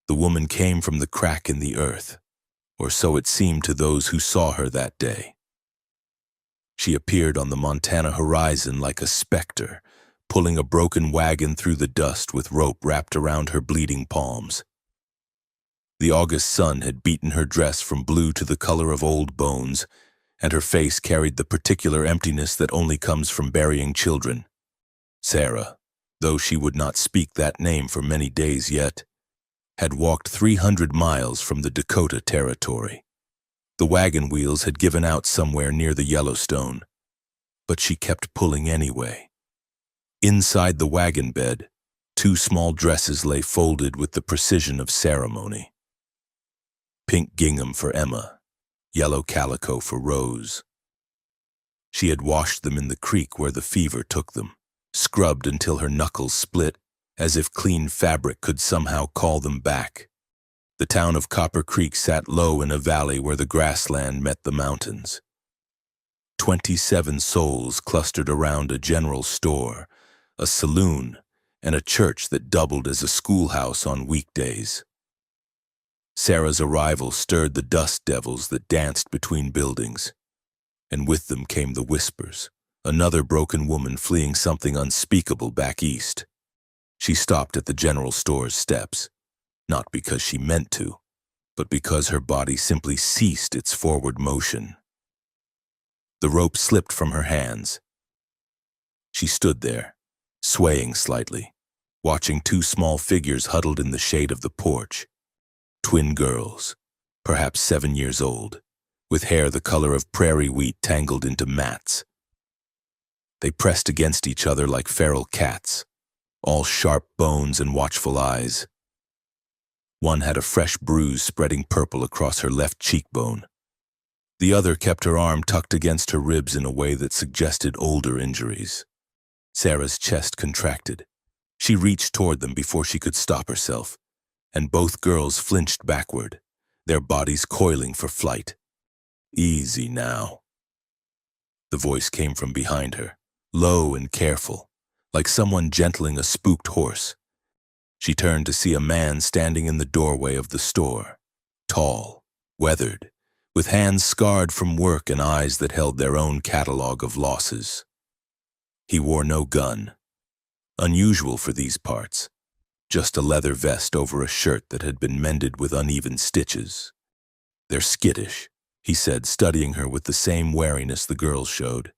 The woman came from the crack in the earth, or so it seemed to those who saw her that day. She appeared on the Montana horizon like a specter, pulling a broken wagon through the dust with rope wrapped around her bleeding palms. The August sun had beaten her dress from blue to the color of old bones, and her face carried the particular emptiness that only comes from burying children. Sarah, though she would not speak that name for many days yet, had walked 300 miles from the Dakota Territory. The wagon wheels had given out somewhere near the Yellowstone, but she kept pulling anyway. Inside the wagon bed, 2 small dresses lay folded with the precision of ceremony. Pink gingham for Emma, yellow calico for Rose. She had washed them in the creek where the fever took them, scrubbed until her knuckles split, as if clean fabric could somehow call them back. The town of Copper Creek sat low in a valley where the grassland met the mountains. 27 souls clustered around a general store, a saloon, and a church that doubled as a schoolhouse on weekdays. Sarah's arrival stirred the dust devils that danced between buildings, and with them came the whispers, another broken woman fleeing something unspeakable back east. She stopped at the general store's steps, not because she meant to, but because her body simply ceased its forward motion. The rope slipped from her hands. She stood there, swaying slightly, watching 2 small figures huddled in the shade of the porch. Twin girls, perhaps 7 years old, with hair the color of prairie wheat tangled into mats. They pressed against each other like feral cats, all sharp bones and watchful eyes. One had a fresh bruise spreading purple across her left cheekbone. The other kept her arm tucked against her ribs in a way that suggested older injuries. Sarah's chest contracted. She reached toward them before she could stop herself, and both girls flinched backward, their bodies coiling for flight. "Easy now." The voice came from behind her, low and careful, like someone gentling a spooked horse. She turned to see a man standing in the doorway of the store, tall, weathered, with hands scarred from work and eyes that held their own catalog of losses. He wore no gun, unusual for these parts, just a leather vest over a shirt that had been mended with uneven stitches. "They're skittish," he said, studying her with the same wariness the girls showed.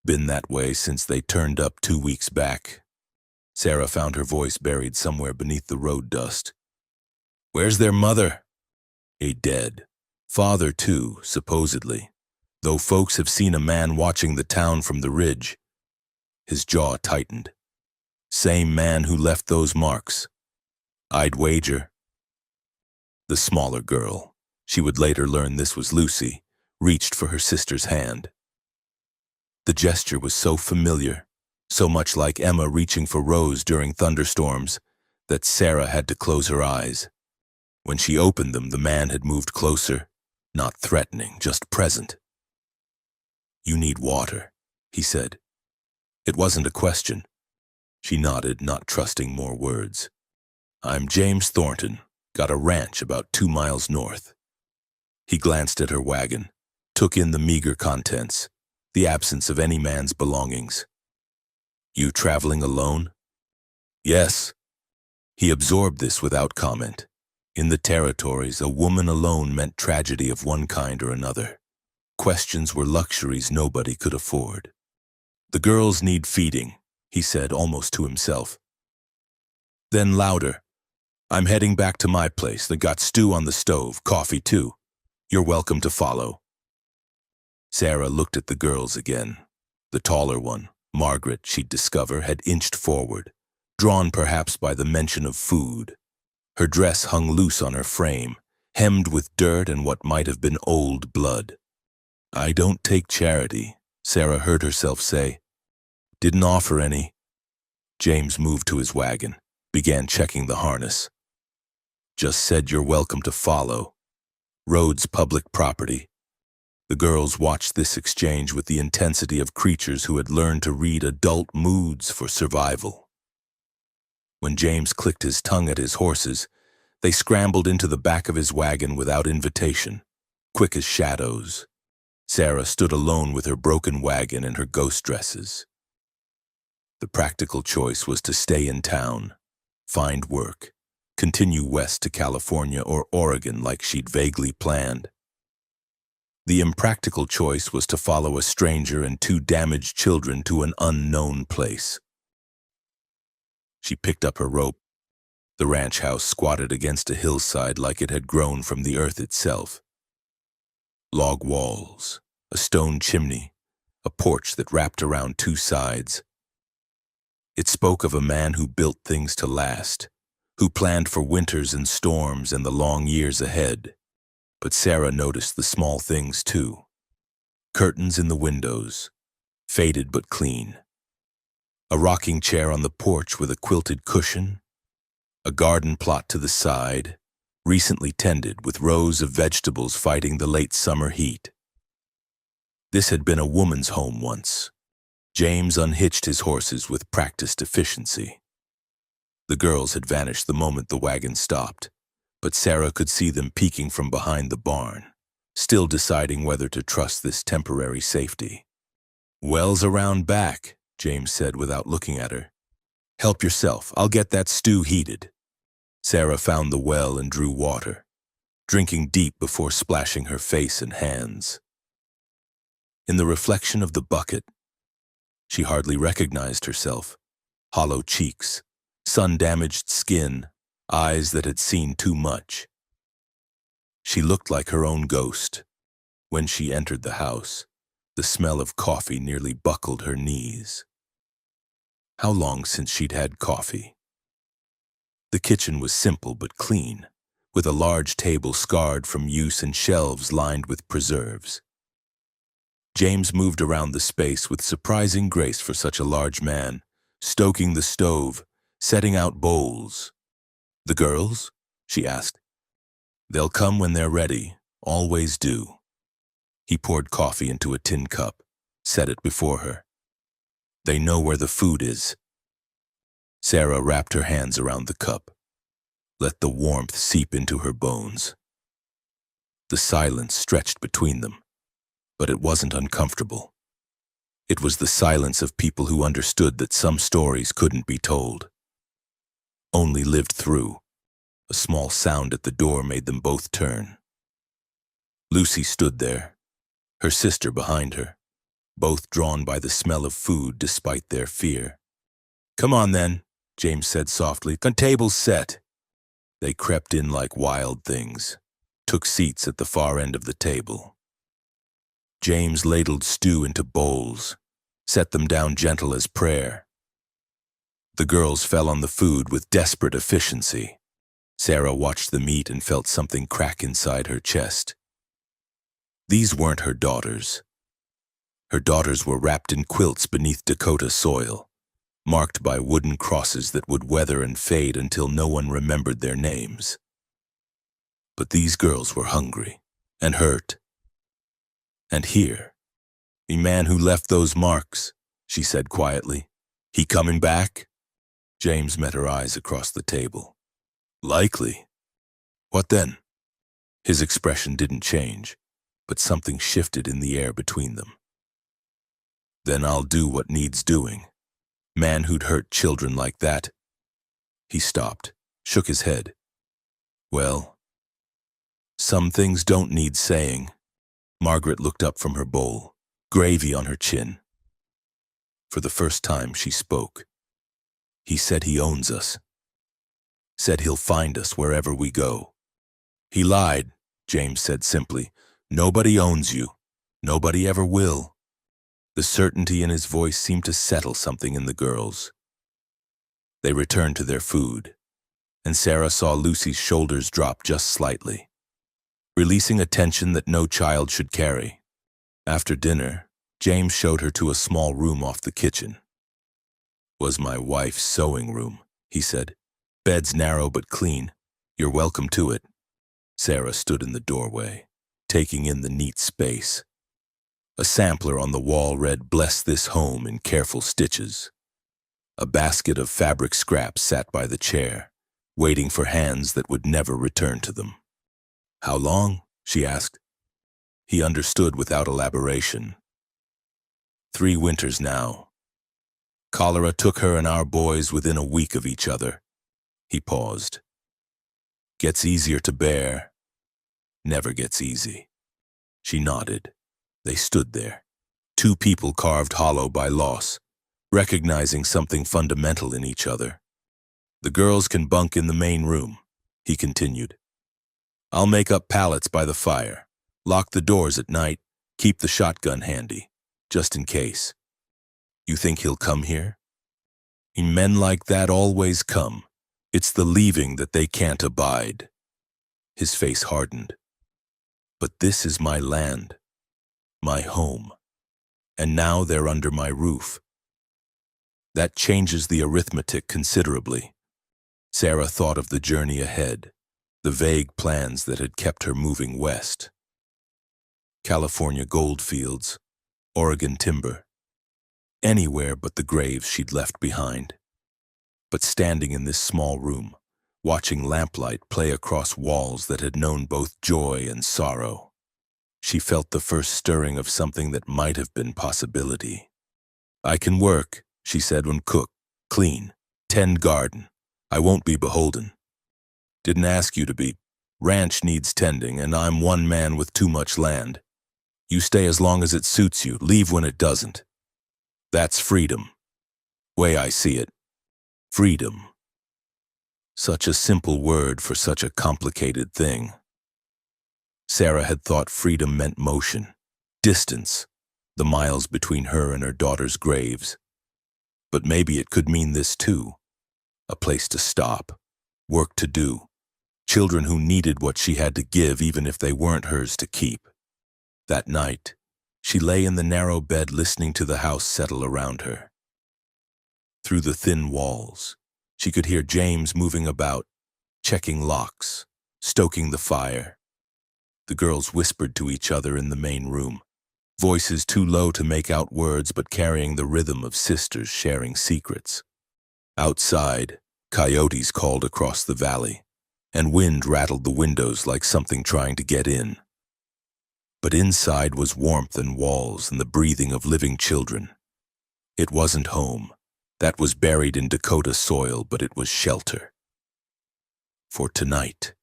"Been that way since they turned up 2 weeks back." Sarah found her voice buried somewhere beneath the road dust. "Where's their mother?" "Dead. Father, too, supposedly, though folks have seen a man watching the town from the ridge." His jaw tightened. "Same man who left those marks. I'd wager." The smaller girl, she would later learn this was Lucy, reached for her sister's hand. The gesture was so familiar, so much like Emma reaching for Rose during thunderstorms, that Sarah had to close her eyes. When she opened them, the man had moved closer, not threatening, just present. "You need water," he said. It wasn't a question. She nodded, not trusting more words. "I'm James Thornton, got a ranch about 2 miles north." He glanced at her wagon, took in the meager contents, the absence of any man's belongings. "You traveling alone?" "Yes." He absorbed this without comment. In the territories, a woman alone meant tragedy of one kind or another. Questions were luxuries nobody could afford. "The girls need feeding," he said almost to himself. Then louder, "I'm heading back to my place. They got stew on the stove, coffee too. You're welcome to follow." Sarah looked at the girls again. The taller one, Margaret, she'd discover, had inched forward, drawn perhaps by the mention of food. Her dress hung loose on her frame, hemmed with dirt and what might have been old blood. "I don't take charity," Sarah heard herself say. "Didn't offer any." James moved to his wagon, began checking the harness. "Just said you're welcome to follow. Road's public property." The girls watched this exchange with the intensity of creatures who had learned to read adult moods for survival. When James clicked his tongue at his horses, They scrambled into the back of his wagon without invitation, quick as shadows. Sarah stood alone with her broken wagon and her ghost dresses. The practical choice was to stay in town, find work, continue west to California or Oregon like she'd vaguely planned. The impractical choice was to follow a stranger and two damaged children to an unknown place. She picked up her rope. The ranch house squatted against a hillside like it had grown from the earth itself. Log walls, a stone chimney, a porch that wrapped around two sides. It spoke of a man who built things to last, who planned for winters and storms and the long years ahead. But Sarah noticed the small things too. Curtains in the windows, faded but clean. A rocking chair on the porch with a quilted cushion. A garden plot to the side, recently tended with rows of vegetables fighting the late summer heat. This had been a woman's home once. James unhitched his horses with practiced efficiency. The girls had vanished the moment the wagon stopped, but Sarah could see them peeking from behind the barn, still deciding whether to trust this temporary safety. "Well's around back," James said without looking at her. "Help yourself, I'll get that stew heated." Sarah found the well and drew water, drinking deep before splashing her face and hands. In the reflection of the bucket, she hardly recognized herself. Hollow cheeks, sun-damaged skin, eyes that had seen too much. She looked like her own ghost. When she entered the house, the smell of coffee nearly buckled her knees. How long since she'd had coffee? The kitchen was simple but clean, with a large table scarred from use and shelves lined with preserves. James moved around the space with surprising grace for such a large man, stoking the stove, setting out bowls. "The girls?" she asked. "They'll come when they're ready, always do." He poured coffee into a tin cup, set it before her. "They know where the food is." Sarah wrapped her hands around the cup. Let the warmth seep into her bones. The silence stretched between them, but it wasn't uncomfortable. It was the silence of people who understood that some stories couldn't be told, only lived through. A small sound at the door made them both turn. Lucy stood there, her sister behind her, both drawn by the smell of food despite their fear. "Come on then," James said softly. "Table's set." They crept in like wild things, took seats at the far end of the table. James ladled stew into bowls, set them down gentle as prayer. The girls fell on the food with desperate efficiency. Sarah watched the meat and felt something crack inside her chest. These weren't her daughters. Her daughters were wrapped in quilts beneath Dakota soil, marked by wooden crosses that would weather and fade until no one remembered their names. But these girls were hungry and hurt. And here, "A man who left those marks," she said quietly. "He coming back?" James met her eyes across the table. "Likely. What then?" His expression didn't change, but something shifted in the air between them. "Then I'll do what needs doing. Man who'd hurt children like that." He stopped, shook his head. "Well, some things don't need saying." Margaret looked up from her bowl, gravy on her chin. For the first time, she spoke. "He said he owns us. Said he'll find us wherever we go." "He lied," James said simply. "Nobody owns you. Nobody ever will." The certainty in his voice seemed to settle something in the girls. They returned to their food, and Sarah saw Lucy's shoulders drop just slightly, releasing a tension that no child should carry. After dinner, James showed her to a small room off the kitchen. "Was my wife's sewing room," he said. "Bed's narrow but clean. You're welcome to it." Sarah stood in the doorway, taking in the neat space. A sampler on the wall read, "Bless this home," in careful stitches. A basket of fabric scraps sat by the chair, waiting for hands that would never return to them. "How long?" she asked. He understood without elaboration. "3 winters now. Cholera took her and our boys within a week of each other." He paused. "Gets easier to bear. Never gets easy." She nodded. They stood there, 2 people carved hollow by loss, recognizing something fundamental in each other. "The girls can bunk in the main room," he continued. "I'll make up pallets by the fire, lock the doors at night, keep the shotgun handy, just in case." "You think he'll come here?" "Men like that always come. It's the leaving that they can't abide." His face hardened. "But this is my land, my home, and now they're under my roof." That changes the arithmetic considerably. Sarah thought of the journey ahead, the vague plans that had kept her moving west. California goldfields, Oregon timber, anywhere but the graves she'd left behind. But standing in this small room, watching lamplight play across walls that had known both joy and sorrow, she felt the first stirring of something that might have been possibility. "I can work," she said, "when cook, clean, tend garden. I won't be beholden. Didn't ask you to be. Ranch needs tending, and I'm one man with too much land. You stay as long as it suits you, leave when it doesn't. That's freedom. Way I see it. Freedom." Such a simple word for such a complicated thing. Sarah had thought freedom meant motion, distance, the miles between her and her daughter's graves. But maybe it could mean this too. A place to stop, work to do, children who needed what she had to give even if they weren't hers to keep. That night, she lay in the narrow bed listening to the house settle around her. Through the thin walls, she could hear James moving about, checking locks, stoking the fire. The girls whispered to each other in the main room, voices too low to make out words but carrying the rhythm of sisters sharing secrets. Outside, coyotes called across the valley, and wind rattled the windows like something trying to get in. But inside was warmth and walls and the breathing of living children. It wasn't home. That was buried in Dakota soil, but it was shelter. For tonight,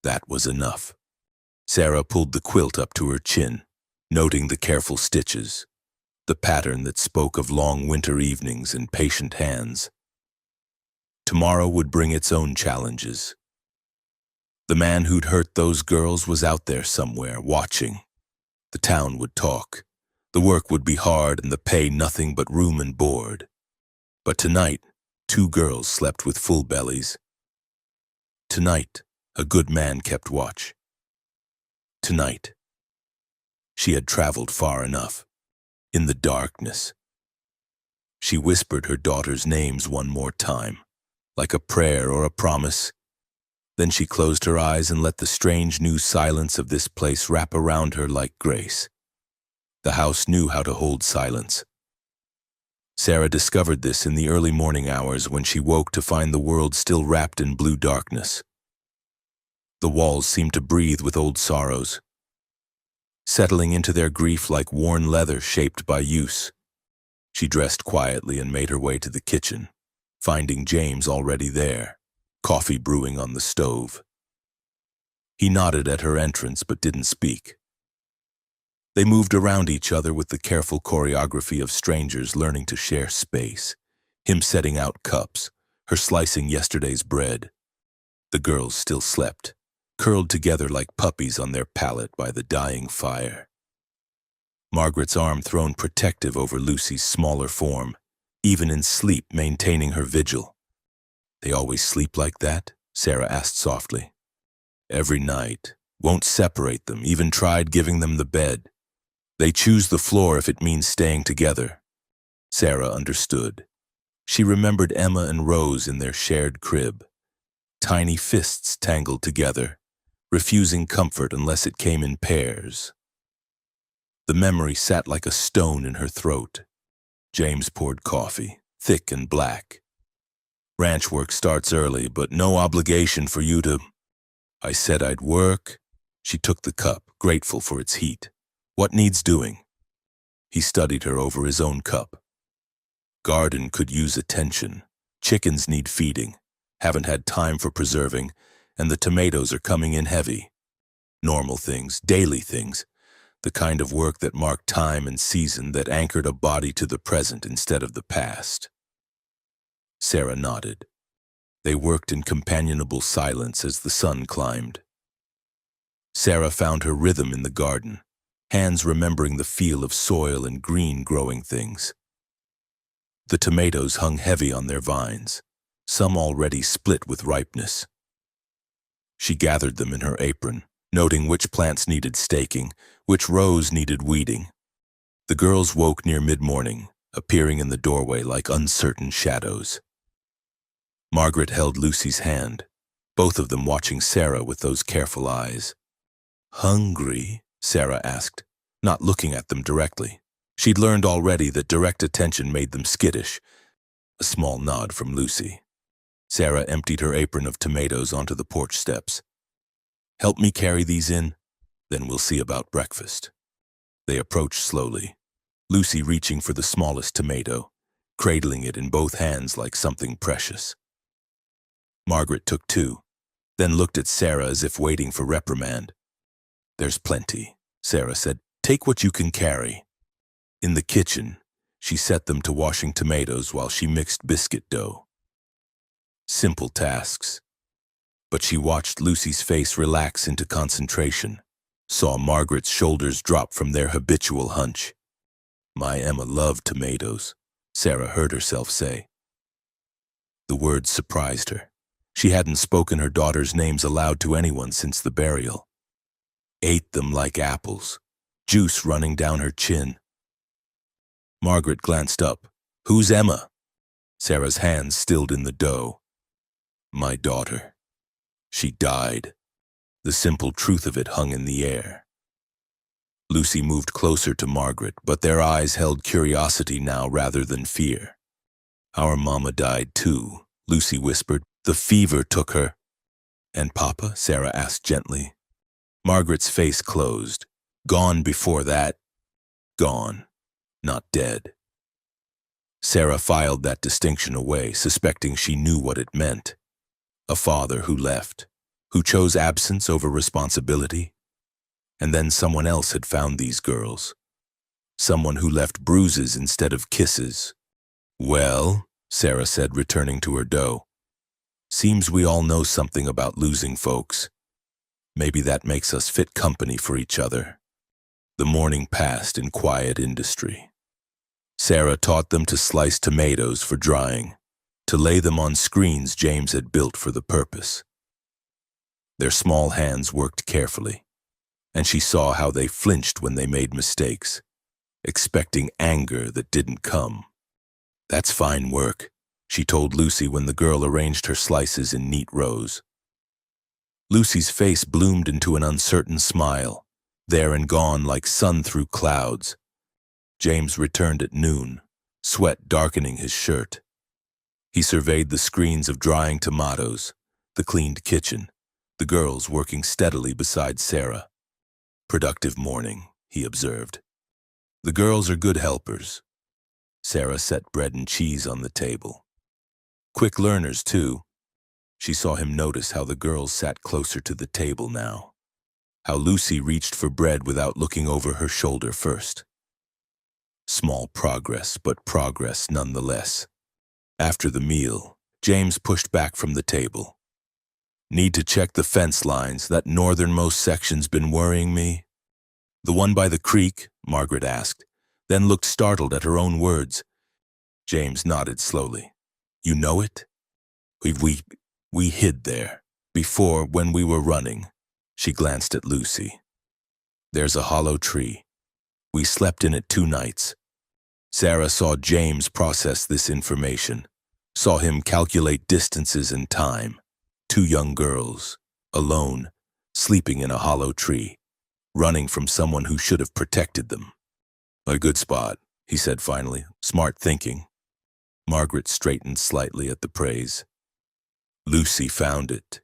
that was enough. Sarah pulled the quilt up to her chin, noting the careful stitches, the pattern that spoke of long winter evenings and patient hands. Tomorrow would bring its own challenges. The man who'd hurt those girls was out there somewhere, watching. The town would talk. The work would be hard and the pay nothing but room and board. But tonight, 2 girls slept with full bellies. Tonight, a good man kept watch. Tonight, she had traveled far enough. In the darkness, she whispered her daughter's names one more time, like a prayer or a promise. Then she closed her eyes and let the strange new silence of this place wrap around her like grace. The house knew how to hold silence. Sarah discovered this in the early morning hours when she woke to find the world still wrapped in blue darkness. The walls seemed to breathe with old sorrows, settling into their grief like worn leather shaped by use. She dressed quietly and made her way to the kitchen, finding James already there, coffee brewing on the stove. He nodded at her entrance but didn't speak. They moved around each other with the careful choreography of strangers learning to share space, him setting out cups, her slicing yesterday's bread. The girls still slept, curled together like puppies on their pallet by the dying fire. Margaret's arm thrown protective over Lucy's smaller form, even in sleep maintaining her vigil. "They always sleep like that?" Sarah asked softly. "Every night. Won't separate them, even tried giving them the bed. They choose the floor if it means staying together." Sarah understood. She remembered Emma and Rose in their shared crib, tiny fists tangled together, refusing comfort unless it came in pairs. The memory sat like a stone in her throat. James poured coffee, thick and black. Ranch work starts early, but no obligation for you to... I said I'd work. She took the cup, grateful for its heat. What needs doing? He studied her over his own cup. Garden could use attention. Chickens need feeding. Haven't had time for preserving, and the tomatoes are coming in heavy. Normal things, daily things. The kind of work that marked time and season, that anchored a body to the present instead of the past. Sarah nodded. They worked in companionable silence as the sun climbed. Sarah found her rhythm in the garden, hands remembering the feel of soil and green growing things. The tomatoes hung heavy on their vines, some already split with ripeness. She gathered them in her apron, noting which plants needed staking, which rows needed weeding. The girls woke near mid-morning, appearing in the doorway like uncertain shadows. Margaret held Lucy's hand, both of them watching Sarah with those careful eyes. "Hungry?" Sarah asked, not looking at them directly. She'd learned already that direct attention made them skittish. A small nod from Lucy. Sarah emptied her apron of tomatoes onto the porch steps. "Help me carry these in, then we'll see about breakfast." They approached slowly, Lucy reaching for the smallest tomato, cradling it in both hands like something precious. Margaret took two, then looked at Sarah as if waiting for reprimand. "There's plenty," Sarah said. "Take what you can carry." In the kitchen, she set them to washing tomatoes while she mixed biscuit dough. Simple tasks. But she watched Lucy's face relax into concentration, saw Margaret's shoulders drop from their habitual hunch. "My Emma loved tomatoes," Sarah heard herself say. The words surprised her. She hadn't spoken her daughter's names aloud to anyone since the burial. Ate them like apples, juice running down her chin. Margaret glanced up. "Who's Emma?" Sarah's hands stilled in the dough. "My daughter. She died." The simple truth of it hung in the air. Lucy moved closer to Margaret, but their eyes held curiosity now rather than fear. "Our mama died too," Lucy whispered. "The fever took her." "And Papa?" Sarah asked gently. Margaret's face closed. "Gone before that." "Gone, not dead." Sarah filed that distinction away, suspecting she knew what it meant. A father who left, who chose absence over responsibility. And then someone else had found these girls. Someone who left bruises instead of kisses. "Well," Sarah said, returning to her dough, "seems we all know something about losing folks. Maybe that makes us fit company for each other." The morning passed in quiet industry. Sarah taught them to slice tomatoes for drying, to lay them on screens James had built for the purpose. Their small hands worked carefully, and she saw how they flinched when they made mistakes, expecting anger that didn't come. "That's fine work," she told Lucy when the girl arranged her slices in neat rows. Lucy's face bloomed into an uncertain smile, there and gone like sun through clouds. James returned at noon, sweat darkening his shirt. He surveyed the screens of drying tomatoes, the cleaned kitchen, the girls working steadily beside Sarah. "Productive morning," he observed. "The girls are good helpers." Sarah set bread and cheese on the table. "Quick learners, too." She saw him notice how the girls sat closer to the table now, how Lucy reached for bread without looking over her shoulder first. Small progress, but progress nonetheless. After the meal, James pushed back from the table. "Need to check the fence lines. That northernmost section's been worrying me." "The one by the creek?" Margaret asked, then looked startled at her own words. James nodded slowly. "You know it?" We hid there. Before, when we were running." She glanced at Lucy. "There's a hollow tree. We slept in it 2 nights. Sarah saw James process this information, saw him calculate distances and time. 2 young girls, alone, sleeping in a hollow tree, running from someone who should have protected them. "A good spot," he said finally. "Smart thinking." Margaret straightened slightly at the praise. Lucy found it.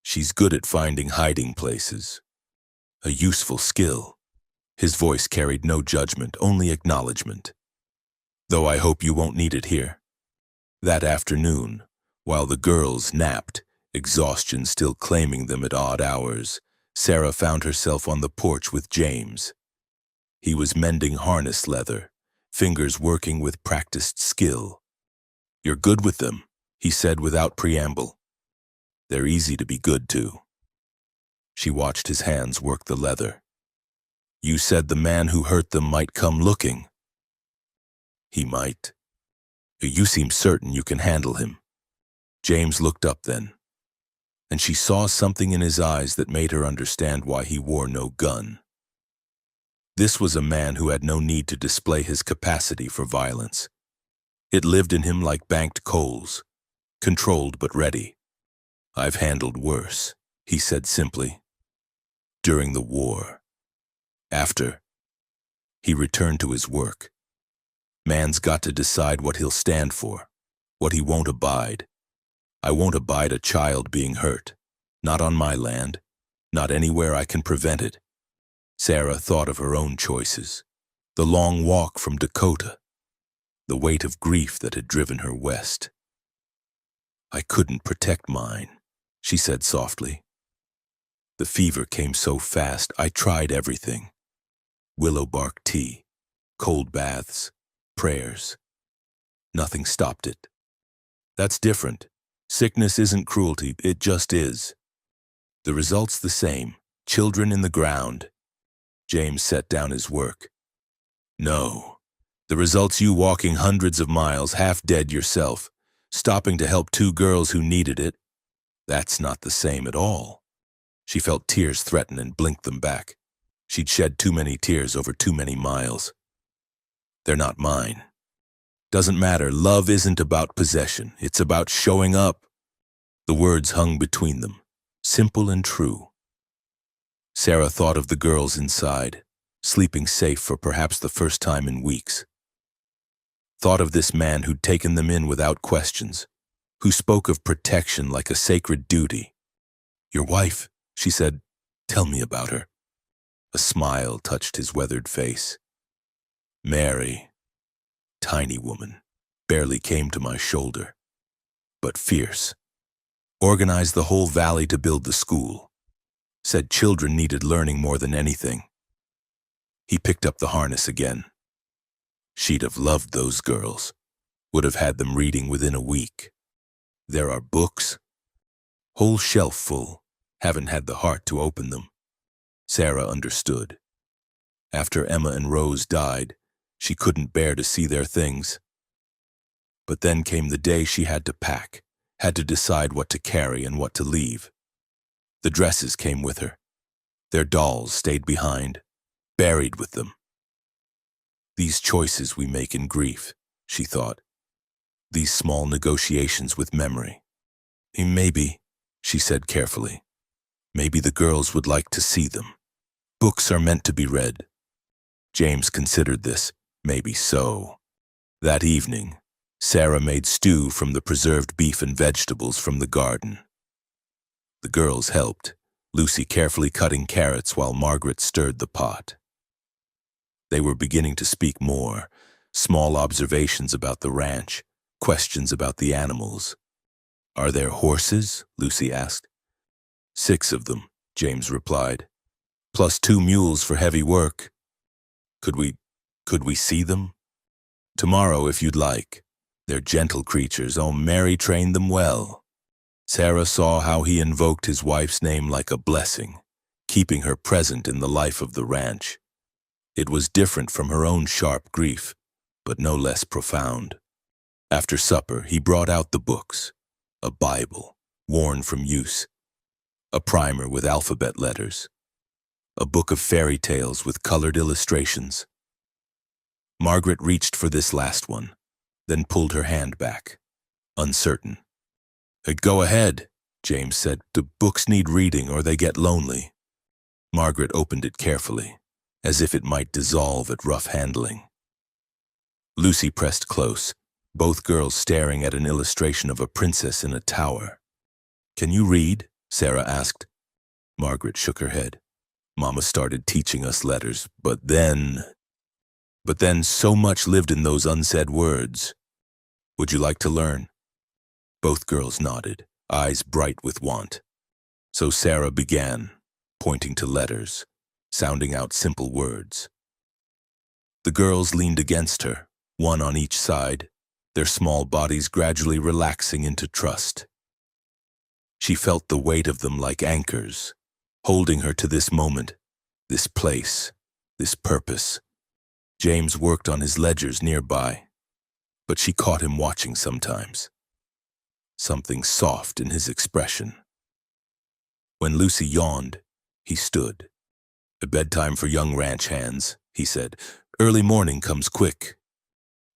She's good at finding hiding places. A useful skill. His voice carried no judgment, only acknowledgement. Though I hope you won't need it here. That afternoon, while the girls napped, exhaustion still claiming them at odd hours, Sarah found herself on the porch with James. He was mending harness leather, fingers working with practiced skill. "You're good with them," he said without preamble. "They're easy to be good to." She watched his hands work the leather. "You said the man who hurt them might come looking." "He might. You seem certain you can handle him." James looked up then, and she saw something in his eyes that made her understand why he wore no gun. This was a man who had no need to display his capacity for violence. It lived in him like banked coals, controlled but ready. "I've handled worse," he said simply. "During the war. After." He returned to his work. Man's got to decide what he'll stand for, what he won't abide. I won't abide a child being hurt. Not on my land. Not anywhere I can prevent it. Sarah thought of her own choices. The long walk from Dakota. The weight of grief that had driven her west. "I couldn't protect mine," she said softly. "The fever came so fast, I tried everything. Willow bark tea, cold baths, prayers. Nothing stopped it. That's different. Sickness isn't cruelty, it just is. The result's the same, children in the ground." James set down his work. "No. The result's you walking hundreds of miles, half dead yourself, stopping to help two girls who needed it. That's not the same at all." She felt tears threaten and blinked them back. She'd shed too many tears over too many miles. "They're not mine. Doesn't matter, love isn't about possession, it's about showing up." The words hung between them, simple and true. Sarah thought of the girls inside, sleeping safe for perhaps the first time in weeks. Thought of this man who'd taken them in without questions, who spoke of protection like a sacred duty. "Your wife," she said, "tell me about her." A smile touched his weathered face. "Mary, tiny woman, barely came to my shoulder, but fierce. Organized the whole valley to build the school. Said children needed learning more than anything." He picked up the harness again. "She'd have loved those girls. Would have had them reading within a week. There are books. Whole shelf full. Haven't had the heart to open them." Sarah understood. After Emma and Rose died, she couldn't bear to see their things. But then came the day she had to pack, had to decide what to carry and what to leave. The dresses came with her. Their dolls stayed behind, buried with them. "These choices we make in grief," she thought. "These small negotiations with memory. Maybe," she said carefully, "maybe the girls would like to see them. Books are meant to be read." James considered this. Maybe so. That evening, Sarah made stew from the preserved beef and vegetables from the garden. The girls helped, Lucy carefully cutting carrots while Margaret stirred the pot. They were beginning to speak more, small observations about the ranch, questions about the animals. "Are there horses?" Lucy asked. "6 of them," James replied, "plus 2 mules for heavy work. Could we see them?" "Tomorrow, if you'd like. They're gentle creatures. Oh, Mary trained them well." Sarah saw how he invoked his wife's name like a blessing, keeping her present in the life of the ranch. It was different from her own sharp grief, but no less profound. After supper, he brought out the books, a Bible, worn from use, a primer with alphabet letters, a book of fairy tales with colored illustrations. Margaret reached for this last one, then pulled her hand back, uncertain. "Go ahead," James said. "The books need reading or they get lonely." Margaret opened it carefully, as if it might dissolve at rough handling. Lucy pressed close, both girls staring at an illustration of a princess in a tower. "Can you read?" Sarah asked. Margaret shook her head. "Mama started teaching us letters, but then so much lived in those unsaid words. Would you like to learn?" Both girls nodded, eyes bright with want. So Sarah began, pointing to letters, sounding out simple words. The girls leaned against her, one on each side, their small bodies gradually relaxing into trust. She felt the weight of them like anchors, holding her to this moment, this place, this purpose. James worked on his ledgers nearby, but she caught him watching sometimes. Something soft in his expression. When Lucy yawned, he stood. "A bedtime for young ranch hands," he said. "Early morning comes quick."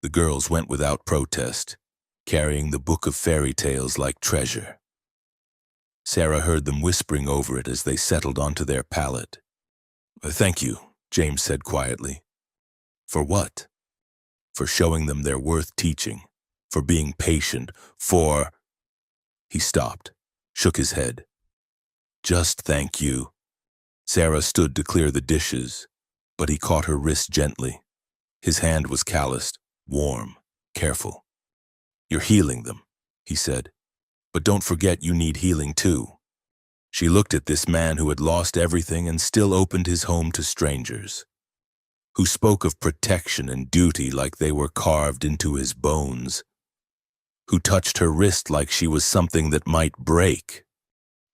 The girls went without protest, carrying the book of fairy tales like treasure. Sarah heard them whispering over it as they settled onto their pallet. "Thank you," James said quietly. "For what?" "For showing them they're worth teaching, for being patient, for—" He stopped, shook his head. "Just thank you." Sarah stood to clear the dishes, but he caught her wrist gently. His hand was calloused, warm, careful. "You're healing them," he said. "But don't forget you need healing too." She looked at this man who had lost everything and still opened his home to strangers, who spoke of protection and duty like they were carved into his bones, who touched her wrist like she was something that might break.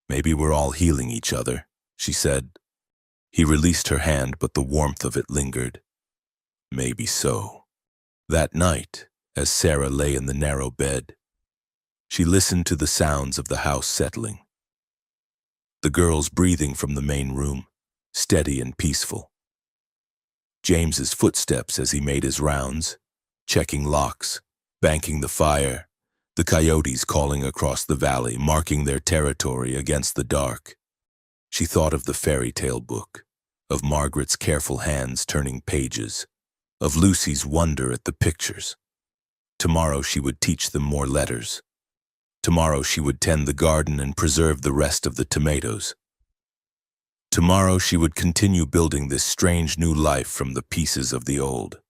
"Maybe we're all healing each other," she said. He released her hand, but the warmth of it lingered. Maybe so. That night, as Sarah lay in the narrow bed, she listened to the sounds of the house settling. The girls breathing from the main room, steady and peaceful. James's footsteps as he made his rounds, checking locks, banking the fire, the coyotes calling across the valley, marking their territory against the dark. She thought of the fairy tale book, of Margaret's careful hands turning pages, of Lucy's wonder at the pictures. Tomorrow she would teach them more letters. Tomorrow she would tend the garden and preserve the rest of the tomatoes. Tomorrow she would continue building this strange new life from the pieces of the old.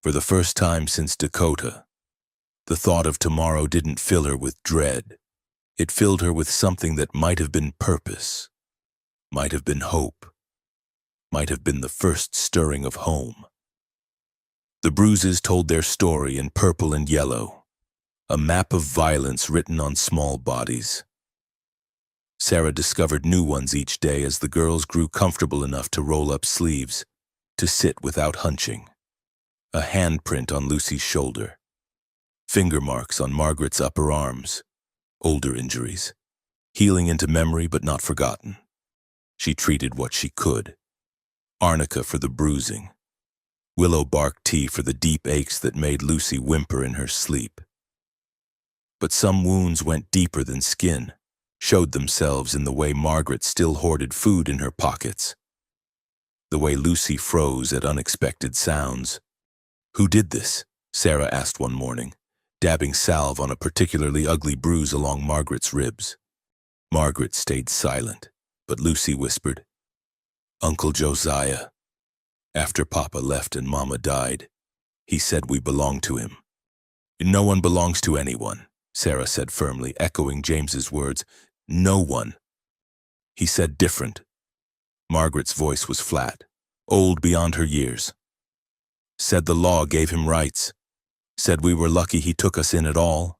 For the first time since Dakota, the thought of tomorrow didn't fill her with dread. It filled her with something that might have been purpose, might have been hope, might have been the first stirring of home. The Bruises told their story in purple and yellow, a map of violence written on small bodies. Sarah discovered new ones each day as the girls grew comfortable enough to roll up sleeves, to sit without hunching. A handprint on Lucy's shoulder, finger marks on Margaret's upper arms, older injuries, healing into memory but not forgotten. She treated what she could. Arnica for the bruising, willow bark tea for the deep aches that made Lucy whimper in her sleep. But some wounds went deeper than skin, showed themselves in the way Margaret still hoarded food in her pockets, the way Lucy froze at unexpected sounds. "Who did this?" Sarah asked one morning, dabbing salve on a particularly ugly bruise along Margaret's ribs. Margaret stayed silent, but Lucy whispered, "Uncle Josiah. After Papa left and Mama died, he said we belonged to him." "No one belongs to anyone," Sarah said firmly, echoing James's words. "No one." He said different. Margaret's voice was flat, old beyond her years. "Said the law gave him rights. Said we were lucky he took us in at all."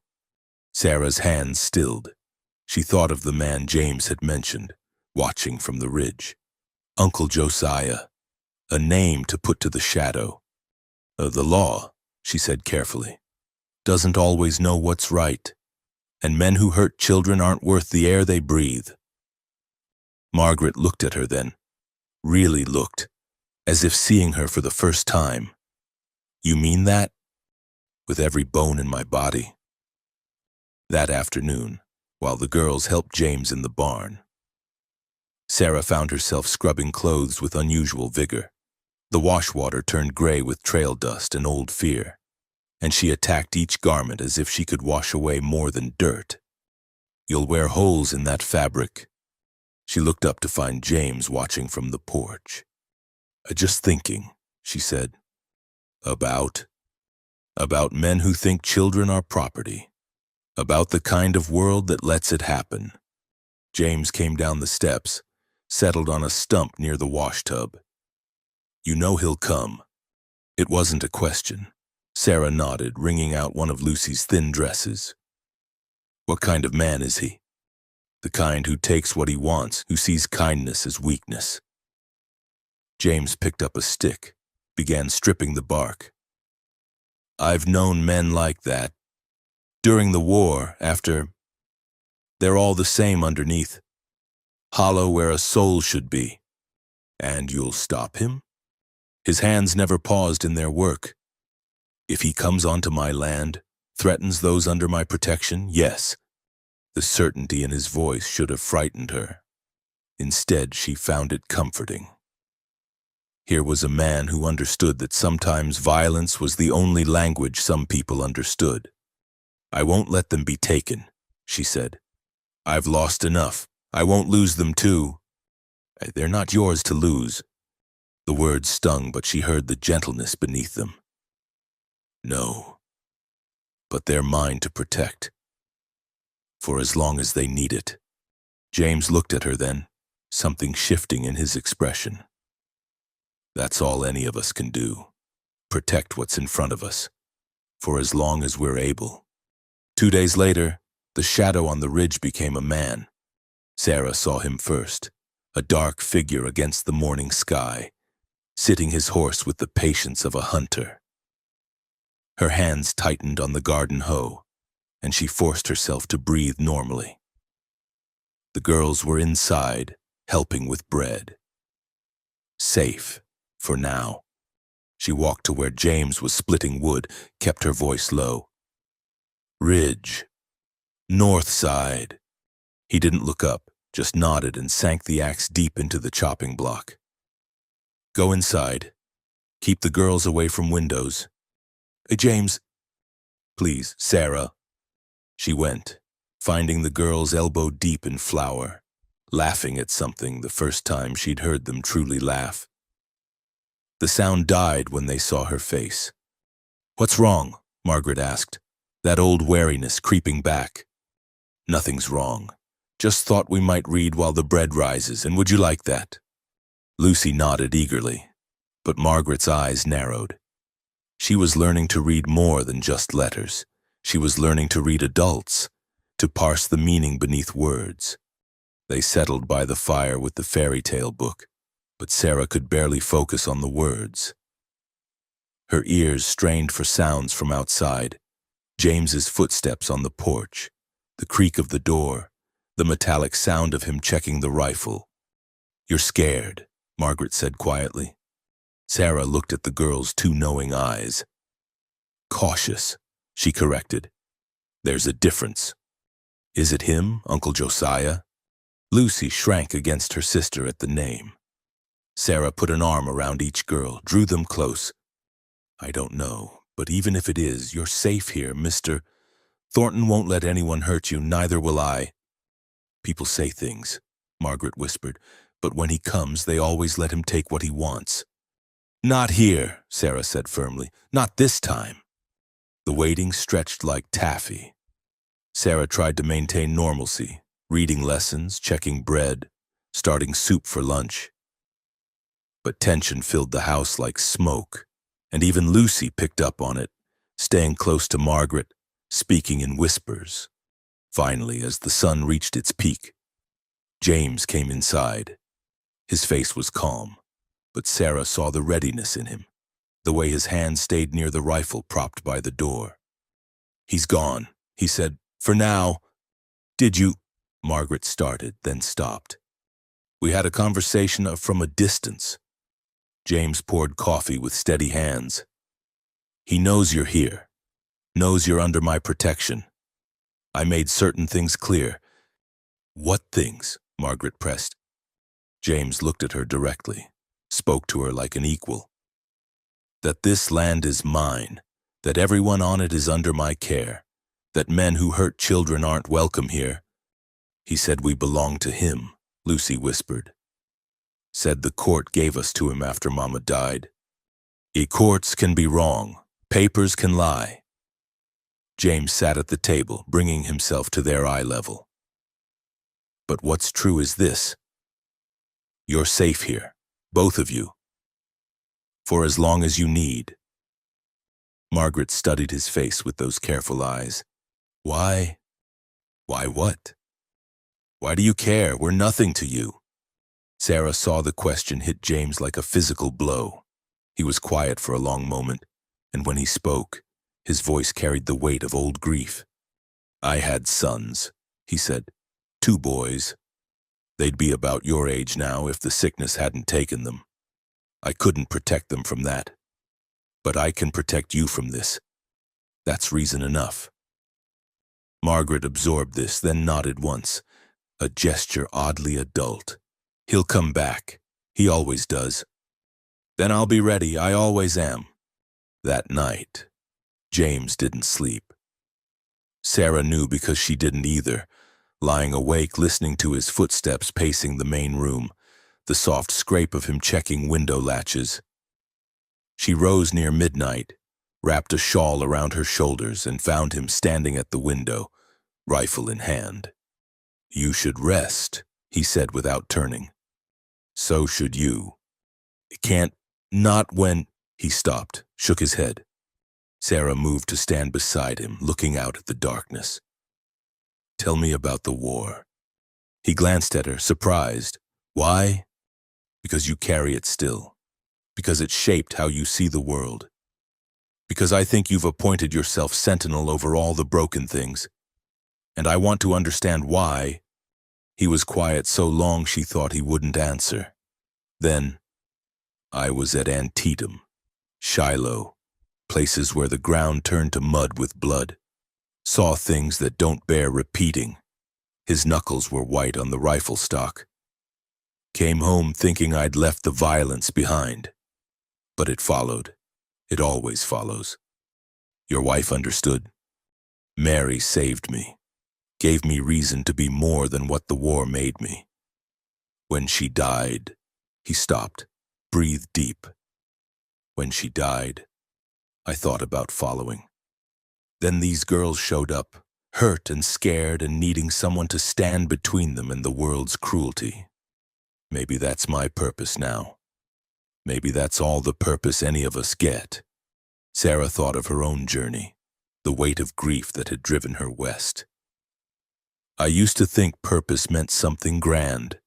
Sarah's hands stilled. She thought of the man James had mentioned, watching from the ridge. Uncle Josiah, a name to put to the shadow. "The law," she said carefully, "doesn't always know what's right, and men who hurt children aren't worth the air they breathe." Margaret looked at her then, really looked, as if seeing her for the first time. "You mean that?" "With every bone in my body." That afternoon, while the girls helped James in the barn, Sarah found herself scrubbing clothes with unusual vigor. The wash water turned gray with trail dust and old fear. and she attacked each garment as if she could wash away more than dirt. "You'll wear holes in that fabric." She looked up to find James watching from the porch. "Just thinking," she said. About men who think children are property. About the kind of world that lets it happen." James came down the steps, settled on a stump near the washtub. "You know he'll come." It wasn't a question. Sarah nodded, wringing out one of Lucy's thin dresses. "What kind of man is he?" "The kind who takes what he wants, who sees kindness as weakness." James picked up a stick, began stripping the bark. "I've known men like that. During the war, after. They're all the same underneath. Hollow where a soul should be." "And you'll stop him?" "His hands never paused in their work. If he comes onto my land, threatens those under my protection, yes." The certainty in his voice should have frightened her. Instead, she found it comforting. Here was a man who understood that sometimes violence was the only language some people understood. "I won't let them be taken," she said. "I've lost enough. I won't lose them too." "They're not yours to lose." The words stung, but she heard the gentleness beneath them. "No, but they're mine to protect. For as long as they need it." James looked at her then, something shifting in his expression. "That's all any of us can do. Protect what's in front of us, for as long as we're able." 2 days later, the shadow on the ridge became a man. Sarah saw him first, a dark figure against the morning sky, sitting his horse with the patience of a hunter. Her hands tightened on the garden hoe, and she forced herself to breathe normally. The girls were inside, helping with bread. Safe, for now. She walked to where James was splitting wood, kept her voice low. "Ridge. North side." He didn't look up, just nodded and sank the axe deep into the chopping block. "Go inside. Keep the girls away from windows." James." "Please, Sarah." She went, finding the girls elbow deep in flour, laughing at something the first time she'd heard them truly laugh. The sound died when they saw her face. "What's wrong?" Margaret asked, that old wariness creeping back. "Nothing's wrong. Just thought we might read while the bread rises, and would you like that?" Lucy nodded eagerly, but Margaret's eyes narrowed. She was learning to read more than just letters. She was learning to read adults, to parse the meaning beneath words. They settled by the fire with the fairy tale book, but Sarah could barely focus on the words. Her ears strained for sounds from outside. James's footsteps on the porch, the creak of the door, the metallic sound of him checking the rifle. "You're scared," Margaret said quietly. Sarah looked at the girl's two knowing eyes. "Cautious," she corrected. "There's a difference." "Is it him, Uncle Josiah?" Lucy shrank against her sister at the name. Sarah put an arm around each girl, drew them close. "I don't know, but even if it is, you're safe here, Mr. Thornton won't let anyone hurt you, neither will I." "People say things," Margaret whispered, "but when he comes, they always let him take what he wants." "Not here," Sarah said firmly. "Not this time." The waiting stretched like taffy. Sarah tried to maintain normalcy, reading lessons, checking bread, starting soup for lunch. But tension filled the house like smoke, and even Lucy picked up on it, staying close to Margaret, speaking in whispers. Finally, as the sun reached its peak, James came inside. His face was calm, but Sarah saw the readiness in him, the way his hand stayed near the rifle propped by the door. "He's gone," he said, "for now." "Did you?" Margaret started, then stopped. "We had a conversation from a distance." James poured coffee with steady hands. "He knows you're here, knows you're under my protection. I made certain things clear." "What things?" Margaret pressed. James looked at her directly, spoke to her like an equal. "That this land is mine, that everyone on it is under my care, that men who hurt children aren't welcome here. He said we belong to him, Lucy whispered. Said the court gave us to him after Mama died. Courts can be wrong, papers can lie. James sat at the table, bringing himself to their eye level. But what's true is this. You're safe here, both of you. For as long as you need. Margaret studied his face with those careful eyes. Why? Why what? Why do you care? We're nothing to you. Sarah saw the question hit James like a physical blow. He was quiet for a long moment, and when he spoke, his voice carried the weight of old grief. I had sons, he said. 2 boys. They'd be about your age now if the sickness hadn't taken them. I couldn't protect them from that. But I can protect you from this. That's reason enough. Margaret absorbed this, then nodded once, a gesture oddly adult. He'll come back. He always does. Then I'll be ready. I always am. That night, James didn't sleep. Sarah knew because she didn't either, lying awake listening to his footsteps pacing the main room, the soft scrape of him checking window latches. She rose near midnight, wrapped a shawl around her shoulders, and found him standing at the window, rifle in hand. You should rest, he said without turning. So should you. It can't, not when, he stopped, shook his head. Sarah moved to stand beside him, looking out at the darkness. Tell me about the war. He glanced at her, surprised. Why? Because you carry it still. Because it shaped how you see the world. Because I think you've appointed yourself sentinel over all the broken things. And I want to understand why. He was quiet so long she thought he wouldn't answer. Then, I was at Antietam, Shiloh, places where the ground turned to mud with blood. Saw things that don't bear repeating. His knuckles were white on the rifle stock. Came home thinking I'd left the violence behind. But it followed. It always follows. Your wife understood. Mary saved me. Gave me reason to be more than what the war made me. When she died, he stopped, breathed deep. When she died, I thought about following. Then these girls showed up, hurt and scared and needing someone to stand between them and the world's cruelty. Maybe that's my purpose now. Maybe that's all the purpose any of us get. Sarah thought of her own journey, the weight of grief that had driven her west. I used to think purpose meant something grand.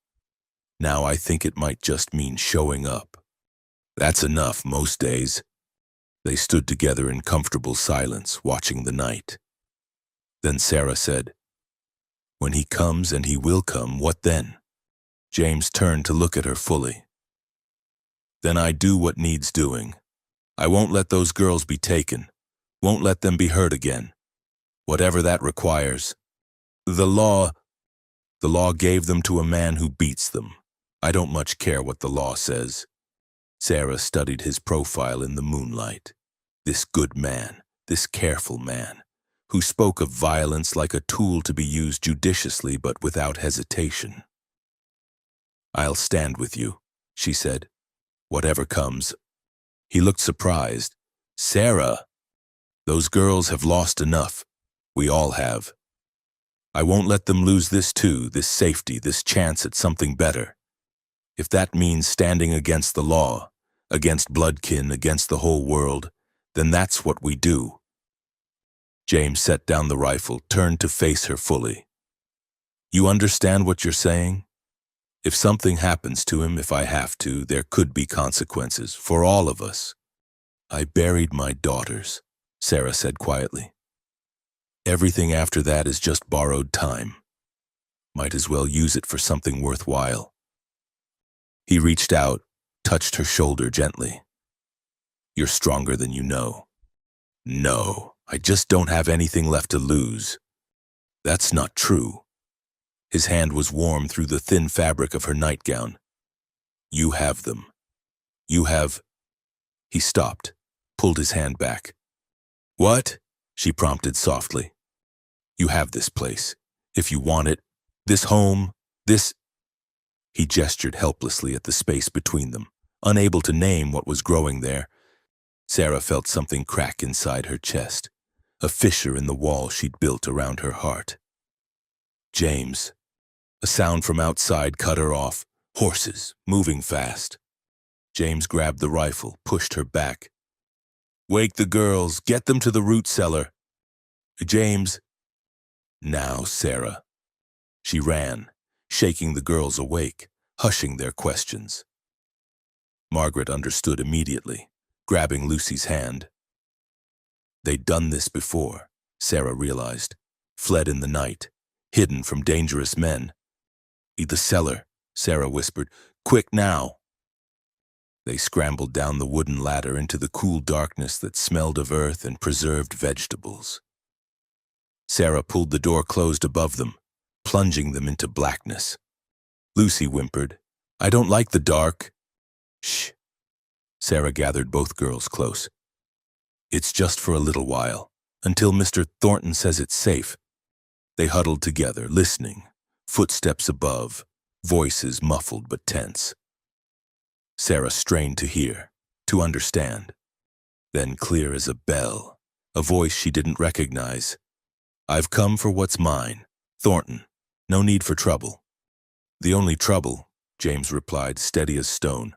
Now I think it might just mean showing up. That's enough most days. They stood together in comfortable silence, watching the night. Then Sarah said, When he comes, and he will come, what then? James turned to look at her fully. Then I do what needs doing. I won't let those girls be taken. Won't let them be hurt again. Whatever that requires. The law gave them to a man who beats them. I don't much care what the law says. Sarah studied his profile in the moonlight. This good man, this careful man, who spoke of violence like a tool to be used judiciously but without hesitation. I'll stand with you, she said. Whatever comes. He looked surprised. Sarah, those girls have lost enough. We all have. I won't let them lose this too, this safety, this chance at something better. If that means standing against the law, against bloodkin, against the whole world, then that's what we do. James set down the rifle, turned to face her fully. You understand what you're saying? If something happens to him, if I have to, there could be consequences for all of us. I buried my daughters, Sarah said quietly. Everything after that is just borrowed time. Might as well use it for something worthwhile. He reached out, touched her shoulder gently. You're stronger than you know. No, I just don't have anything left to lose. That's not true. His hand was warm through the thin fabric of her nightgown. You have them. You have... He stopped, pulled his hand back. What? She prompted softly. You have this place. If you want it. This home. This... He gestured helplessly at the space between them, unable to name what was growing there. Sarah felt something crack inside her chest, a fissure in the wall she'd built around her heart. James. A sound from outside cut her off. Horses, moving fast. James grabbed the rifle, pushed her back. Wake the girls, get them to the root cellar. James. Now, Sarah. She ran, shaking the girls awake, hushing their questions. Margaret understood immediately, grabbing Lucy's hand. They'd done this before, Sarah realized. Fled in the night, hidden from dangerous men. The cellar, Sarah whispered. Quick now! They scrambled down the wooden ladder into the cool darkness that smelled of earth and preserved vegetables. Sarah pulled the door closed above them, plunging them into blackness. Lucy whimpered, I don't like the dark. Shh. Sarah gathered both girls close. It's just for a little while, until Mr. Thornton says it's safe. They huddled together, listening, footsteps above, voices muffled but tense. Sarah strained to hear, to understand. Then clear as a bell, a voice she didn't recognize. I've come for what's mine, Thornton. No need for trouble. The only trouble, James replied, steady as stone,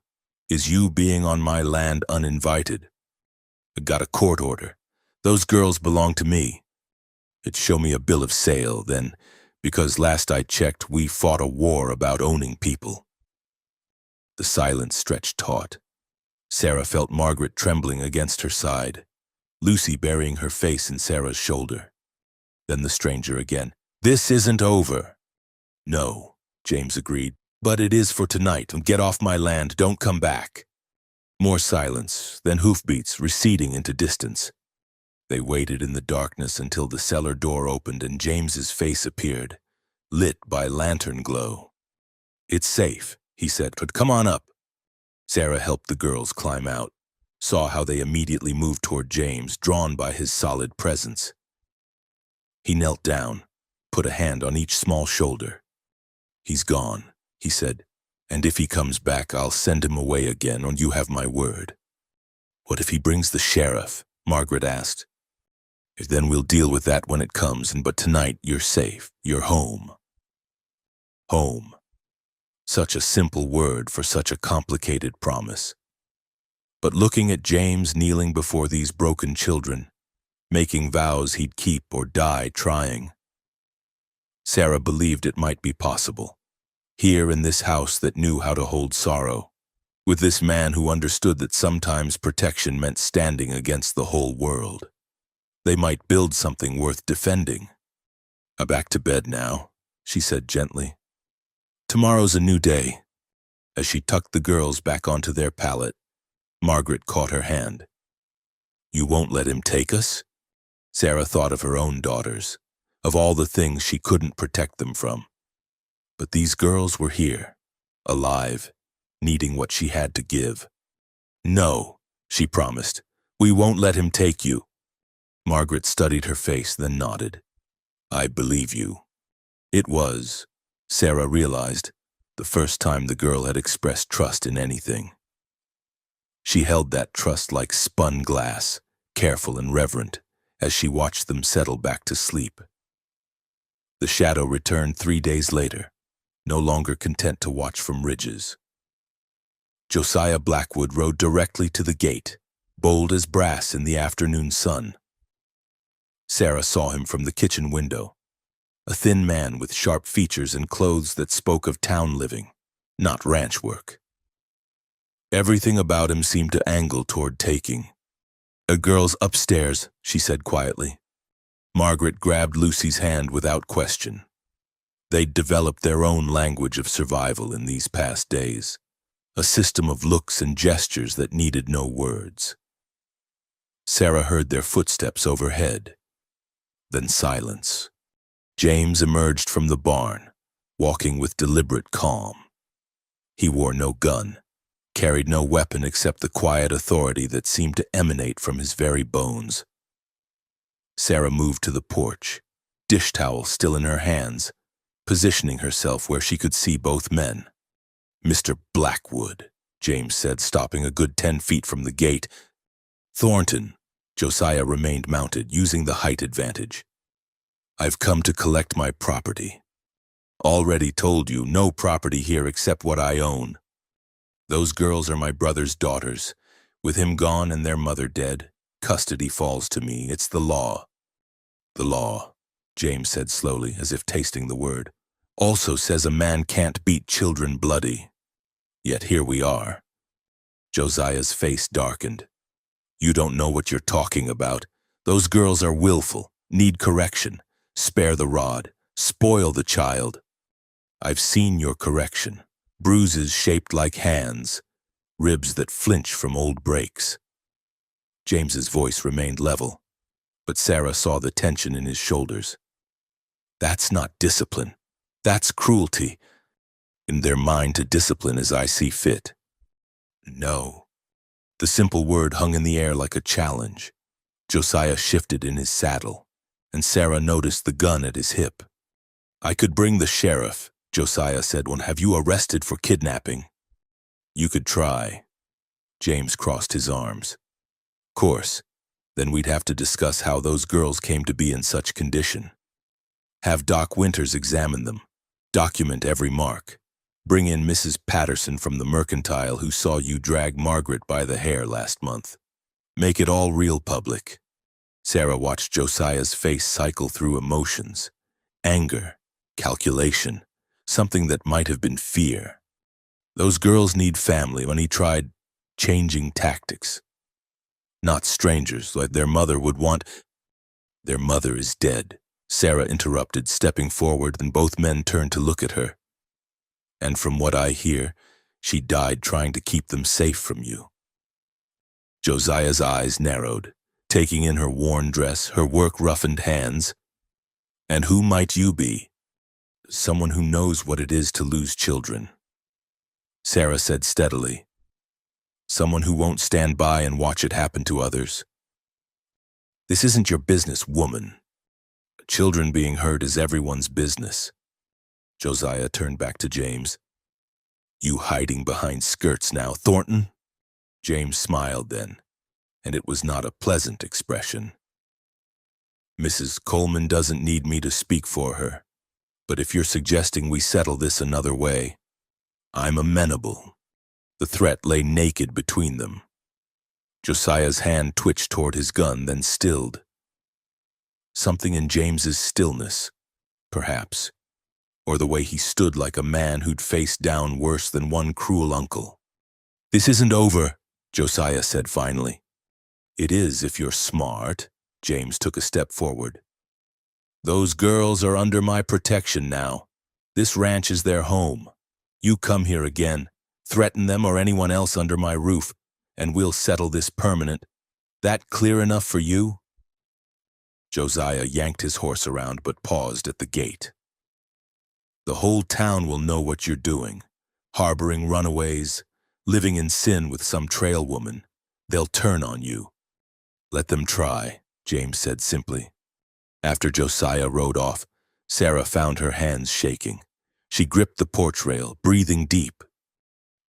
is you being on my land uninvited. I got a court order. Those girls belong to me. It'd show me a bill of sale, then, because last I checked, we fought a war about owning people. The silence stretched taut. Sarah felt Margaret trembling against her side, Lucy burying her face in Sarah's shoulder. Then the stranger again. This isn't over. No, James agreed, but it is for tonight. Get off my land, don't come back. More silence, then hoofbeats receding into distance. They waited in the darkness until the cellar door opened and James's face appeared, lit by lantern glow. It's safe, he said, but come on up. Sarah helped the girls climb out, saw how they immediately moved toward James, drawn by his solid presence. He knelt down, put a hand on each small shoulder. He's gone, he said, and if he comes back, I'll send him away again, and you have my word. What if he brings the sheriff? Margaret asked. Then we'll deal with that when it comes, but tonight you're safe, you're home. Home. Such a simple word for such a complicated promise. But looking at James kneeling before these broken children, making vows he'd keep or die trying, Sarah believed it might be possible. Here in this house that knew how to hold sorrow, with this man who understood that sometimes protection meant standing against the whole world. They might build something worth defending. I'm back to bed now, she said gently. Tomorrow's a new day. As she tucked the girls back onto their pallet, Margaret caught her hand. You won't let him take us? Sarah thought of her own daughters, of all the things she couldn't protect them from. But these girls were here, alive, needing what she had to give. No, she promised. We won't let him take you. Margaret studied her face, then nodded. I believe you. It was, Sarah realized, the first time the girl had expressed trust in anything. She held that trust like spun glass, careful and reverent, as she watched them settle back to sleep. The shadow returned 3 days later, no longer content to watch from ridges. Josiah Blackwood rode directly to the gate, bold as brass in the afternoon sun. Sarah saw him from the kitchen window, a thin man with sharp features and clothes that spoke of town living, not ranch work. Everything about him seemed to angle toward taking. Girls upstairs, she said quietly. Margaret grabbed Lucy's hand without question. They'd developed their own language of survival in these past days, a system of looks and gestures that needed no words. Sarah heard their footsteps overhead. Then silence. James emerged from the barn, walking with deliberate calm. He wore no gun, carried no weapon except the quiet authority that seemed to emanate from his very bones. Sarah moved to the porch, dish towel still in her hands, positioning herself where she could see both men. "Mr. Blackwood," James said, stopping a good 10 feet from the gate. "Thornton." Josiah remained mounted, using the height advantage. "I've come to collect my property. Already told you, no property here except what I own. Those girls are my brother's daughters. With him gone and their mother dead, custody falls to me. It's the law." "The law," James said slowly, as if tasting the word, "also says a man can't beat children bloody. Yet here we are." Josiah's face darkened. "You don't know what you're talking about. Those girls are willful, need correction. Spare the rod, spoil the child. I've seen your correction. Bruises shaped like hands, ribs that flinch from old breaks." James's voice remained level, but Sarah saw the tension in his shoulders. "That's not discipline. That's cruelty. In their mind to discipline as I see fit." "No." The simple word hung in the air like a challenge. Josiah shifted in his saddle, and Sarah noticed the gun at his hip. "I could bring the sheriff," Josiah said. "Have you arrested for kidnapping?" "You could try." James crossed his arms. "Course, then we'd have to discuss how those girls came to be in such condition. Have Doc Winters examine them, document every mark. Bring in Mrs. Patterson from the Mercantile who saw you drag Margaret by the hair last month. Make it all real public." Sarah watched Josiah's face cycle through emotions. Anger, calculation, something that might have been fear. Those girls need family when he tried changing tactics. Not strangers like their mother would want. "Their mother is dead," Sarah interrupted, stepping forward, and both men turned to look at her. "And from what I hear, she died trying to keep them safe from you." Josiah's eyes narrowed, taking in her worn dress, her work-roughened hands. "And who might you be?" "Someone who knows what it is to lose children," Sarah said steadily. "Someone who won't stand by and watch it happen to others." "This isn't your business, woman." "Children being hurt is everyone's business." Josiah turned back to James. "You hiding behind skirts now, Thornton?" James smiled then, and it was not a pleasant expression. "Mrs. Coleman doesn't need me to speak for her, but if you're suggesting we settle this another way, I'm amenable." The threat lay naked between them. Josiah's hand twitched toward his gun, then stilled. Something in James's stillness, perhaps, or the way he stood like a man who'd faced down worse than one cruel uncle. "This isn't over," Josiah said finally. "It is if you're smart." James took a step forward. "Those girls are under my protection now. This ranch is their home. You come here again, threaten them or anyone else under my roof, and we'll settle this permanent. That clear enough for you?" Josiah yanked his horse around but paused at the gate. "The whole town will know what you're doing, harboring runaways, living in sin with some trail woman. They'll turn on you." "Let them try," James said simply. After Josiah rode off, Sarah found her hands shaking. She gripped the porch rail, breathing deep.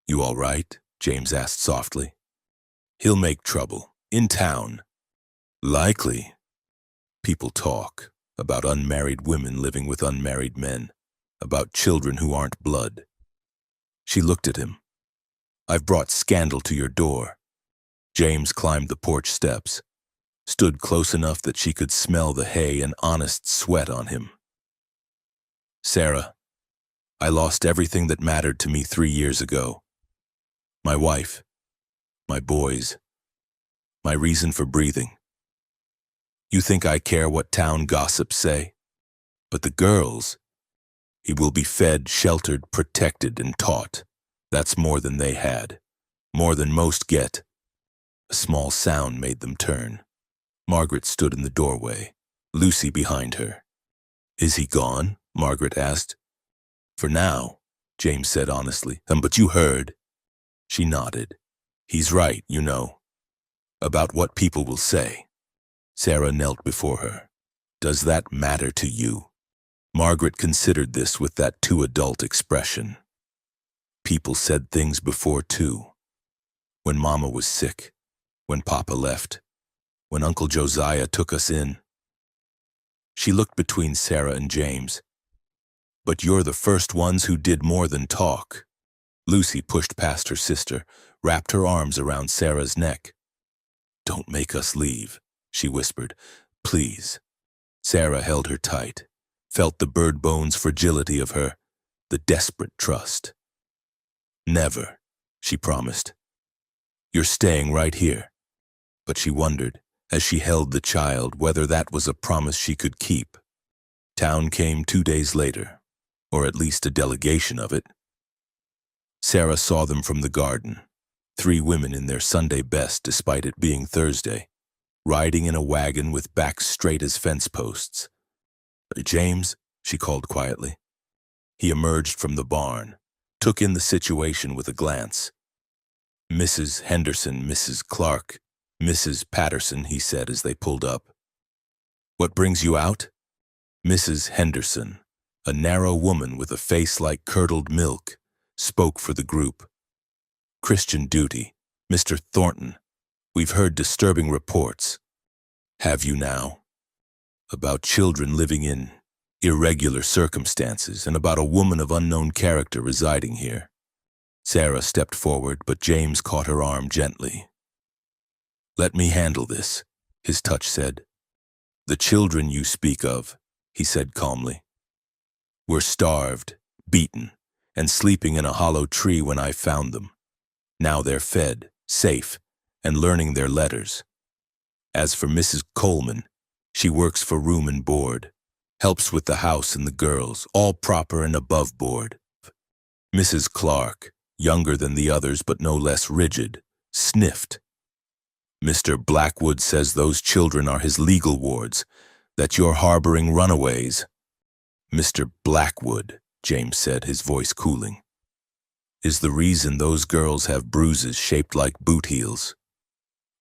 "You all right?" James asked softly. "He'll make trouble. In town." "Likely." People talk about unmarried women living with unmarried men, about children who aren't blood. She looked at him. "I've brought scandal to your door." James climbed the porch steps, stood close enough that she could smell the hay and honest sweat on him. "Sarah, I lost everything that mattered to me 3 years ago. My wife, my boys, my reason for breathing. You think I care what town gossips say? But the girls, he will be fed, sheltered, protected, and taught. That's more than they had, more than most get." A small sound made them turn. Margaret stood in the doorway, Lucy behind her. "Is he gone?" Margaret asked. "For now," James said honestly. But you heard." She nodded. "He's right, you know, about what people will say." Sarah knelt before her. Does that matter to you? Margaret considered this with that too adult expression. People said things before too. When Mama was sick, when Papa left, when Uncle Josiah took us in. She looked between Sarah and James. But you're the first ones who did more than talk. Lucy pushed past her sister, wrapped her arms around Sarah's neck. Don't make us leave, she whispered. Please. Sarah held her tight, felt the bird bones fragility of her, the desperate trust. Never, she promised. You're staying right here. But she wondered, as she held the child, whether that was a promise she could keep. Town came 2 days later, or at least a delegation of it. Sarah saw them from the garden, 3 women in their Sunday best despite it being Thursday, riding in a wagon with backs straight as fence posts. James, she called quietly. He emerged from the barn, took in the situation with a glance. Mrs. Henderson, Mrs. Clark, Mrs. Patterson, he said as they pulled up. What brings you out? Mrs. Henderson, a narrow woman with a face like curdled milk, spoke for the group. Christian duty, Mr. Thornton. We've heard disturbing reports. Have you now? About children living in irregular circumstances and about a woman of unknown character residing here. Sarah stepped forward, but James caught her arm gently. Let me handle this, his touch said. The children you speak of, he said calmly, were starved, beaten, and sleeping in a hollow tree when I found them. Now they're fed, safe, and learning their letters. As for Mrs. Coleman, she works for room and board, helps with the house and the girls, all proper and above board. Mrs. Clark, younger than the others but no less rigid, sniffed. Mr. Blackwood says those children are his legal wards, that you're harboring runaways. Mr. Blackwood, James said, his voice cooling, is the reason those girls have bruises shaped like boot heels.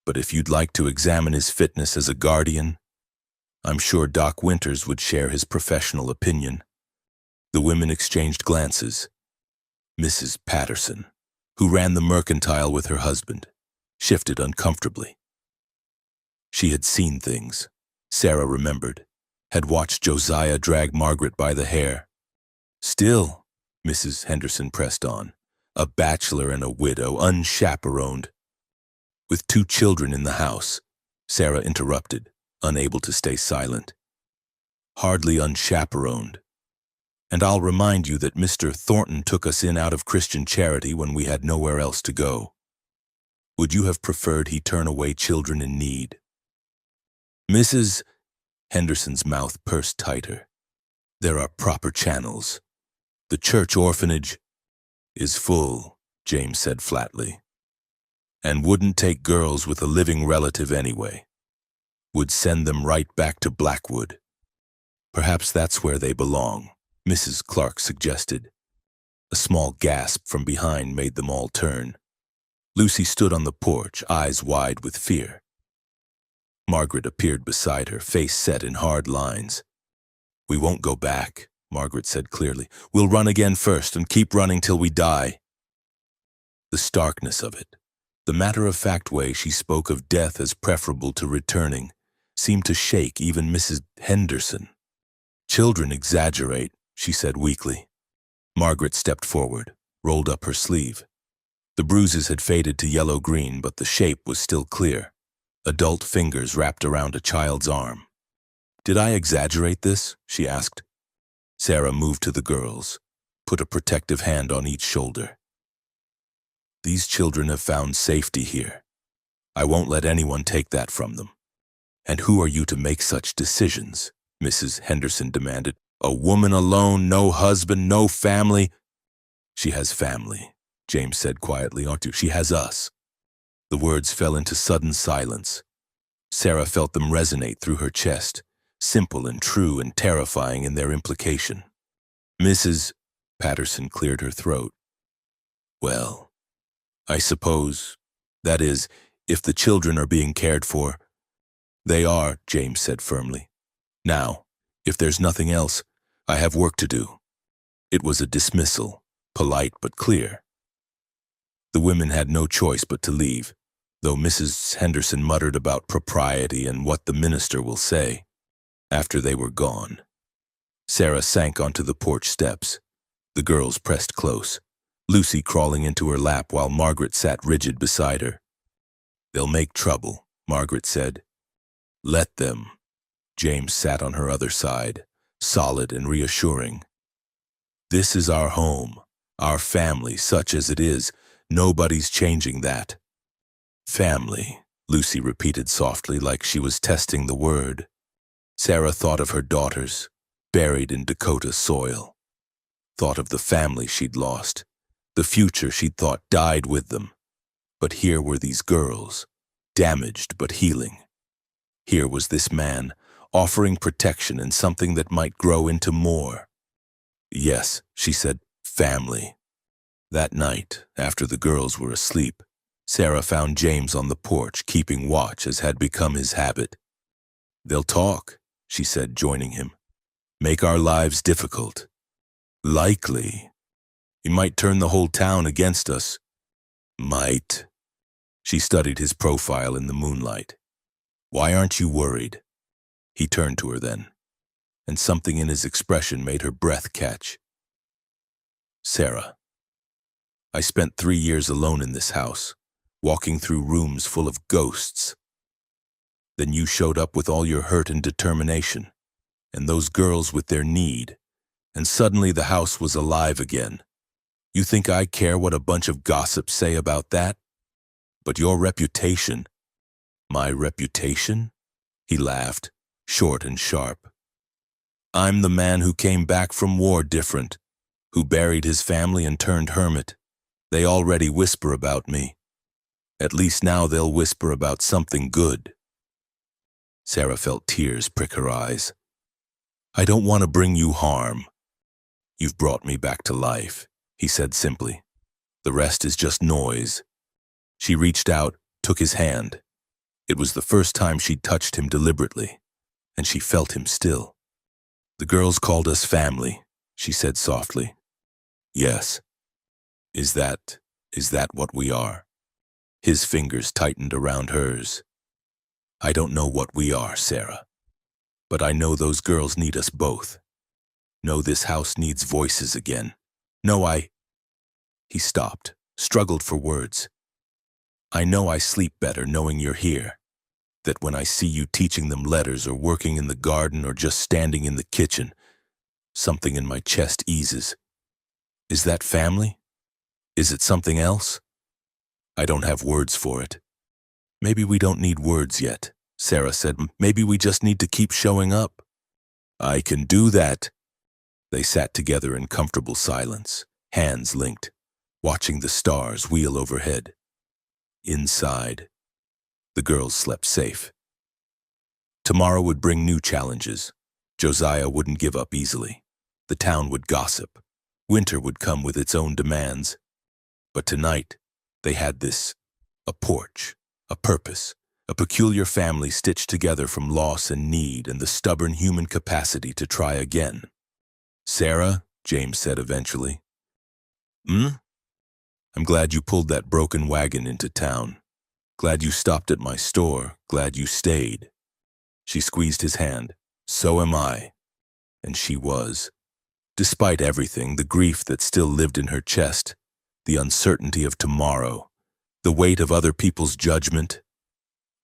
But if you'd like to examine his fitness as a guardian, I'm sure Doc Winters would share his professional opinion. The women exchanged glances. Mrs. Patterson, who ran the mercantile with her husband, shifted uncomfortably. She had seen things, Sarah remembered, had watched Josiah drag Margaret by the hair. Still, Mrs. Henderson pressed on, a bachelor and a widow, unchaperoned. With 2 children in the house, Sarah interrupted, unable to stay silent. Hardly unchaperoned. And I'll remind you that Mr. Thornton took us in out of Christian charity when we had nowhere else to go. Would you have preferred he turn away children in need? Mrs. Henderson's mouth pursed tighter. There are proper channels. The church orphanage is full, James said flatly, and wouldn't take girls with a living relative anyway. Would send them right back to Blackwood. Perhaps that's where they belong, Mrs. Clark suggested. A small gasp from behind made them all turn. Lucy stood on the porch, eyes wide with fear. Margaret appeared beside her, face set in hard lines. We won't go back, Margaret said clearly. We'll run again first and keep running till we die. The starkness of it, the matter-of-fact way she spoke of death as preferable to returning, seemed to shake even Mrs. Henderson. Children exaggerate, she said weakly. Margaret stepped forward, rolled up her sleeve. The bruises had faded to yellow-green, but the shape was still clear. Adult fingers wrapped around a child's arm. Did I exaggerate this? She asked. Sarah moved to the girls, put a protective hand on each shoulder. These children have found safety here. I won't let anyone take that from them. And who are you to make such decisions? Mrs. Henderson demanded. A woman alone, no husband, no family. She has family, James said quietly, aren't you? She has us. The words fell into sudden silence. Sarah felt them resonate through her chest, simple and true and terrifying in their implication. Mrs. Patterson cleared her throat. Well, I suppose, that is, if the children are being cared for, They are, James said firmly. Now, if there's nothing else, I have work to do. It was a dismissal, polite but clear. The women had no choice but to leave, though Mrs. Henderson muttered about propriety and what the minister will say. After they were gone, Sarah sank onto the porch steps. The girls pressed close, Lucy crawling into her lap while Margaret sat rigid beside her. They'll make trouble, Margaret said. Let them. James sat on her other side, solid and reassuring. This is our home, our family, such as it is. Nobody's changing that. Family, Lucy repeated softly like she was testing the word. Sarah thought of her daughters, buried in Dakota soil. Thought of the family she'd lost, the future she'd thought died with them. But here were these girls, damaged but healing. Here was this man, offering protection and something that might grow into more. Yes, she said, family. That night, after the girls were asleep, Sarah found James on the porch, keeping watch as had become his habit. They'll talk, she said, joining him. Make our lives difficult. Likely. He might turn the whole town against us. Might. She studied his profile in the moonlight. Why aren't you worried? He turned to her then, and something in his expression made her breath catch. Sarah, I spent 3 years alone in this house, walking through rooms full of ghosts. Then you showed up with all your hurt and determination, and those girls with their need, and suddenly the house was alive again. You think I care what a bunch of gossips say about that? But your reputation... My reputation? He laughed, short and sharp. I'm the man who came back from war different, who buried his family and turned hermit. They already whisper about me. At least now they'll whisper about something good. Sarah felt tears prick her eyes. I don't want to bring you harm. You've brought me back to life, he said simply. The rest is just noise. She reached out, took his hand. It was the first time she'd touched him deliberately, and she felt him still. The girls called us family, she said softly. Yes. Is that what we are? His fingers tightened around hers. I don't know what we are, Sarah. But I know those girls need us both. Know this house needs voices again. He stopped, struggled for words. I know I sleep better knowing you're here. That when I see you teaching them letters or working in the garden or just standing in the kitchen, something in my chest eases. Is that family? Is it something else? I don't have words for it. Maybe we don't need words yet, Sarah said. Maybe we just need to keep showing up. I can do that. They sat together in comfortable silence, hands linked, watching the stars wheel overhead. Inside, the girls slept safe. Tomorrow would bring new challenges. Josiah wouldn't give up easily. The town would gossip. Winter would come with its own demands. But tonight, they had this, a porch, a purpose, a peculiar family stitched together from loss and need and the stubborn human capacity to try again. Sarah, James said eventually. I'm glad you pulled that broken wagon into town. Glad you stopped at my store. Glad you stayed. She squeezed his hand. So am I. And she was. Despite everything, the grief that still lived in her chest, the uncertainty of tomorrow, the weight of other people's judgment,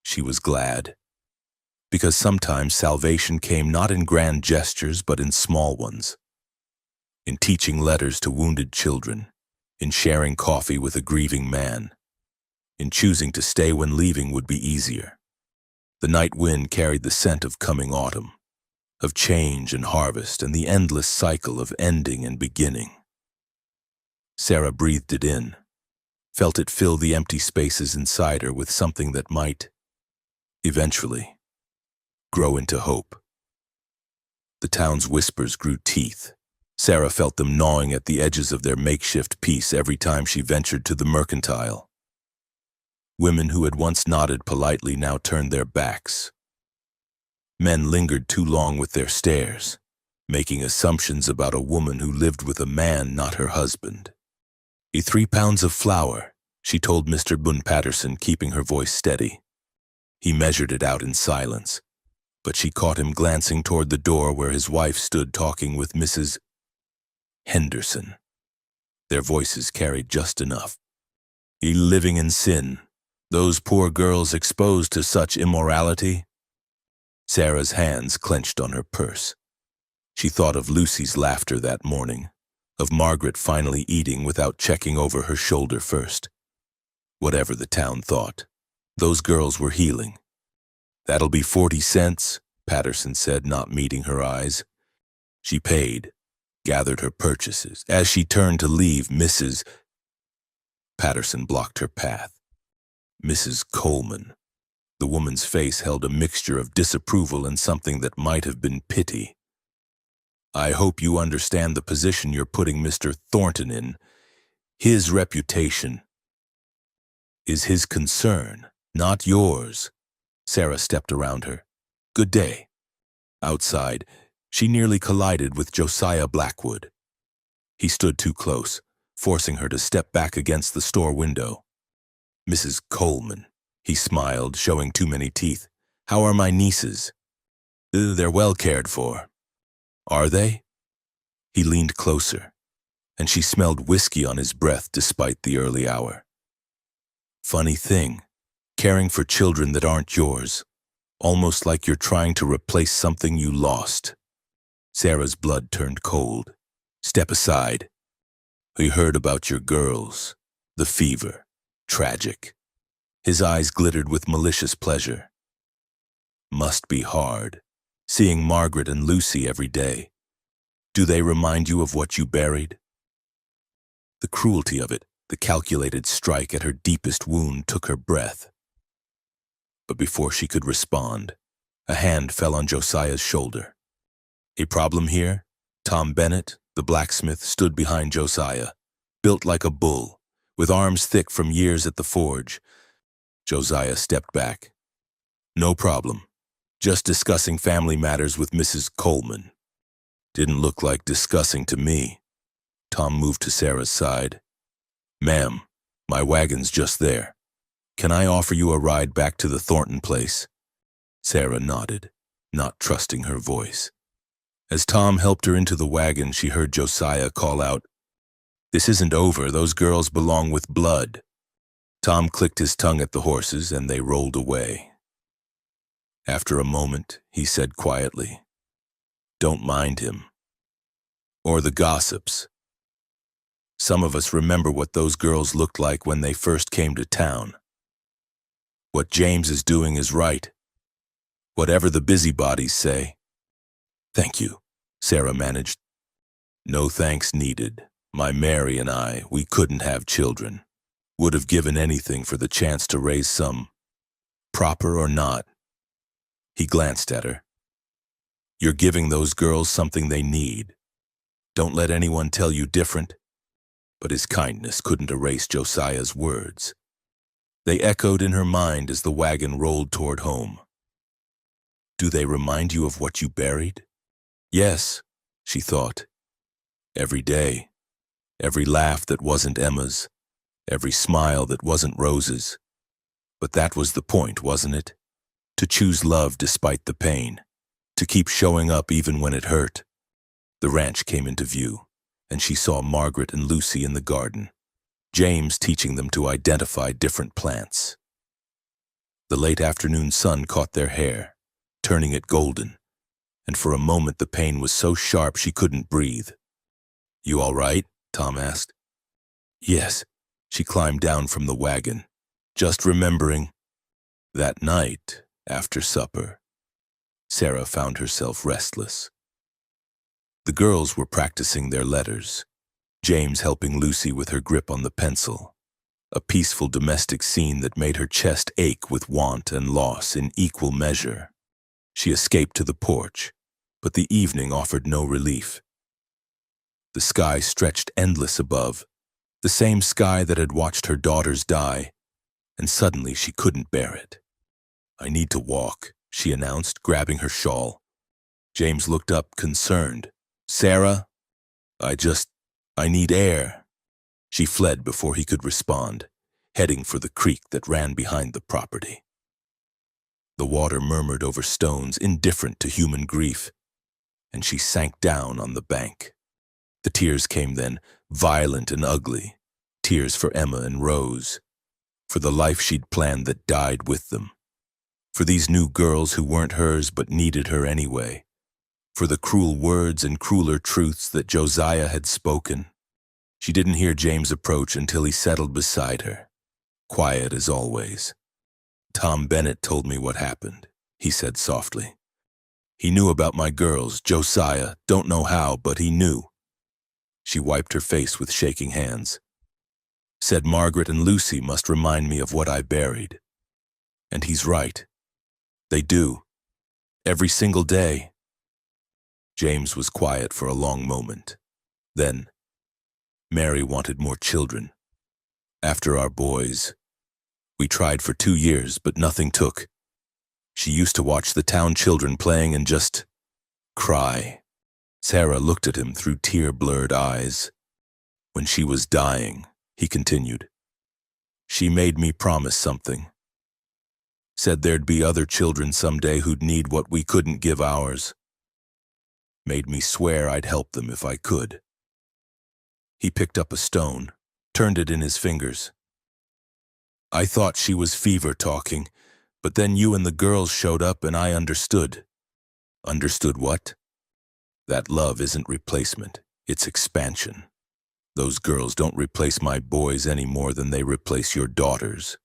she was glad. Because sometimes salvation came not in grand gestures but in small ones. In teaching letters to wounded children, in sharing coffee with a grieving man, in choosing to stay when leaving would be easier. The night wind carried the scent of coming autumn, of change and harvest and the endless cycle of ending and beginning. Sarah breathed it in, felt it fill the empty spaces inside her with something that might, eventually, grow into hope. The town's whispers grew teeth. Sarah felt them gnawing at the edges of their makeshift peace every time she ventured to the mercantile. Women who had once nodded politely now turned their backs, Men lingered too long with their stares, making assumptions about a woman who lived with a man not her husband. 3 pounds of flour, she told Mr. Boone Patterson, keeping her voice steady. He measured it out in silence, but she caught him glancing toward the door where his wife stood talking with Mrs. Henderson. Their voices carried just enough. Living in sin, those poor girls exposed to such immorality. Sarah's hands clenched on her purse. She thought of Lucy's laughter that morning, of Margaret finally eating without checking over her shoulder first. Whatever the town thought, those girls were healing. "That'll be 40 cents, Patterson said, not meeting her eyes. She paid, gathered her purchases. As she turned to leave, Mrs. Patterson blocked her path. Mrs. Coleman. The woman's face held a mixture of disapproval and something that might have been pity. "I hope you understand the position you're putting Mr. Thornton in. His reputation is his concern, not yours." Sarah stepped around her. "Good day." Outside, she nearly collided with Josiah Blackwood. He stood too close, forcing her to step back against the store window. "Mrs. Coleman," he smiled, showing too many teeth. "How are my nieces?" "They're well cared for." "Are they?" He leaned closer, and she smelled whiskey on his breath despite the early hour. "Funny thing, caring for children that aren't yours, almost like you're trying to replace something you lost." Sarah's blood turned cold. "Step aside. We heard about your girls, the fever, tragic." His eyes glittered with malicious pleasure. "Must be hard, seeing Margaret and Lucy every day. Do they remind you of what you buried?" The cruelty of it, the calculated strike at her deepest wound, took her breath. But before she could respond, a hand fell on Josiah's shoulder. "A problem here?" Tom Bennett, the blacksmith, stood behind Josiah, built like a bull, with arms thick from years at the forge. Josiah stepped back. "No problem. Just discussing family matters with Mrs. Coleman." "Didn't look like discussing to me." Tom moved to Sarah's side. "Ma'am, my wagon's just there. Can I offer you a ride back to the Thornton place?" Sarah nodded, not trusting her voice. As Tom helped her into the wagon, she heard Josiah call out, "This isn't over. Those girls belong with blood." Tom clicked his tongue at the horses, and they rolled away. After a moment, he said quietly, "Don't mind him. Or the gossips. Some of us remember what those girls looked like when they first came to town. What James is doing is right. Whatever the busybodies say." "Thank you," Sarah managed. "No thanks needed. My Mary and I, we couldn't have children. Would have given anything for the chance to raise some, proper or not." He glanced at her. "You're giving those girls something they need. Don't let anyone tell you different." But his kindness couldn't erase Josiah's words. They echoed in her mind as the wagon rolled toward home. "Do they remind you of what you buried?" "Yes," she thought. "Every day. Every laugh that wasn't Emma's. Every smile that wasn't Rose's. But that was the point, wasn't it? To choose love despite the pain. To keep showing up even when it hurt." The ranch came into view, and she saw Margaret and Lucy in the garden, James teaching them to identify different plants. The late afternoon sun caught their hair, turning it golden, and for a moment the pain was so sharp she couldn't breathe. "You all right?" Tom asked. "Yes." She climbed down from the wagon, just remembering. That night, after supper, Sarah found herself restless. The girls were practicing their letters, James helping Lucy with her grip on the pencil, a peaceful domestic scene that made her chest ache with want and loss in equal measure. She escaped to the porch, but the evening offered no relief. The sky stretched endless above, the same sky that had watched her daughters die, and suddenly she couldn't bear it. "I need to walk," she announced, grabbing her shawl. James looked up, concerned. Sarah? I need air. She fled before he could respond, heading for the creek that ran behind the property. The water murmured over stones, indifferent to human grief, and she sank down on the bank. The tears came then, violent and ugly, tears for Emma and Rose, for the life she'd planned that died with them, for these new girls who weren't hers but needed her anyway, for the cruel words and crueler truths that Josiah had spoken. She didn't hear James approach until he settled beside her, quiet as always. Tom Bennett told me what happened, he said softly. He knew about my girls, Josiah, don't know how, but he knew. She wiped her face with shaking hands. Said Margaret and Lucy must remind me of what I buried. And he's right. They do. Every single day. James was quiet for a long moment. Then, Mary wanted more children. After our boys. We tried for 2 years, but nothing took. She used to watch the town children playing and just cry. Sarah looked at him through tear-blurred eyes. When she was dying, he continued, she made me promise something. Said there'd be other children someday who'd need what we couldn't give ours. Made me swear I'd help them if I could. He picked up a stone, turned it in his fingers. I thought she was fever talking, but then you and the girls showed up and I understood. Understood what? That love isn't replacement, it's expansion. Those girls don't replace my boys any more than they replace your daughters.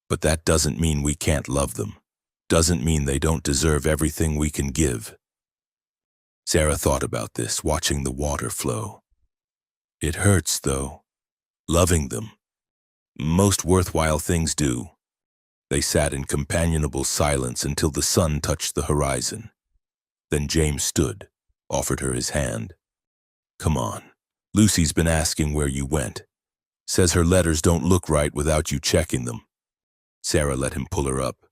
But that doesn't mean we can't love them. Doesn't mean they don't deserve everything we can give. Sarah thought about this, watching the water flow. It hurts, though. Loving them. Most worthwhile things do. They sat in companionable silence until the sun touched the horizon. Then James stood, offered her his hand. Come on. Lucy's been asking where you went. Says her letters don't look right without you checking them. Sarah let him pull her up,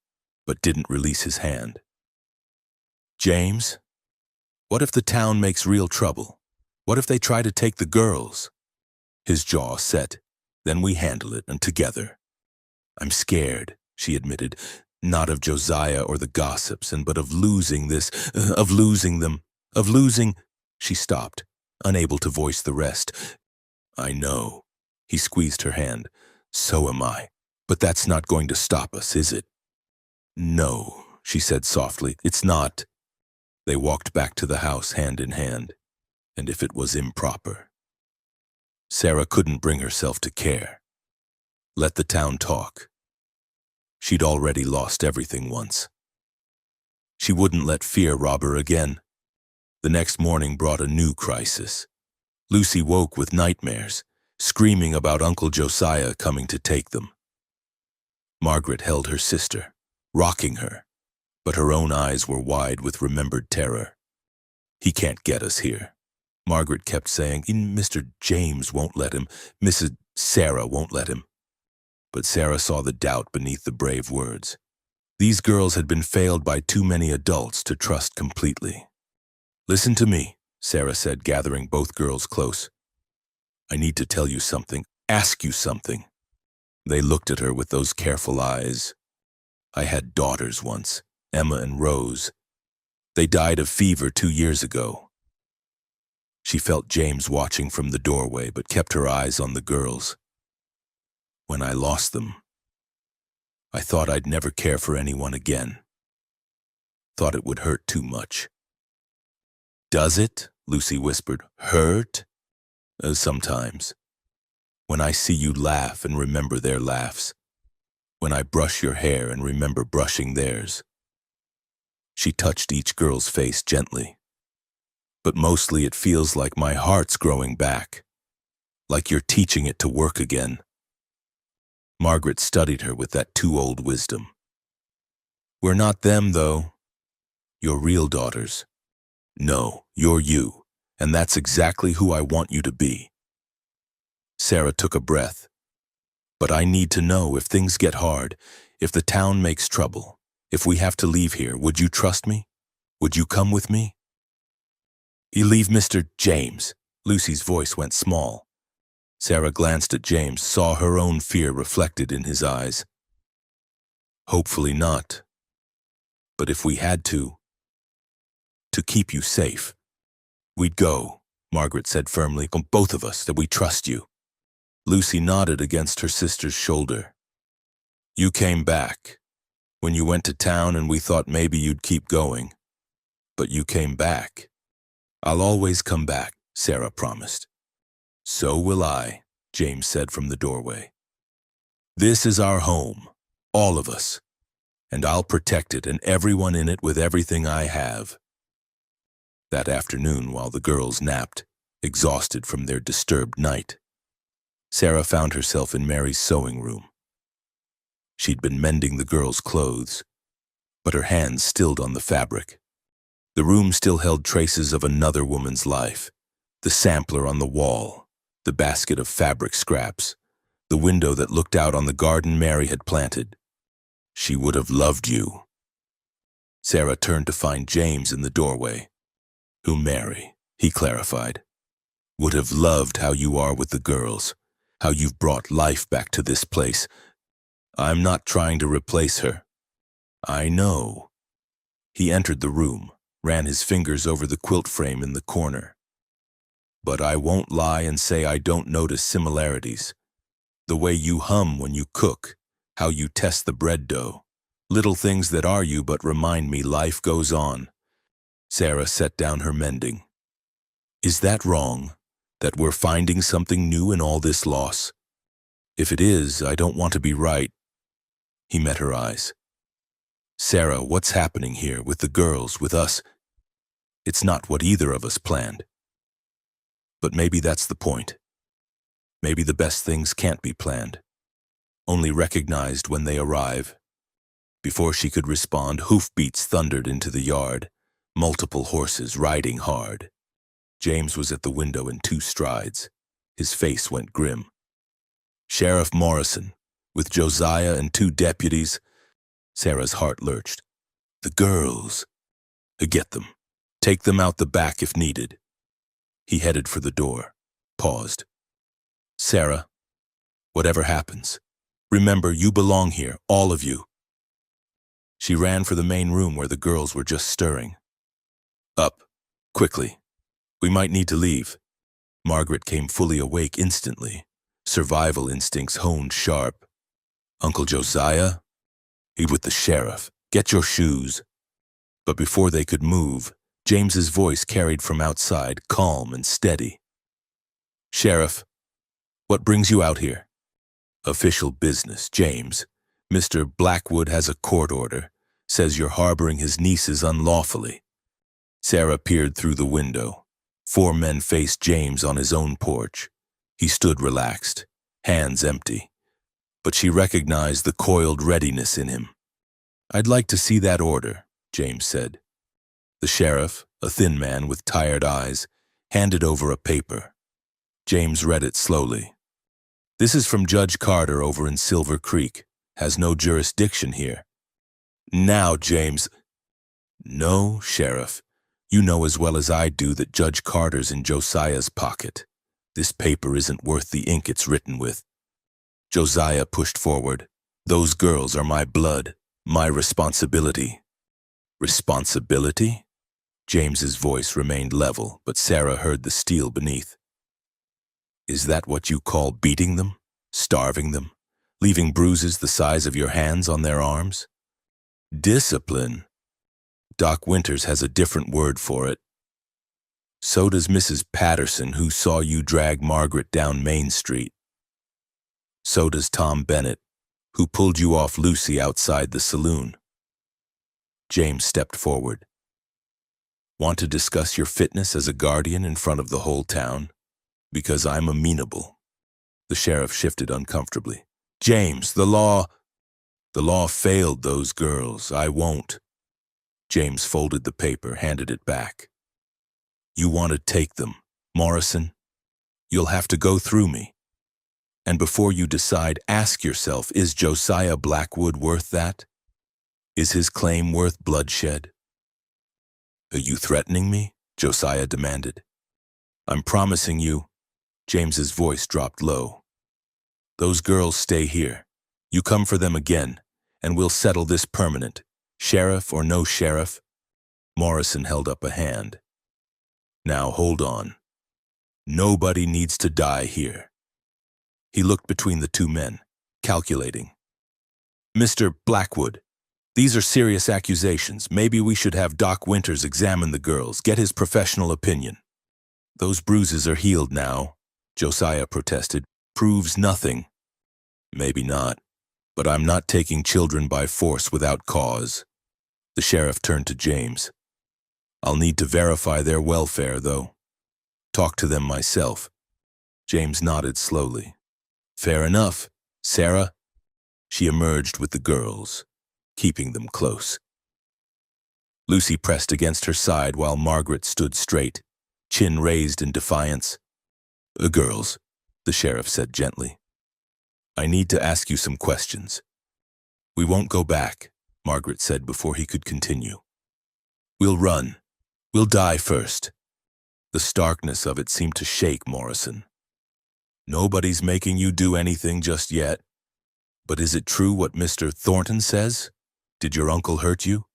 but didn't release his hand. James? What if the town makes real trouble? What if they try to take the girls? His jaw set. Then we handle it, and together. I'm scared, she admitted, not of Josiah or the gossips, but of losing this, of losing them, of losing... She stopped, unable to voice the rest. I know. He squeezed her hand. So am I. But that's not going to stop us, is it? No, she said softly. It's not. They walked back to the house hand in hand, and if it was improper. Sarah couldn't bring herself to care. Let the town talk. She'd already lost everything once. She wouldn't let fear rob her again. The next morning brought a new crisis. Lucy woke with nightmares, screaming about Uncle Josiah coming to take them. Margaret held her sister, rocking her, but her own eyes were wide with remembered terror. He can't get us here. Margaret kept saying, Mr. James won't let him, Mrs. Sarah won't let him. But Sarah saw the doubt beneath the brave words. These girls had been failed by too many adults to trust completely. Listen to me, Sarah said, gathering both girls close. I need to tell you something, ask you something. They looked at her with those careful eyes. I had daughters once, Emma and Rose. They died of fever 2 years ago. She felt James watching from the doorway, but kept her eyes on the girls. When I lost them, I thought I'd never care for anyone again. Thought it would hurt too much. Does it? Lucy whispered. Hurt? Sometimes. When I see you laugh and remember their laughs. When I brush your hair and remember brushing theirs. She touched each girl's face gently. But mostly it feels like my heart's growing back. Like you're teaching it to work again. Margaret studied her with that too-old wisdom. We're not them, though. You're real daughters. No, you're you, and that's exactly who I want you to be. Sarah took a breath. But I need to know if things get hard, if the town makes trouble, If we have to leave here, would you trust me? Would you come with me? You leave Mr. James. Lucy's voice went small. Sarah glanced at James, saw her own fear reflected in his eyes. Hopefully not. But if we had to keep you safe, we'd go, Margaret said firmly. Both of us, that we trust you. Lucy nodded against her sister's shoulder. You came back. When you went to town and we thought maybe you'd keep going. But you came back. I'll always come back, Sarah promised. So will I, James said from the doorway. This is our home, all of us, and I'll protect it and everyone in it with everything I have. That afternoon, while the girls napped, exhausted from their disturbed night, Sarah found herself in Mary's sewing room. She'd been mending the girls' clothes, but her hands stilled on the fabric. The room still held traces of another woman's life, the sampler on the wall, the basket of fabric scraps, the window that looked out on the garden Mary had planted. She would have loved you. Sarah turned to find James in the doorway, who Mary, he clarified, would have loved how you are with the girls, how you've brought life back to this place. I'm not trying to replace her. I know. He entered the room, ran his fingers over the quilt frame in the corner. But I won't lie and say I don't notice similarities. The way you hum when you cook, how you test the bread dough, little things that are you but remind me life goes on. Sarah set down her mending. Is that wrong, that we're finding something new in all this loss? If it is, I don't want to be right. He met her eyes. Sarah, what's happening here with the girls, with us? It's not what either of us planned. But maybe that's the point. Maybe the best things can't be planned, only recognized when they arrive. Before she could respond, hoofbeats thundered into the yard, multiple horses riding hard. James was at the window in 2 strides. His face went grim. Sheriff Morrison, with Josiah and 2 deputies. Sarah's heart lurched. The girls. Get them. Take them out the back if needed. He headed for the door, paused. Sarah, whatever happens, remember you belong here, all of you. She ran for the main room where the girls were just stirring. Up, quickly. We might need to leave. Margaret came fully awake instantly, survival instincts honed sharp. Uncle Josiah? He'd with the sheriff. Get your shoes. But before they could move, James's voice carried from outside, calm and steady. Sheriff, what brings you out here? Official business, James. Mr. Blackwood has a court order, says you're harboring his nieces unlawfully. Sarah peered through the window. 4 men faced James on his own porch. He stood relaxed, hands empty. But she recognized the coiled readiness in him. I'd like to see that order, James said. The sheriff, a thin man with tired eyes, handed over a paper. James read it slowly. This is from Judge Carter over in Silver Creek. Has no jurisdiction here. Now, James. No, Sheriff. You know as well as I do that Judge Carter's in Josiah's pocket. This paper isn't worth the ink it's written with. Josiah pushed forward. Those girls are my blood, my responsibility. Responsibility? James's voice remained level, but Sarah heard the steel beneath. Is that what you call beating them? Starving them? Leaving bruises the size of your hands on their arms? Discipline. Doc Winters has a different word for it. So does Mrs. Patterson, who saw you drag Margaret down Main Street. So does Tom Bennett, who pulled you off Lucy outside the saloon. James stepped forward. Want to discuss your fitness as a guardian in front of the whole town? Because I'm amenable. The sheriff shifted uncomfortably. James, the law failed those girls. I won't. James folded the paper, handed it back. You want to take them, Morrison? You'll have to go through me. And before you decide, ask yourself, is Josiah Blackwood worth that? Is his claim worth bloodshed? Are you threatening me? Josiah demanded. I'm promising you. James's voice dropped low. Those girls stay here. You come for them again, and we'll settle this permanent. Sheriff or no sheriff. Morrison held up a hand. Now hold on. Nobody needs to die here. He looked between the two men, calculating. Mr. Blackwood, these are serious accusations. Maybe we should have Doc Winters examine the girls, get his professional opinion. Those bruises are healed now, Josiah protested. Proves nothing. Maybe not, but I'm not taking children by force without cause. The sheriff turned to James. I'll need to verify their welfare, though. Talk to them myself. James nodded slowly. Fair enough, Sarah. She emerged with the girls, keeping them close. Lucy pressed against her side while Margaret stood straight, chin raised in defiance. Girls, the sheriff said gently. I need to ask you some questions. We won't go back, Margaret said before he could continue. We'll run. We'll die first. The starkness of it seemed to shake Morrison. Nobody's making you do anything just yet. But is it true what Mr. Thornton says? Did your uncle hurt you?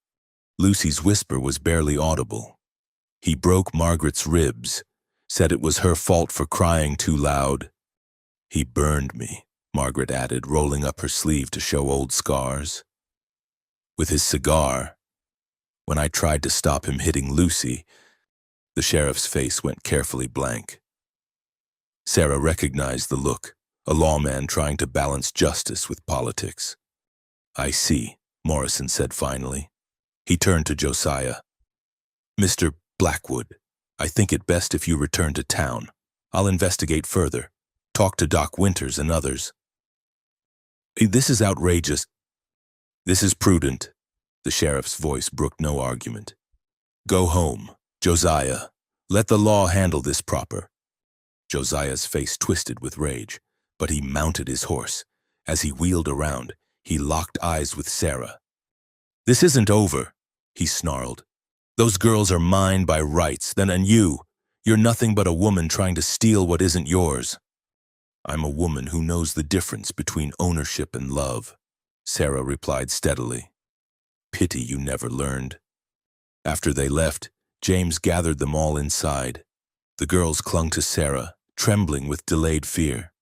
Lucy's whisper was barely audible. He broke Margaret's ribs, said it was her fault for crying too loud. He burned me, Margaret added, rolling up her sleeve to show old scars. With his cigar, when I tried to stop him hitting Lucy, the sheriff's face went carefully blank. Sarah recognized the look, a lawman trying to balance justice with politics. I see, Morrison said finally. He turned to Josiah. Mr. Blackwood, I think it best if you return to town. I'll investigate further. Talk to Doc Winters and others. This is outrageous. This is prudent. The sheriff's voice brooked no argument. Go home, Josiah. Let the law handle this proper. Josiah's face twisted with rage, but he mounted his horse. As he wheeled around, he locked eyes with Sarah. This isn't over, he snarled. Those girls are mine by rights, and you're nothing but a woman trying to steal what isn't yours. I'm a woman who knows the difference between ownership and love, Sarah replied steadily. Pity you never learned. After they left, James gathered them all inside. The girls clung to Sarah, trembling with delayed fear.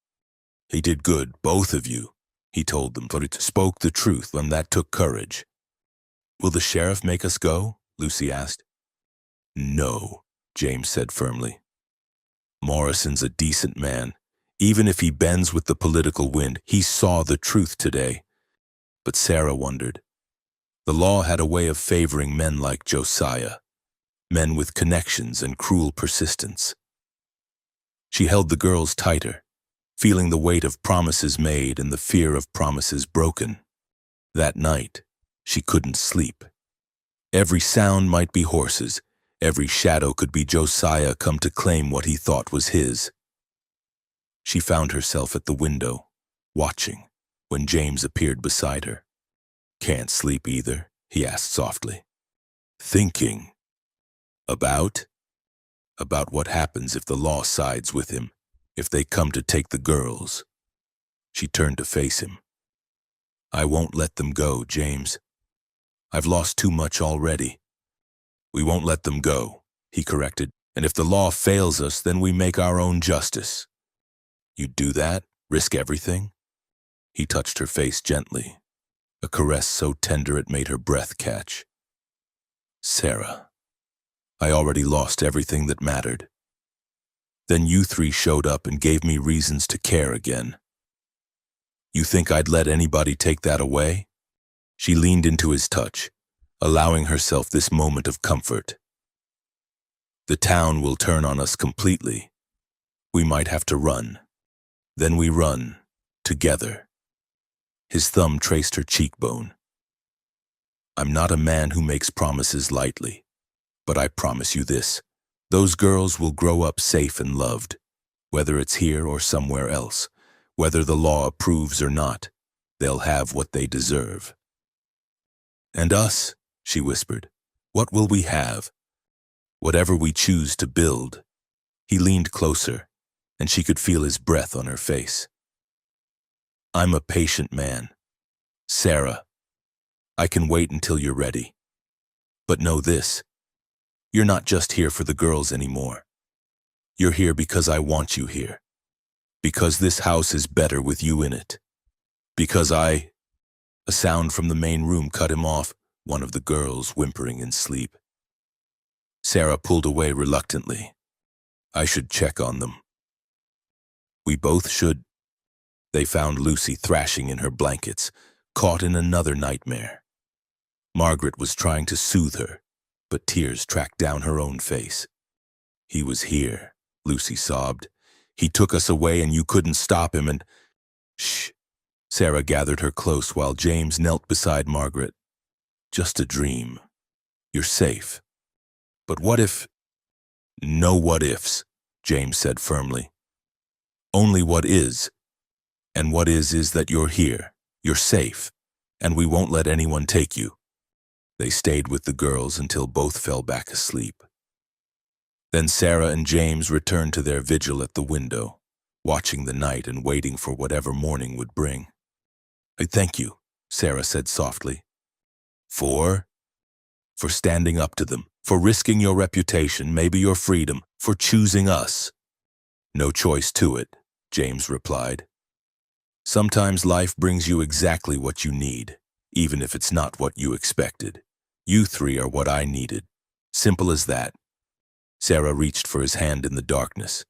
He did good, both of you, he told them, but it spoke the truth, and that took courage. Will the sheriff make us go? Lucy asked. No, James said firmly. Morrison's a decent man. Even if he bends with the political wind, he saw the truth today. But Sarah wondered. The law had a way of favoring men like Josiah, men with connections and cruel persistence. She held the girls tighter, feeling the weight of promises made and the fear of promises broken. That night, she couldn't sleep. Every sound might be horses, every shadow could be Josiah come to claim what he thought was his. She found herself at the window, watching, when James appeared beside her. Can't sleep either, he asked softly. Thinking. About? About what happens if the law sides with him, if they come to take the girls. She turned to face him. I won't let them go, James. I've lost too much already. We won't let them go, he corrected, and if the law fails us, then we make our own justice. You'd do that? Risk everything? He touched her face gently, a caress so tender it made her breath catch. Sarah, I already lost everything that mattered. Then you three showed up and gave me reasons to care again. You think I'd let anybody take that away? She leaned into his touch, allowing herself this moment of comfort. The town will turn on us completely. We might have to run. Then we run, together. His thumb traced her cheekbone. I'm not a man who makes promises lightly, but I promise you this. Those girls will grow up safe and loved, whether it's here or somewhere else. Whether the law approves or not, they'll have what they deserve. And us, she whispered. What will we have? Whatever we choose to build. He leaned closer, and she could feel his breath on her face. I'm a patient man. Sarah, I can wait until you're ready. But know this, you're not just here for the girls anymore. You're here because I want you here. Because this house is better with you in it. Because A sound from the main room cut him off, one of the girls whimpering in sleep. Sarah pulled away reluctantly. I should check on them. We both should. They found Lucy thrashing in her blankets, caught in another nightmare. Margaret was trying to soothe her, but tears tracked down her own face. He was here, Lucy sobbed. He took us away and you couldn't stop him and… Shh. Sarah gathered her close while James knelt beside Margaret. Just a dream. You're safe. But what if… No what ifs, James said firmly. Only what is. And what is that you're here, you're safe, and we won't let anyone take you. They stayed with the girls until both fell back asleep. Then Sarah and James returned to their vigil at the window, watching the night and waiting for whatever morning would bring. I thank you, Sarah said softly. For standing up to them, for risking your reputation, maybe your freedom, for choosing us. No choice to it, James replied. Sometimes life brings you exactly what you need, even if it's not what you expected. You three are what I needed. Simple as that. Sarah reached for his hand in the darkness,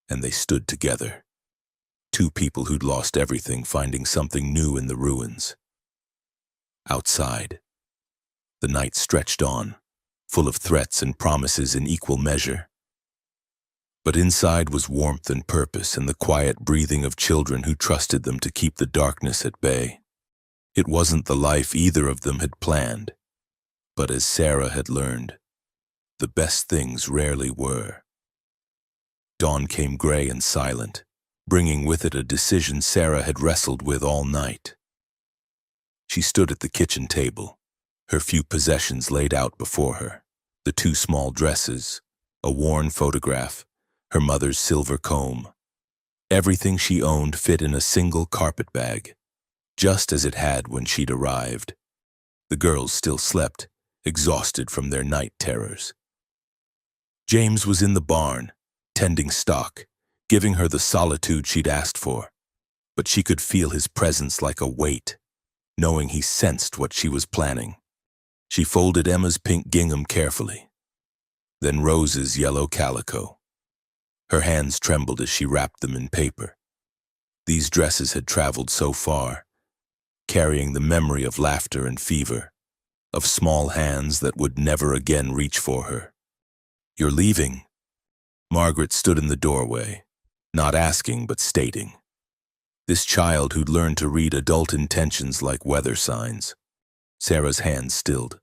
and they stood together. Two people who'd lost everything finding something new in the ruins. Outside, the night stretched on, full of threats and promises in equal measure. But inside was warmth and purpose and the quiet breathing of children who trusted them to keep the darkness at bay. It wasn't the life either of them had planned, but as Sarah had learned, the best things rarely were. Dawn came gray and silent, bringing with it a decision Sarah had wrestled with all night. She stood at the kitchen table, her few possessions laid out before her, the two small dresses, a worn photograph, her mother's silver comb. Everything she owned fit in a single carpet bag, just as it had when she'd arrived. The girls still slept, exhausted from their night terrors. James was in the barn, tending stock, giving her the solitude she'd asked for, but she could feel his presence like a weight, knowing he sensed what she was planning. She folded Emma's pink gingham carefully, then Rose's yellow calico. Her hands trembled as she wrapped them in paper. These dresses had traveled so far, carrying the memory of laughter and fever, of small hands that would never again reach for her. You're leaving? Margaret stood in the doorway, not asking but stating. This child who'd learned to read adult intentions like weather signs. Sarah's hands stilled.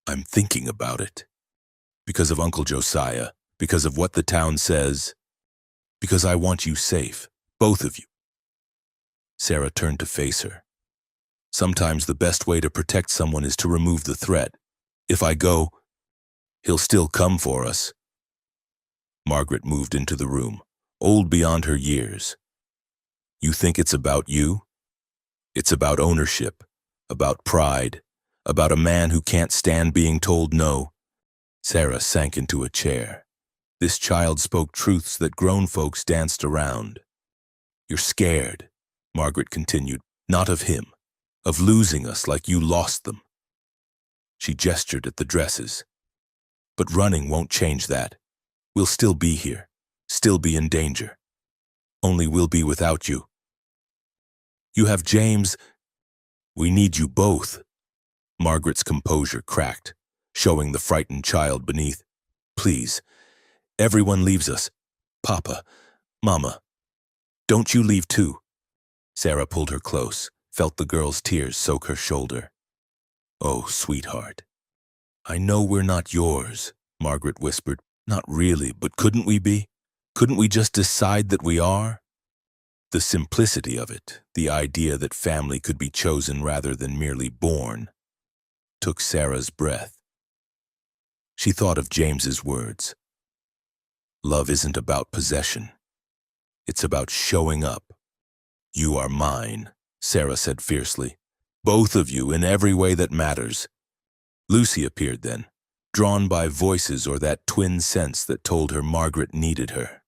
I'm thinking about it. Because of Uncle Josiah, because of what the town says, because I want you safe, both of you. Sarah turned to face her. Sometimes the best way to protect someone is to remove the threat. If I go, he'll still come for us. Margaret moved into the room, old beyond her years. You think it's about you? It's about ownership, about pride, about a man who can't stand being told no. Sarah sank into a chair. This child spoke truths that grown folks danced around. You're scared, Margaret continued, not of him, of losing us like you lost them. She gestured at the dresses. But running won't change that. We'll still be here, still be in danger. Only we'll be without you. You have James. We need you both. Margaret's composure cracked, showing the frightened child beneath. Please, everyone leaves us. Papa, Mama, don't you leave too. Sarah pulled her close, felt the girl's tears soak her shoulder. Oh, sweetheart. I know we're not yours, Margaret whispered. Not really, but couldn't we be? Couldn't we just decide that we are? The simplicity of it, the idea that family could be chosen rather than merely born. took Sarah's breath. She thought of James's words. Love isn't about possession. It's about showing up. You are mine, Sarah said fiercely. Both of you in every way that matters. Lucy appeared then, drawn by voices or that twin sense that told her Margaret needed her.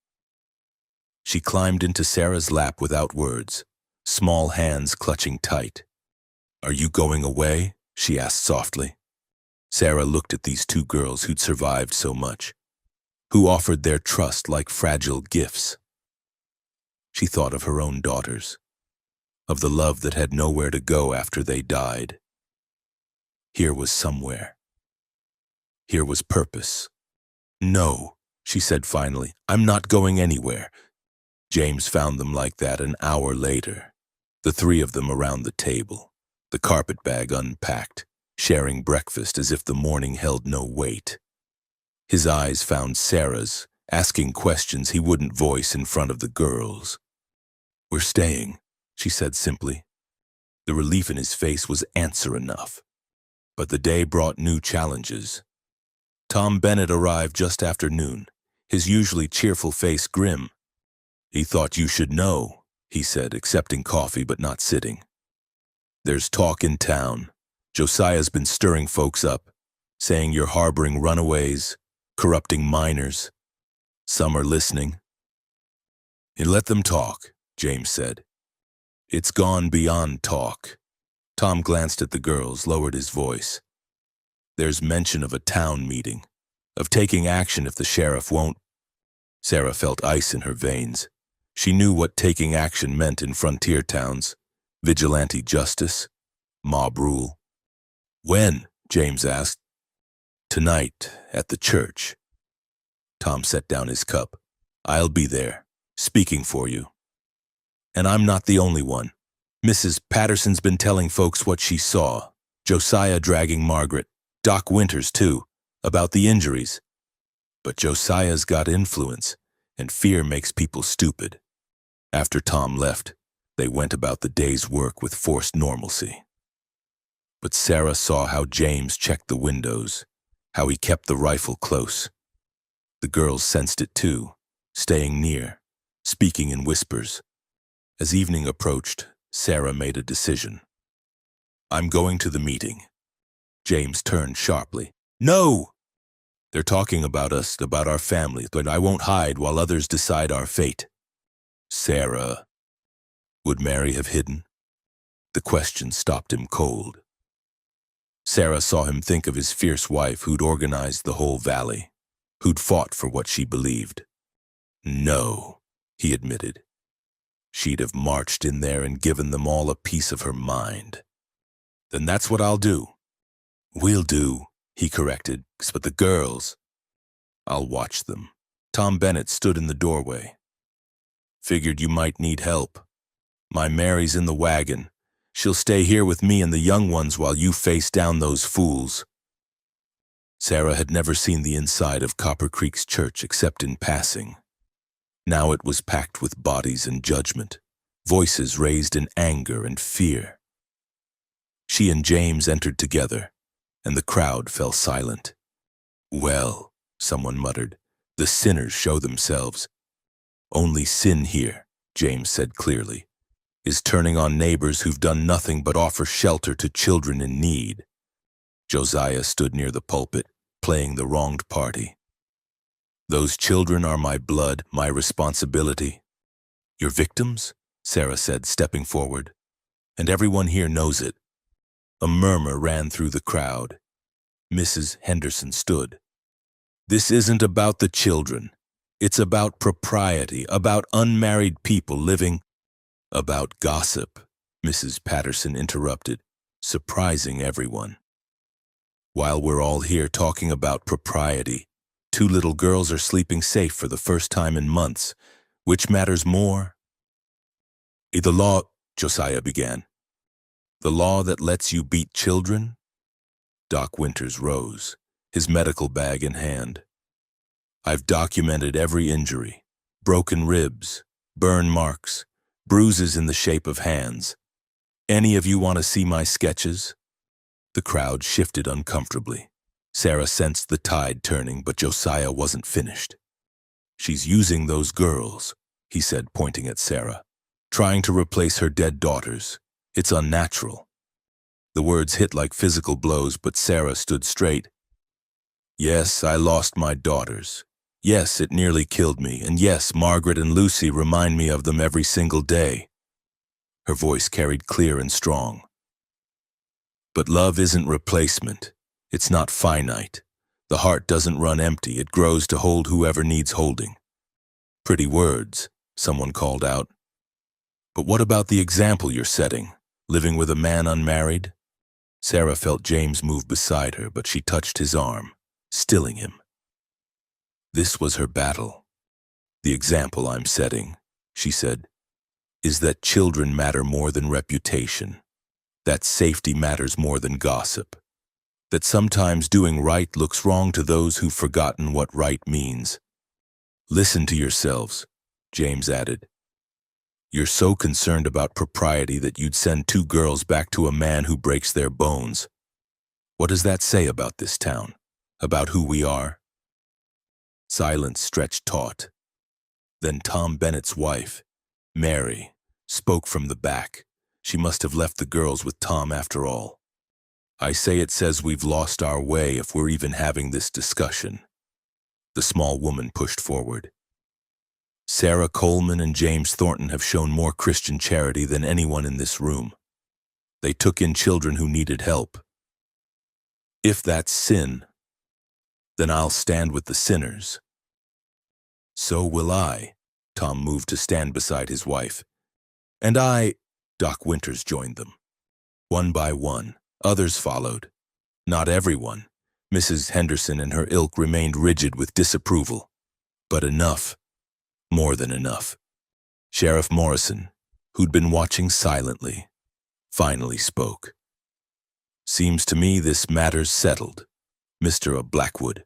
She climbed into Sarah's lap without words, small hands clutching tight. Are you going away? She asked softly. Sarah looked at these two girls who'd survived so much, who offered their trust like fragile gifts. She thought of her own daughters, of the love that had nowhere to go after they died. Here was somewhere. Here was purpose. No, she said finally, I'm not going anywhere. James found them like that an hour later, the three of them around the table, the carpet bag unpacked, sharing breakfast as if the morning held no weight. His eyes found Sarah's, asking questions he wouldn't voice in front of the girls. We're staying, she said simply. The relief in his face was answer enough. But the day brought new challenges. Tom Bennett arrived just after noon, his usually cheerful face grim. He thought you should know, he said, accepting coffee but not sitting. There's talk in town. Josiah's been stirring folks up, saying you're harboring runaways, corrupting minors. Some are listening. Let them talk, James said. It's gone beyond talk. Tom glanced at the girls, lowered his voice. There's mention of a town meeting, of taking action if the sheriff won't. Sarah felt ice in her veins. She knew what taking action meant in frontier towns. Vigilante justice, mob rule. When? James asked. Tonight, at the church. Tom set down his cup. I'll be there, speaking for you. And I'm not the only one. Mrs. Patterson's been telling folks what she saw. Josiah dragging Margaret, Doc Winters too, about the injuries. But Josiah's got influence, and fear makes people stupid. After Tom left, they went about the day's work with forced normalcy. But Sarah saw how James checked the windows, how he kept the rifle close. The girls sensed it too, staying near, speaking in whispers. As evening approached, Sarah made a decision. I'm going to the meeting. James turned sharply. No! They're talking about us, about our family, but I won't hide while others decide our fate. Sarah. Would Mary have hidden? The question stopped him cold. Sarah saw him think of his fierce wife who'd organized the whole valley, who'd fought for what she believed. No, he admitted. She'd have marched in there and given them all a piece of her mind. Then that's what I'll do. We'll do, he corrected, but the girls, I'll watch them. Tom Bennett stood in the doorway. Figured you might need help. My Mary's in the wagon. She'll stay here with me and the young ones while you face down those fools. Sarah had never seen the inside of Copper Creek's church except in passing. Now it was packed with bodies and judgment, voices raised in anger and fear. She and James entered together, and the crowd fell silent. Well, someone muttered, the sinners show themselves. Only sin here, James said clearly, is turning on neighbors who've done nothing but offer shelter to children in need. Josiah stood near the pulpit, playing the wronged party. Those children are my blood, my responsibility. Your victims? Sarah said, stepping forward. And everyone here knows it. A murmur ran through the crowd. Mrs. Henderson stood. This isn't about the children. It's about propriety, about unmarried people living. About gossip, Mrs. Patterson interrupted, surprising everyone. While we're all here talking about propriety, 2 little girls are sleeping safe for the first time in months. Which matters more? The law, Josiah began. The law that lets you beat children? Doc Winters rose, his medical bag in hand. I've documented every injury, broken ribs, burn marks, bruises in the shape of hands. Any of you want to see my sketches? The crowd shifted uncomfortably. Sarah sensed the tide turning, but Josiah wasn't finished. "She's using those girls," he said, pointing at Sarah. "Trying to replace her dead daughters. It's unnatural." The words hit like physical blows, but Sarah stood straight. "Yes, I lost my daughters. Yes, it nearly killed me. And yes, Margaret and Lucy remind me of them every single day." Her voice carried clear and strong. "But love isn't replacement. It's not finite. The heart doesn't run empty. It grows to hold whoever needs holding." "Pretty words," someone called out. "But what about the example you're setting? Living with a man unmarried?" Sarah felt James move beside her, but she touched his arm, stilling him. This was her battle. "The example I'm setting," she said, "is that children matter more than reputation, that safety matters more than gossip, that sometimes doing right looks wrong to those who've forgotten what right means." "Listen to yourselves," James added. "You're so concerned about propriety that you'd send 2 girls back to a man who breaks their bones. What does that say about this town? About who we are?" Silence stretched taut. Then Tom Bennett's wife, Mary, spoke from the back. She must have left the girls with Tom after all. "I say it says we've lost our way if we're even having this discussion." The small woman pushed forward. "Sarah Coleman and James Thornton have shown more Christian charity than anyone in this room. They took in children who needed help. If that's sin, then I'll stand with the sinners." "So will I." Tom moved to stand beside his wife. "And I—" Doc Winters joined them. One by one, others followed. Not everyone. Mrs. Henderson and her ilk remained rigid with disapproval. But enough. More than enough. Sheriff Morrison, who'd been watching silently, finally spoke. "Seems to me this matter's settled, Mr. Blackwood.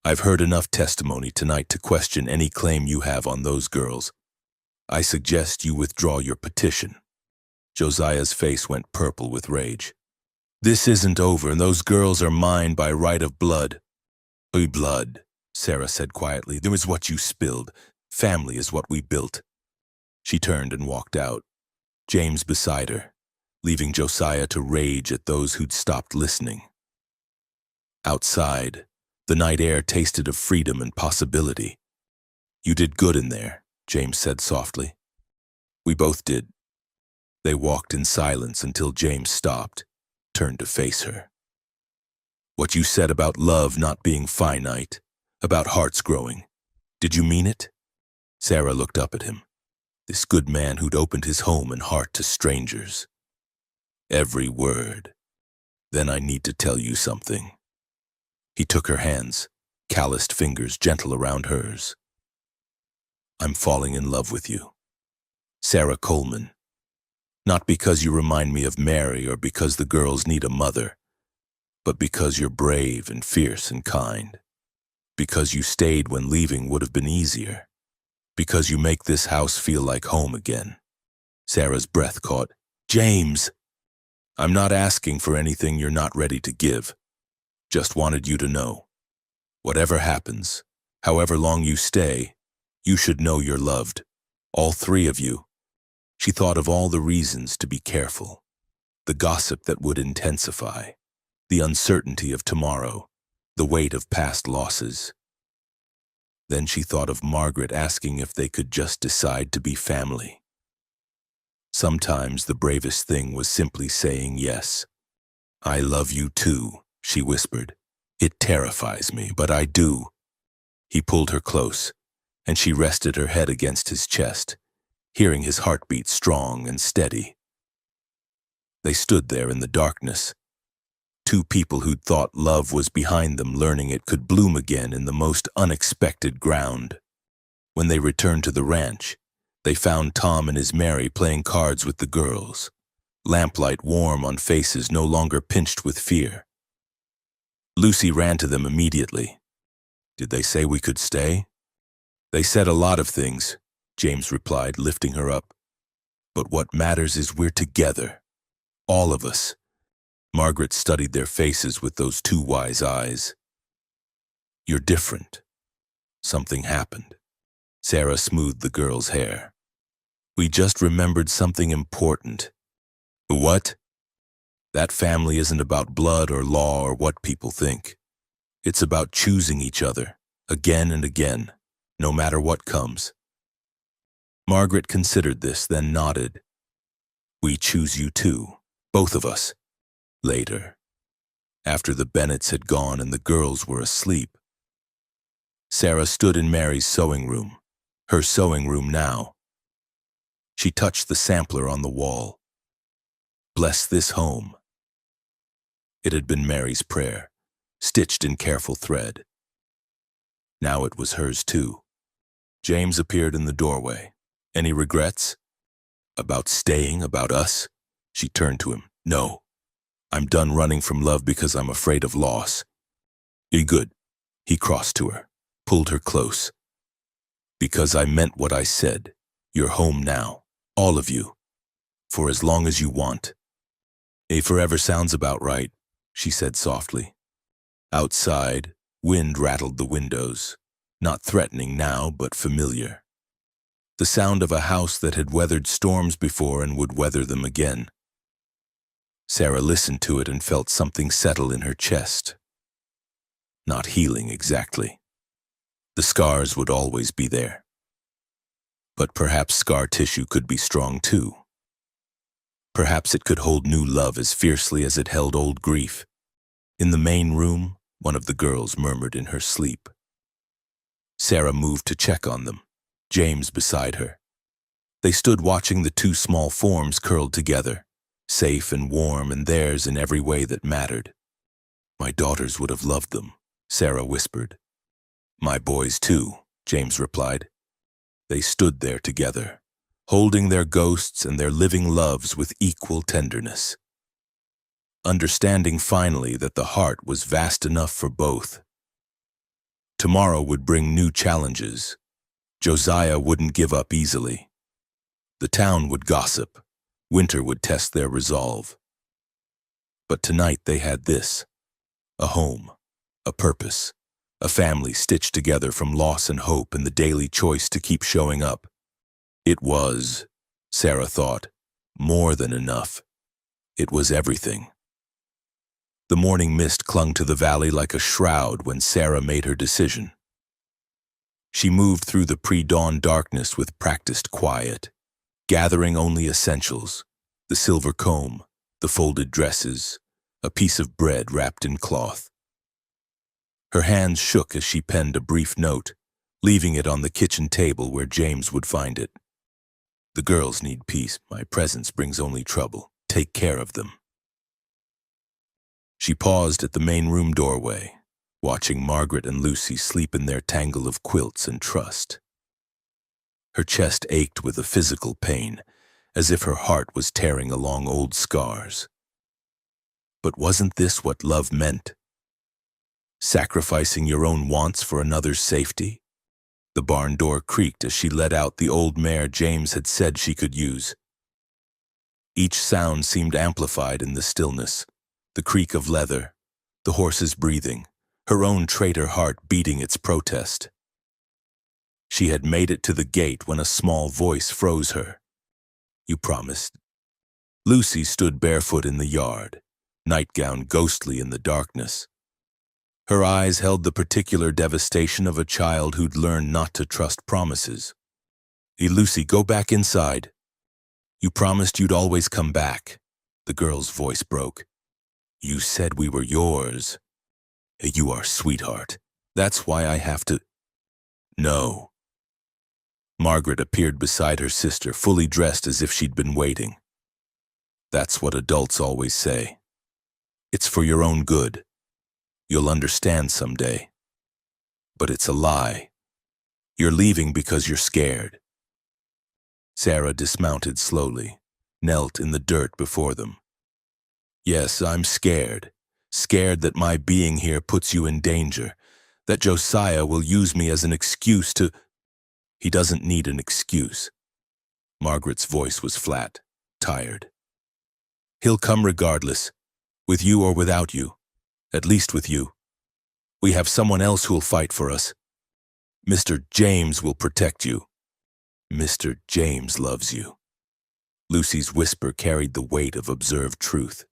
I've heard enough testimony tonight to question any claim you have on those girls. I suggest you withdraw your petition." Josiah's face went purple with rage. "This isn't over, and those girls are mine by right of blood." Blood," Sarah said quietly. "There was what you spilled. Family is what we built." She turned and walked out, James beside her, leaving Josiah to rage at those who'd stopped listening. Outside, the night air tasted of freedom and possibility. "You did good in there," James said softly. "We both did." They walked in silence until James stopped, turned to face her. "What you said about love not being finite, about hearts growing, did you mean it?" Sarah looked up at him, this good man who'd opened his home and heart to strangers. "Every word. Then I need to tell you something." He took her hands, calloused fingers gentle around hers. "I'm falling in love with you, Sarah Coleman. Not because you remind me of Mary or because the girls need a mother, but because you're brave and fierce and kind. Because you stayed when leaving would have been easier. Because you make this house feel like home again." Sarah's breath caught. "James! I'm not asking for anything you're not ready to give. Just wanted you to know. Whatever happens, however long you stay, you should know you're loved. All 3 of you." She thought of all the reasons to be careful. The gossip that would intensify, the uncertainty of tomorrow, the weight of past losses. Then she thought of Margaret asking if they could just decide to be family. Sometimes the bravest thing was simply saying yes. "I love you too," she whispered. "It terrifies me, but I do." He pulled her close, and she rested her head against his chest, hearing his heartbeat strong and steady. They stood there in the darkness, 2 people who'd thought love was behind them learning it could bloom again in the most unexpected ground. When they returned to the ranch, they found Tom and his Mary playing cards with the girls, lamplight warm on faces no longer pinched with fear. Lucy ran to them immediately. "Did they say we could stay?" "They said a lot of things," James replied, lifting her up. "But what matters is we're together. All of us. Margaret studied their faces with those two wise eyes. "You're different." Something happened. Sarah smoothed the girl's hair. "We just remembered something important." "What?" "That family isn't about blood or law or what people think. It's about choosing each other, again and again, no matter what comes." Margaret considered this, then nodded. "We choose you too, both of us." Later, after the Bennets had gone and the girls were asleep, Sarah stood in Mary's sewing room, her sewing room now. She touched the sampler on the wall. "Bless this home." It had been Mary's prayer, stitched in careful thread. Now it was hers too. James appeared in the doorway. "Any regrets?" "About staying, about us?" She turned to him. "No. I'm done running from love because I'm afraid of loss." "You good?" He crossed to her, pulled her close. "Because I meant what I said. You're home now, all of you, for as long as you want." "A forever sounds about right," she said softly. Outside, wind rattled the windows, not threatening now, but familiar. The sound of a house that had weathered storms before and would weather them again. Sarah listened to it and felt something settle in her chest. Not healing exactly. The scars would always be there. But perhaps scar tissue could be strong too. Perhaps it could hold new love as fiercely as it held old grief. In the main room, one of the girls murmured in her sleep. Sarah moved to check on them, James beside her. They stood watching the two small forms curled together, safe and warm and theirs in every way that mattered. "My daughters would have loved them," Sarah whispered. "My boys too," James replied. They stood there together, holding their ghosts and their living loves with equal tenderness. Understanding finally that the heart was vast enough for both. Tomorrow would bring new challenges. Josiah wouldn't give up easily. The town would gossip. Winter would test their resolve. But tonight they had this: a home, a purpose, a family stitched together from loss and hope and the daily choice to keep showing up. It was, Sarah thought, more than enough. It was everything. The morning mist clung to the valley like a shroud when Sarah made her decision. She moved through the pre-dawn darkness with practiced quiet, gathering only essentials: the silver comb, the folded dresses, a piece of bread wrapped in cloth. Her hands shook as she penned a brief note, leaving it on the kitchen table where James would find it. "The girls need peace. My presence brings only trouble. Take care of them." She paused at the main room doorway, watching Margaret and Lucy sleep in their tangle of quilts and trust. Her chest ached with a physical pain, as if her heart was tearing along old scars. But wasn't this what love meant? Sacrificing your own wants for another's safety? The barn door creaked as she let out the old mare James had said she could use. Each sound seemed amplified in the stillness: the creak of leather, the horse's breathing, her own traitor heart beating its protest. She had made it to the gate when a small voice froze her. "You promised." Lucy stood barefoot in the yard, nightgown ghostly in the darkness. Her eyes held the particular devastation of a child who'd learned not to trust promises. "Hey, Lucy, go back inside." "You promised you'd always come back." The girl's voice broke. "You said we were yours." "You are, sweetheart. That's why I have to—" "No." Margaret appeared beside her sister, fully dressed as if she'd been waiting. "That's what adults always say. It's for your own good. You'll understand someday. But it's a lie. You're leaving because you're scared." Sarah dismounted slowly, knelt in the dirt before them. "Yes, I'm scared. Scared that my being here puts you in danger, that Josiah will use me as an excuse to—" "He doesn't need an excuse." Margaret's voice was flat, tired. "He'll come regardless. With you or without you. At least with you. We have someone else who'll fight for us. Mr. James will protect you. Mr. James loves you. Lucy's whisper carried the weight of observed truth.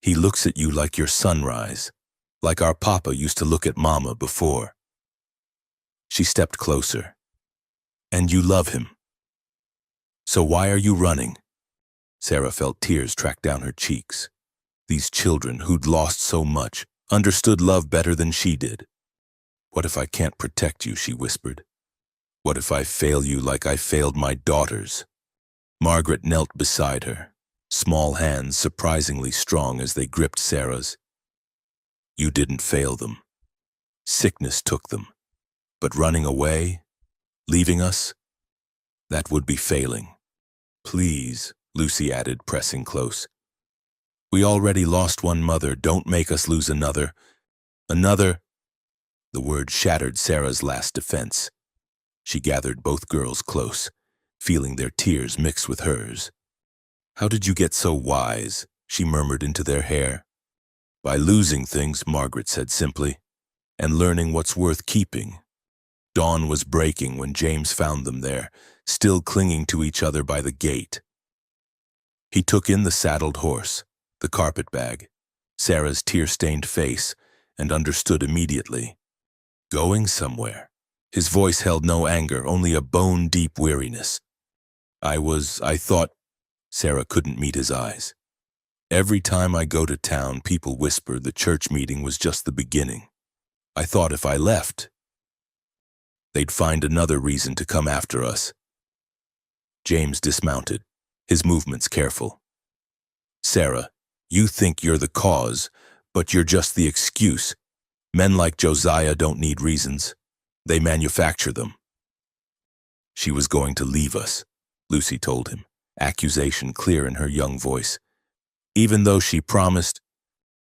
He looks at you like your sunrise, like our papa used to look at Mama before. She stepped closer. And you love him. So why are you running? Sarah felt tears track down her cheeks. These children who'd lost so much understood love better than she did. What if I can't protect you, she whispered. What if I fail you like I failed my daughters? Margaret knelt beside her, small hands surprisingly strong as they gripped Sarah's. You didn't fail them. Sickness took them. But running away, leaving us, that would be failing. Please, Lucy added, pressing close. We already lost one mother, don't make us lose another. Another. The word shattered Sarah's last defense. She gathered both girls close, feeling their tears mix with hers. How did you get so wise? She murmured into their hair. By losing things, Margaret said simply, and learning what's worth keeping. Dawn was breaking when James found them there, still clinging to each other by the gate. He took in the saddled horse, the carpet bag, Sarah's tear-stained face, and understood immediately. Going somewhere. His voice held no anger, only a bone-deep weariness. I thought. Sarah couldn't meet his eyes. Every time I go to town, people whisper the church meeting was just the beginning. I thought if I left, they'd find another reason to come after us. James dismounted, his movements careful. Sarah, you think you're the cause, but you're just the excuse. Men like Josiah don't need reasons. They manufacture them. She was going to leave us, Lucy told him, accusation clear in her young voice. Even though she promised.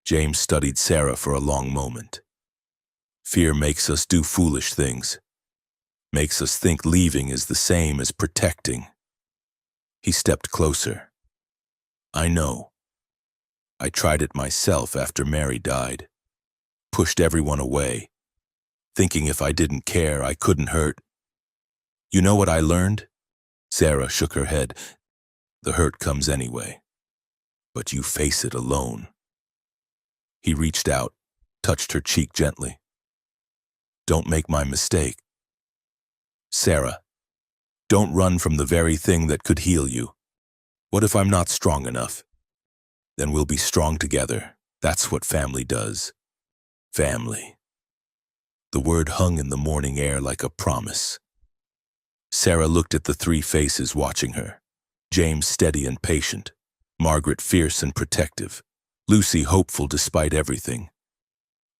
James studied Sarah for a long moment. Fear makes us do foolish things. Makes us think leaving is the same as protecting. He stepped closer. I know. I tried it myself after Mary died. Pushed everyone away, thinking if I didn't care, I couldn't hurt. You know what I learned? Sarah shook her head. The hurt comes anyway. But you face it alone. He reached out, touched her cheek gently. Don't make my mistake. Sarah, don't run from the very thing that could heal you. What if I'm not strong enough? Then we'll be strong together. That's what family does. Family. The word hung in the morning air like a promise. Sarah looked at the three faces watching her. James steady and patient. Margaret fierce and protective. Lucy hopeful despite everything.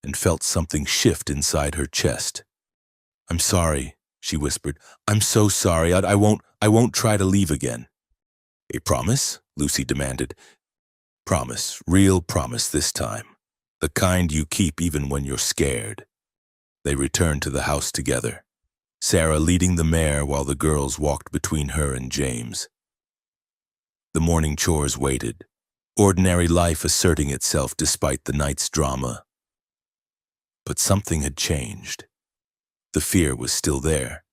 And felt something shift inside her chest. I'm sorry, she whispered. I'm so sorry. I won't try to leave again. A promise? Lucy demanded. Promise, real promise this time. The kind you keep even when you're scared. They returned to the house together, Sarah leading the mare while the girls walked between her and James. The morning chores waited, ordinary life asserting itself despite the night's drama. But something had changed. The fear was still there,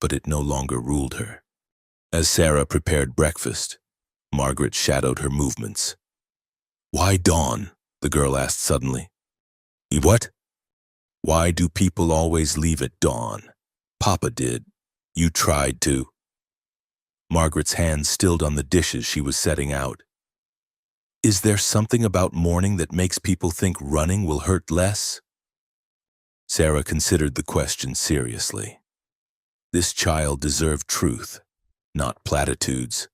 but it no longer ruled her. As Sarah prepared breakfast, Margaret shadowed her movements. Why dawn? The girl asked suddenly. What? Why do people always leave at dawn? Papa did. You tried to. Margaret's hands stilled on the dishes she was setting out. Is there something about morning that makes people think running will hurt less? Sarah considered the question seriously. This child deserved truth, not platitudes.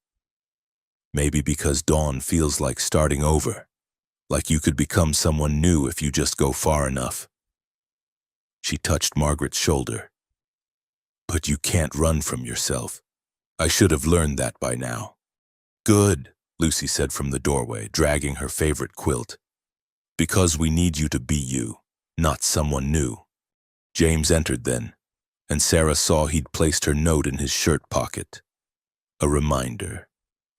Maybe because dawn feels like starting over, like you could become someone new if you just go far enough. She touched Margaret's shoulder. But you can't run from yourself. I should have learned that by now. Good, Lucy said from the doorway, dragging her favorite quilt. Because we need you to be you, not someone new. James entered then, and Sarah saw he'd placed her note in his shirt pocket. A reminder,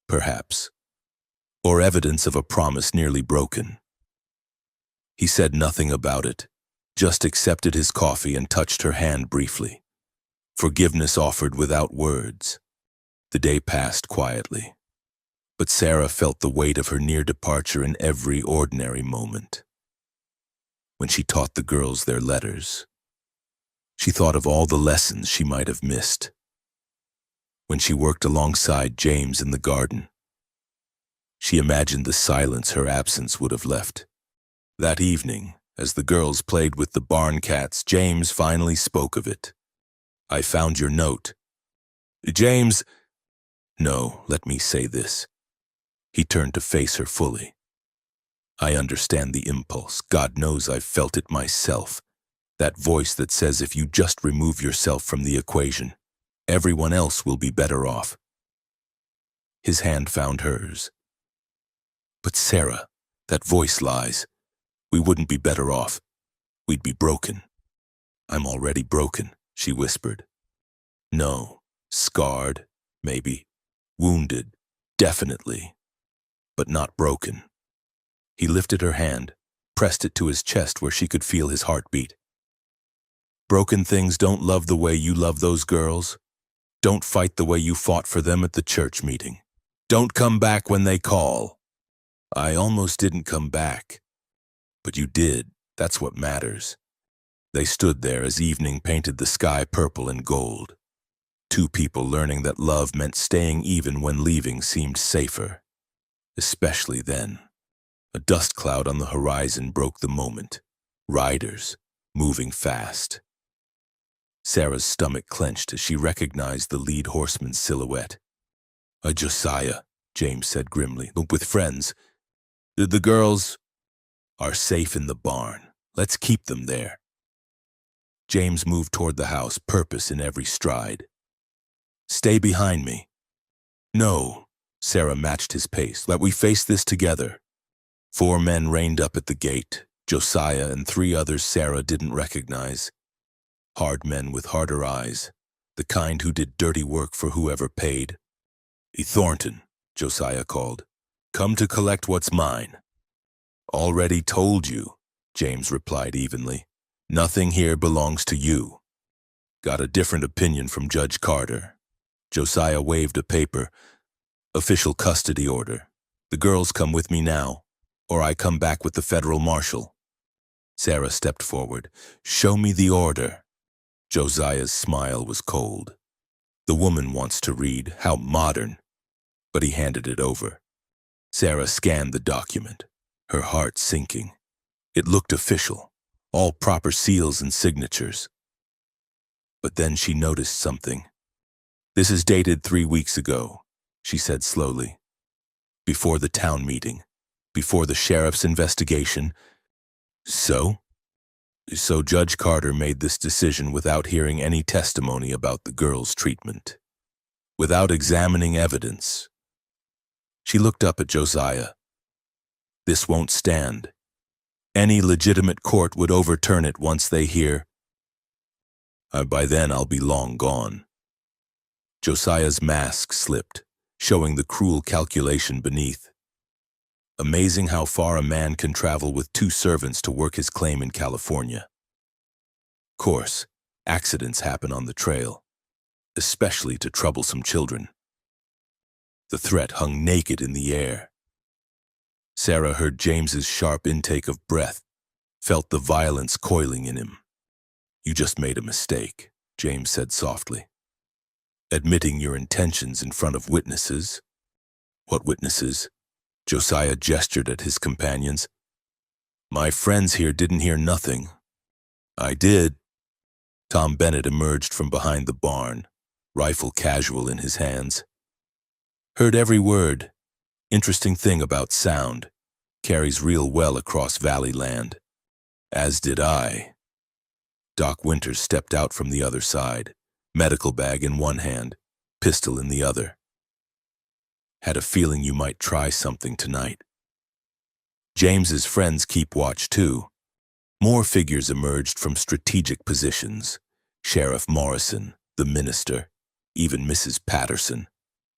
perhaps. or evidence of a promise nearly broken. He said nothing about it, just accepted his coffee and touched her hand briefly. Forgiveness offered without words. The day passed quietly, but Sarah felt the weight of her near departure in every ordinary moment. When she taught the girls their letters, she thought of all the lessons she might have missed. When she worked alongside James in the garden, she imagined the silence her absence would have left. That evening, as the girls played with the barn cats, James finally spoke of it. "I found your note." "James..." "No, let me say this." He turned to face her fully. "I understand the impulse. God knows I've felt it myself. That voice that says if you just remove yourself from the equation, everyone else will be better off." His hand found hers. "But Sarah, that voice lies. We wouldn't be better off. We'd be broken." "I'm already broken," she whispered. "No, scarred, maybe. Wounded, definitely. But not broken." He lifted her hand, pressed it to his chest where she could feel his heartbeat. "Broken things don't love the way you love those girls. Don't fight the way you fought for them at the church meeting. Don't come back when they call." "I almost didn't come back." "But you did. That's what matters." They stood there as evening painted the sky purple and gold. Two people learning that love meant staying even when leaving seemed safer. Especially then. A dust cloud on the horizon broke the moment. Riders, moving fast. Sarah's stomach clenched as she recognized the lead horseman's silhouette. "Josiah," James said grimly, "with friends. The girls are safe in the barn. Let's keep them there." James moved toward the house, purpose in every stride. "Stay behind me." "No," Sarah matched his pace. "Let we face this together." 4 men reined up at the gate, Josiah and 3 others Sarah didn't recognize. Hard men with harder eyes, the kind who did dirty work for whoever paid. "Thornton," Josiah called. "Come to collect what's mine." "Already told you," James replied evenly. "Nothing here belongs to you." "Got a different opinion from Judge Carter." Josiah waved a paper. "Official custody order. The girls come with me now, or I come back with the federal marshal." Sarah stepped forward. "Show me the order." Josiah's smile was cold. "The woman wants to read. How modern." But he handed it over. Sarah scanned the document, her heart sinking. It looked official, all proper seals and signatures. But then she noticed something. "This is dated 3 weeks ago," she said slowly. "Before the town meeting, before the sheriff's investigation." So Judge Carter made this decision without hearing any testimony about the girl's treatment, without examining evidence. She looked up at Josiah. "This won't stand. Any legitimate court would overturn it once they hear. By then I'll be long gone." Josiah's mask slipped, showing the cruel calculation beneath. Amazing how far a man can travel with 2 servants to work his claim in California. Of course, accidents happen on the trail, especially to troublesome children. The threat hung naked in the air. Sarah heard James's sharp intake of breath, felt the violence coiling in him. "You just made a mistake," James said softly. "Admitting your intentions in front of witnesses." "What witnesses?" Josiah gestured at his companions. "My friends here didn't hear nothing." "I did." Tom Bennett emerged from behind the barn, rifle casual in his hands. "Heard every word. Interesting thing about sound. Carries real well across valley land." "As did I." Doc Winters stepped out from the other side, medical bag in one hand, pistol in the other. "Had a feeling you might try something tonight." James's friends keep watch too. More figures emerged from strategic positions. Sheriff Morrison, the minister, even Mrs. Patterson.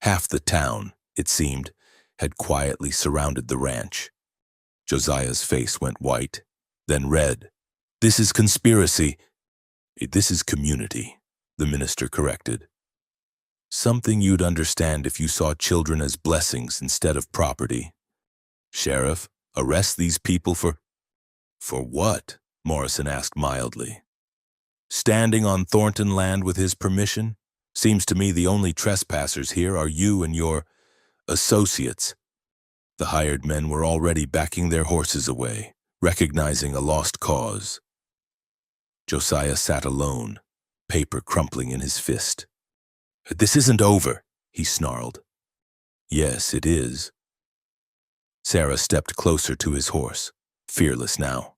Half the town, it seemed, had quietly surrounded the ranch. Josiah's face went white, then red. "This is conspiracy." "This is community," the minister corrected. "Something you'd understand if you saw children as blessings instead of property." "Sheriff, arrest these people for—" "For what?" Morrison asked mildly. "Standing on Thornton land with his permission? Seems to me the only trespassers here are you and your associates." The hired men were already backing their horses away, recognizing a lost cause. Josiah sat alone, paper crumpling in his fist. "This isn't over," he snarled. "Yes, it is." Sarah stepped closer to his horse, fearless now.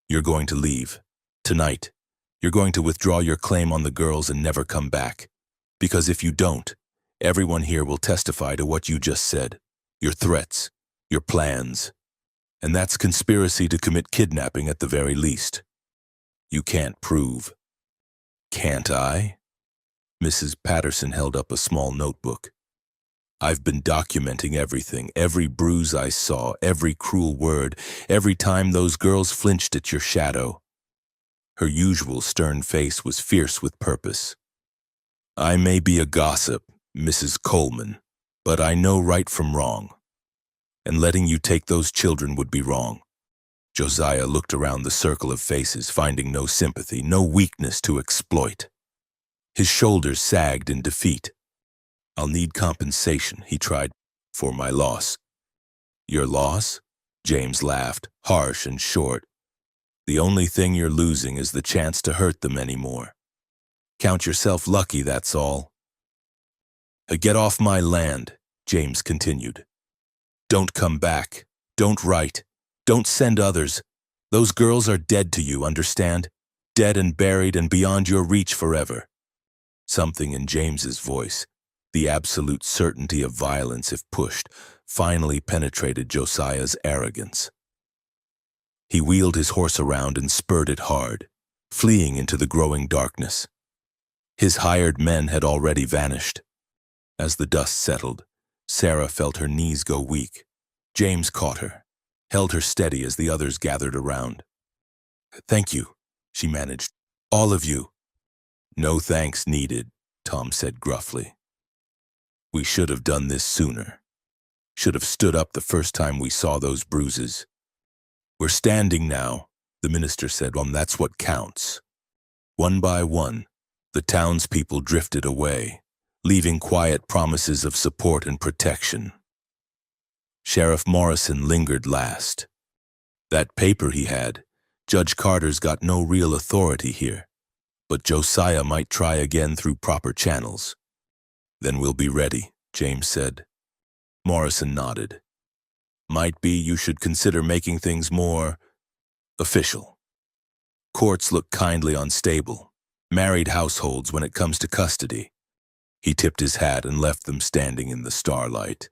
"You're going to leave. Tonight. You're going to withdraw your claim on the girls and never come back. Because if you don't, everyone here will testify to what you just said. Your threats, your plans. And that's conspiracy to commit kidnapping at the very least. You can't prove." "Can't I?" Mrs. Patterson held up a small notebook. "I've been documenting everything, every bruise I saw, every cruel word, every time those girls flinched at your shadow." Her usual stern face was fierce with purpose. "I may be a gossip, Mrs. Coleman, but I know right from wrong. And letting you take those children would be wrong." Josiah looked around the circle of faces, finding no sympathy, no weakness to exploit. His shoulders sagged in defeat. "I'll need compensation," he tried, "for my loss." "Your loss?" James laughed, harsh and short. "The only thing you're losing is the chance to hurt them anymore. Count yourself lucky, that's all." "Get off my land," James continued. "Don't come back. Don't write. Don't send others. Those girls are dead to you, understand? Dead and buried and beyond your reach forever." Something in James's voice, the absolute certainty of violence if pushed, finally penetrated Josiah's arrogance. He wheeled his horse around and spurred it hard, fleeing into the growing darkness. His hired men had already vanished. As the dust settled, Sarah felt her knees go weak. James caught her, held her steady as the others gathered around. "Thank you," she managed. "All of you." "No thanks needed," Tom said gruffly. "We should have done this sooner. Should have stood up the first time we saw those bruises. We're standing now," the minister said. "That's what counts." One by one, the townspeople drifted away, leaving quiet promises of support and protection. Sheriff Morrison lingered last. That paper he had, Judge Carter's got no real authority here, but Josiah might try again through proper channels. "Then we'll be ready," James said. Morrison nodded. "Might be you should consider making things more official. Courts look kindly on stable, married households when it comes to custody." He tipped his hat and left them standing in the starlight.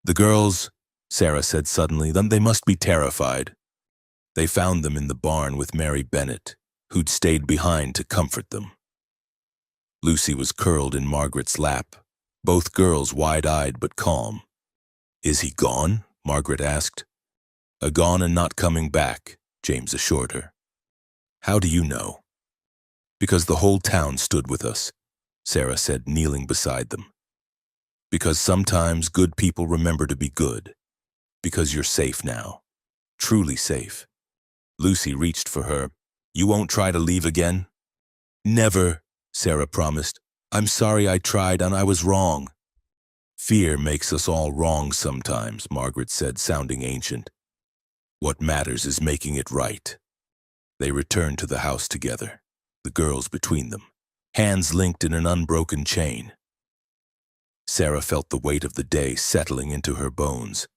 "The girls," Sarah said suddenly, "they must be terrified." They found them in the barn with Mary Bennett, who'd stayed behind to comfort them. Lucy was curled in Margaret's lap, both girls wide-eyed but calm. "Is he gone?" Margaret asked. "Gone and not coming back," James assured her. "How do you know?" "Because the whole town stood with us," Sarah said, kneeling beside them. "Because sometimes good people remember to be good. Because you're safe now. Truly safe." Lucy reached for her. "You won't try to leave again?" "Never," Sarah promised. "I'm sorry I tried and I was wrong." "Fear makes us all wrong sometimes," Margaret said, sounding ancient. "What matters is making it right." They returned to the house together, the girls between them, hands linked in an unbroken chain. Sarah felt the weight of the day settling into her bones.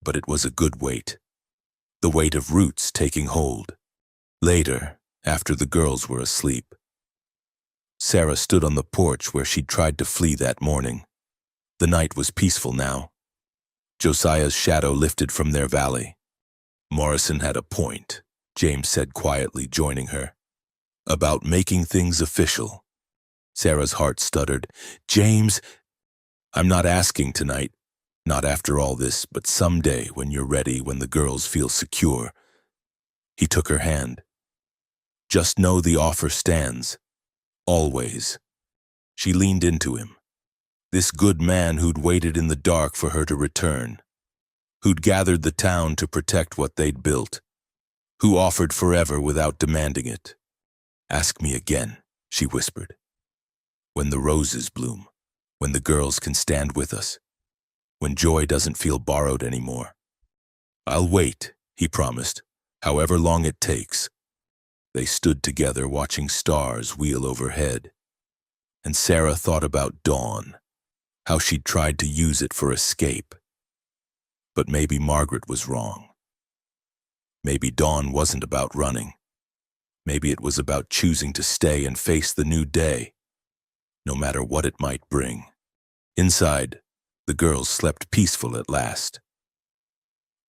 But it was a good weight. The weight of roots taking hold. Later, after the girls were asleep, Sarah stood on the porch where she'd tried to flee that morning. The night was peaceful now. Josiah's shadow lifted from their valley. "Morrison had a point," James said quietly, joining her. "About making things official." Sarah's heart stuttered. "James, I'm not asking tonight. Not after all this, but someday when you're ready, when the girls feel secure. He took her hand. Just know the offer stands. Always. She leaned into him. This good man who'd waited in the dark for her to return. Who'd gathered the town to protect what they'd built. Who offered forever without demanding it. Ask me again, she whispered. When the roses bloom. When the girls can stand with us. When joy doesn't feel borrowed anymore. I'll wait, he promised, however long it takes. They stood together watching stars wheel overhead. And Sarah thought about dawn, how she'd tried to use it for escape. But maybe Margaret was wrong. Maybe dawn wasn't about running. Maybe it was about choosing to stay and face the new day, no matter what it might bring. Inside, the girls slept peaceful at last.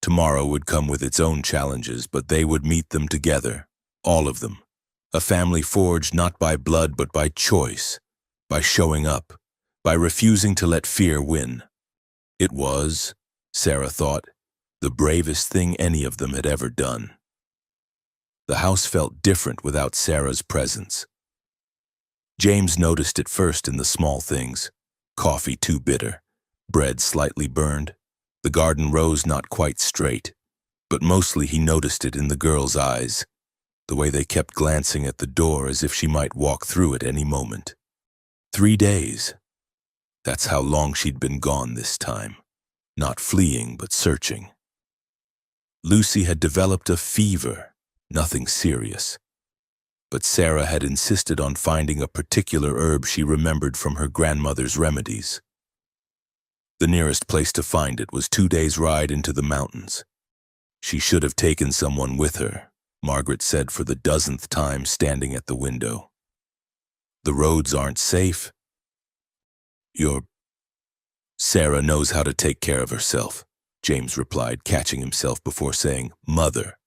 Tomorrow would come with its own challenges, but they would meet them together, all of them. A family forged not by blood but by choice, by showing up, by refusing to let fear win. It was, Sarah thought, the bravest thing any of them had ever done. The house felt different without Sarah's presence. James noticed it first in the small things. Coffee too bitter, bread slightly burned, the garden rose not quite straight. But mostly he noticed it in the girls' eyes, the way they kept glancing at the door as if she might walk through at any moment. 3 days. That's how long she'd been gone this time. Not fleeing, but searching. Lucy had developed a fever, nothing serious. But Sarah had insisted on finding a particular herb she remembered from her grandmother's remedies. The nearest place to find it was 2 days' ride into the mountains. She should have taken someone with her, Margaret said for the 10th time standing at the window. The roads aren't safe. Sarah knows how to take care of herself, James replied, catching himself before saying, Mother.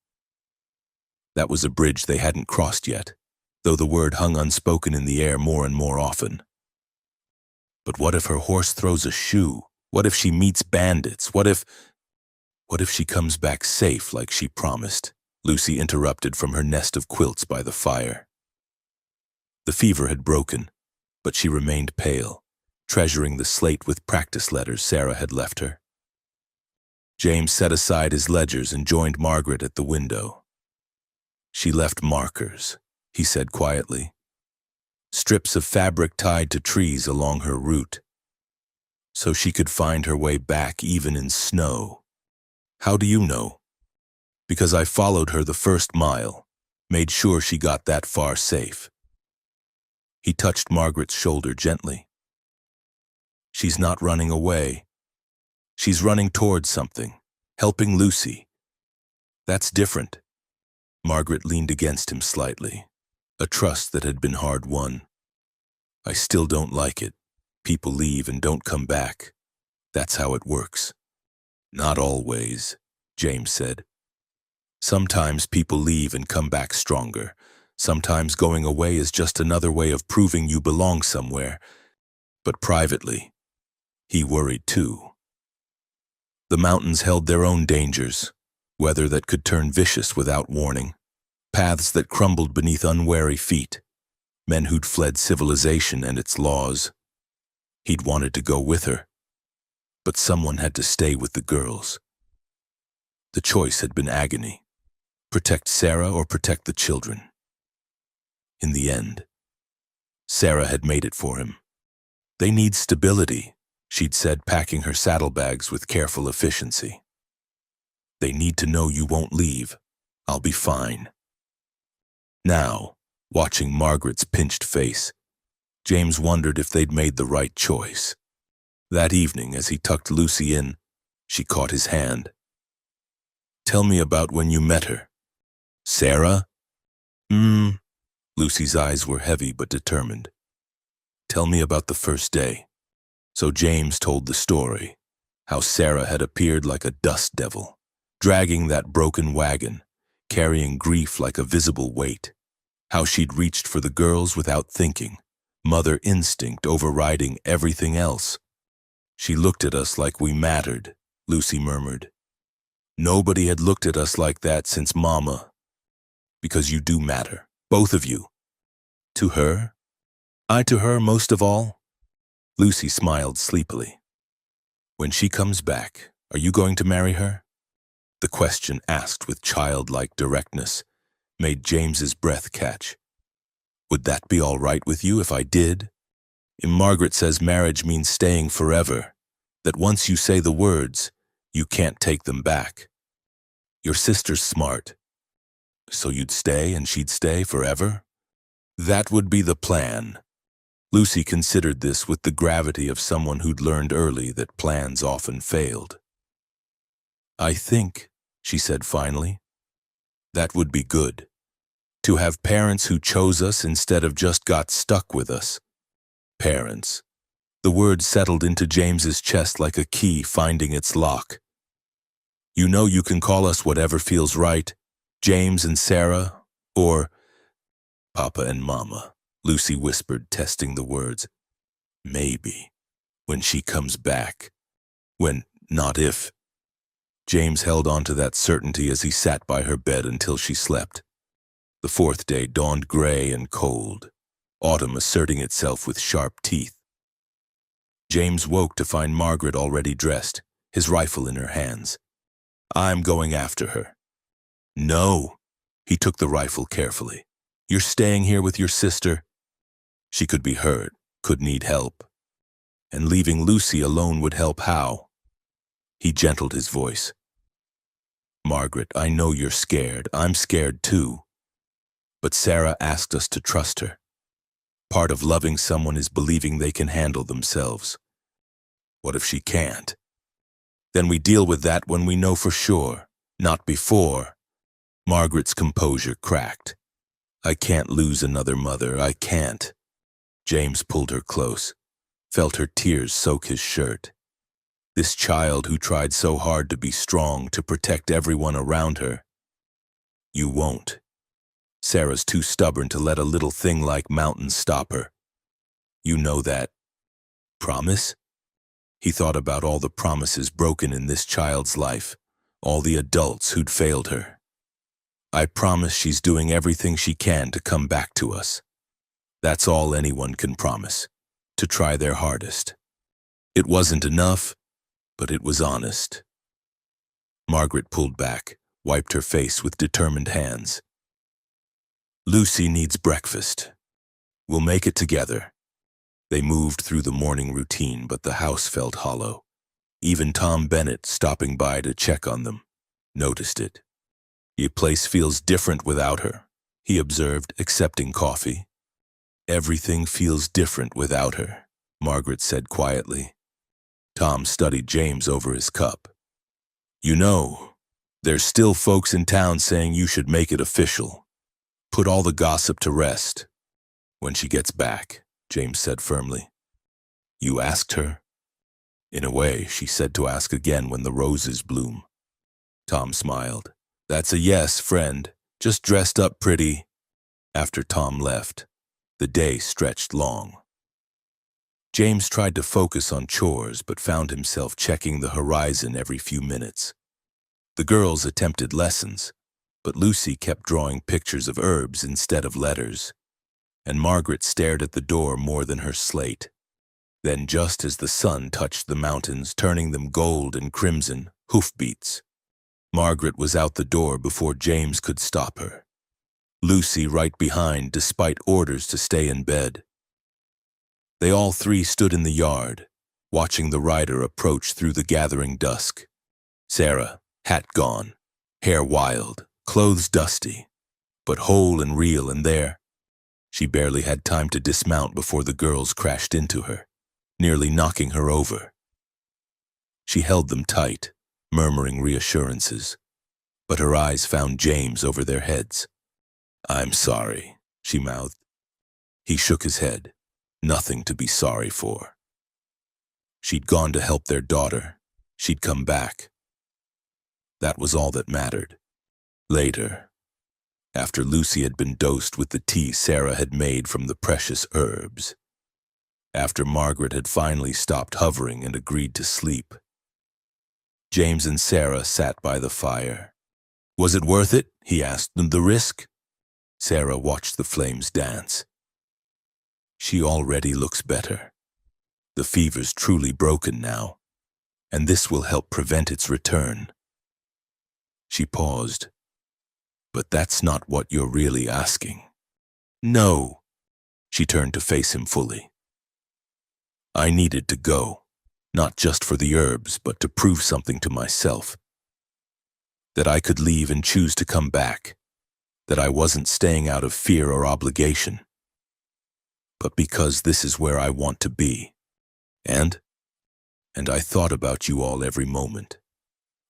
That was a bridge they hadn't crossed yet, though the word hung unspoken in the air more and more often. But what if her horse throws a shoe? What if she meets bandits? What if she comes back safe like she promised? Lucy interrupted from her nest of quilts by the fire. The fever had broken, but she remained pale, treasuring the slate with practice letters Sarah had left her. James set aside his ledgers and joined Margaret at the window. She left markers, he said quietly. Strips of fabric tied to trees along her route, so she could find her way back even in snow. How do you know? Because I followed her the first mile, made sure she got that far safe. He touched Margaret's shoulder gently. She's not running away. She's running towards something, helping Lucy. That's different. Margaret leaned against him slightly, a trust that had been hard won. I still don't like it. People leave and don't come back. That's how it works. Not always, James said. Sometimes people leave and come back stronger. Sometimes going away is just another way of proving you belong somewhere. But privately, he worried too. The mountains held their own dangers, weather that could turn vicious without warning, paths that crumbled beneath unwary feet, men who'd fled civilization and its laws. He'd wanted to go with her, but someone had to stay with the girls. The choice had been agony. Protect Sarah or protect the children. In the end, Sarah had made it for him. They need stability, she'd said, packing her saddlebags with careful efficiency. They need to know you won't leave. I'll be fine. Now, watching Margaret's pinched face, James wondered if they'd made the right choice. That evening, as he tucked Lucy in, she caught his hand. Tell me about when you met her. Sarah? Lucy's eyes were heavy but determined. Tell me about the first day. So James told the story, how Sarah had appeared like a dust devil, dragging that broken wagon, carrying grief like a visible weight, how she'd reached for the girls without thinking, mother instinct overriding everything else. She looked at us like we mattered, Lucy murmured. Nobody had looked at us like that since Mama. Because you do matter, both of you. To her? I to her most of all? Lucy smiled sleepily. When she comes back, are you going to marry her? The question, asked with childlike directness, made James's breath catch. Would that be all right with you if I did? Margaret says marriage means staying forever, that once you say the words, you can't take them back. Your sister's smart. So you'd stay and she'd stay forever? That would be the plan. Lucy considered this with the gravity of someone who'd learned early that plans often failed. I think, she said finally, that would be good. To have parents who chose us instead of just got stuck with us. Parents. The word settled into James's chest like a key finding its lock. You know you can call us whatever feels right, James and Sarah, or Papa and Mama, Lucy whispered, testing the words. Maybe. When she comes back. When, not if. James held on to that certainty as he sat by her bed until she slept. The fourth day dawned gray and cold, autumn asserting itself with sharp teeth. James woke to find Margaret already dressed, his rifle in her hands. I'm going after her. No. He took the rifle carefully. You're staying here with your sister. She could be hurt, could need help. And leaving Lucy alone would help how? He gentled his voice. Margaret, I know you're scared. I'm scared too. But Sarah asked us to trust her. Part of loving someone is believing they can handle themselves. What if she can't? Then we deal with that when we know for sure, not before. Margaret's composure cracked. I can't lose another mother, I can't. James pulled her close, felt her tears soak his shirt. This child who tried so hard to be strong, to protect everyone around her. You won't. Sarah's too stubborn to let a little thing like mountains stop her. You know that. Promise? He thought about all the promises broken in this child's life, all the adults who'd failed her. I promise she's doing everything she can to come back to us. That's all anyone can promise, to try their hardest. It wasn't enough, but it was honest. Margaret pulled back, wiped her face with determined hands. Lucy needs breakfast. We'll make it together. They moved through the morning routine, but the house felt hollow. Even Tom Bennett, stopping by to check on them, noticed it. Your place feels different without her, he observed, accepting coffee. Everything feels different without her, Margaret said quietly. Tom studied James over his cup. You know, there's still folks in town saying you should make it official. Put all the gossip to rest. When she gets back, James said firmly. You asked her? In a way, she said to ask again when the roses bloom. Tom smiled. That's a yes, friend. Just dressed up pretty. After Tom left, the day stretched long. James tried to focus on chores but found himself checking the horizon every few minutes. The girls attempted lessons, but Lucy kept drawing pictures of herbs instead of letters, and Margaret stared at the door more than her slate. Then, just as the sun touched the mountains, turning them gold and crimson, hoofbeats, Margaret was out the door before James could stop her. Lucy right behind, despite orders to stay in bed. They all three stood in the yard, watching the rider approach through the gathering dusk. Sarah, hat gone, hair wild, clothes dusty, but whole and real and there. She barely had time to dismount before the girls crashed into her, nearly knocking her over. She held them tight, murmuring reassurances, but her eyes found James over their heads. I'm sorry, she mouthed. He shook his head. Nothing to be sorry for. She'd gone to help their daughter. She'd come back. That was all that mattered. Later, after Lucy had been dosed with the tea Sarah had made from the precious herbs, after Margaret had finally stopped hovering and agreed to sleep. James and Sarah sat by the fire. "Was it worth it?" he asked. "The risk?" Sarah watched the flames dance. "She already looks better. The fever's truly broken now, and this will help prevent its return." She paused. "But that's not what you're really asking." "No." She turned to face him fully. "I needed to go, not just for the herbs, but to prove something to myself. That I could leave and choose to come back. That I wasn't staying out of fear or obligation, but because this is where I want to be. And I thought about you all every moment.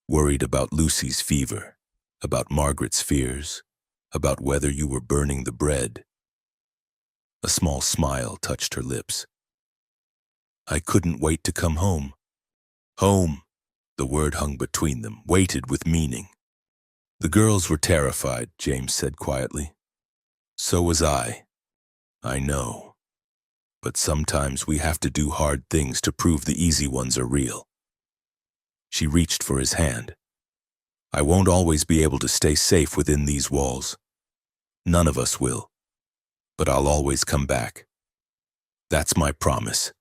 Worried about Lucy's fever, about Margaret's fears, about whether you were burning the bread." A small smile touched her lips. "I couldn't wait to come home." Home, the word hung between them, weighted with meaning. "The girls were terrified," James said quietly. "So was I. I know. But sometimes we have to do hard things to prove the easy ones are real." She reached for his hand. "I won't always be able to stay safe within these walls. None of us will. But I'll always come back. That's my promise."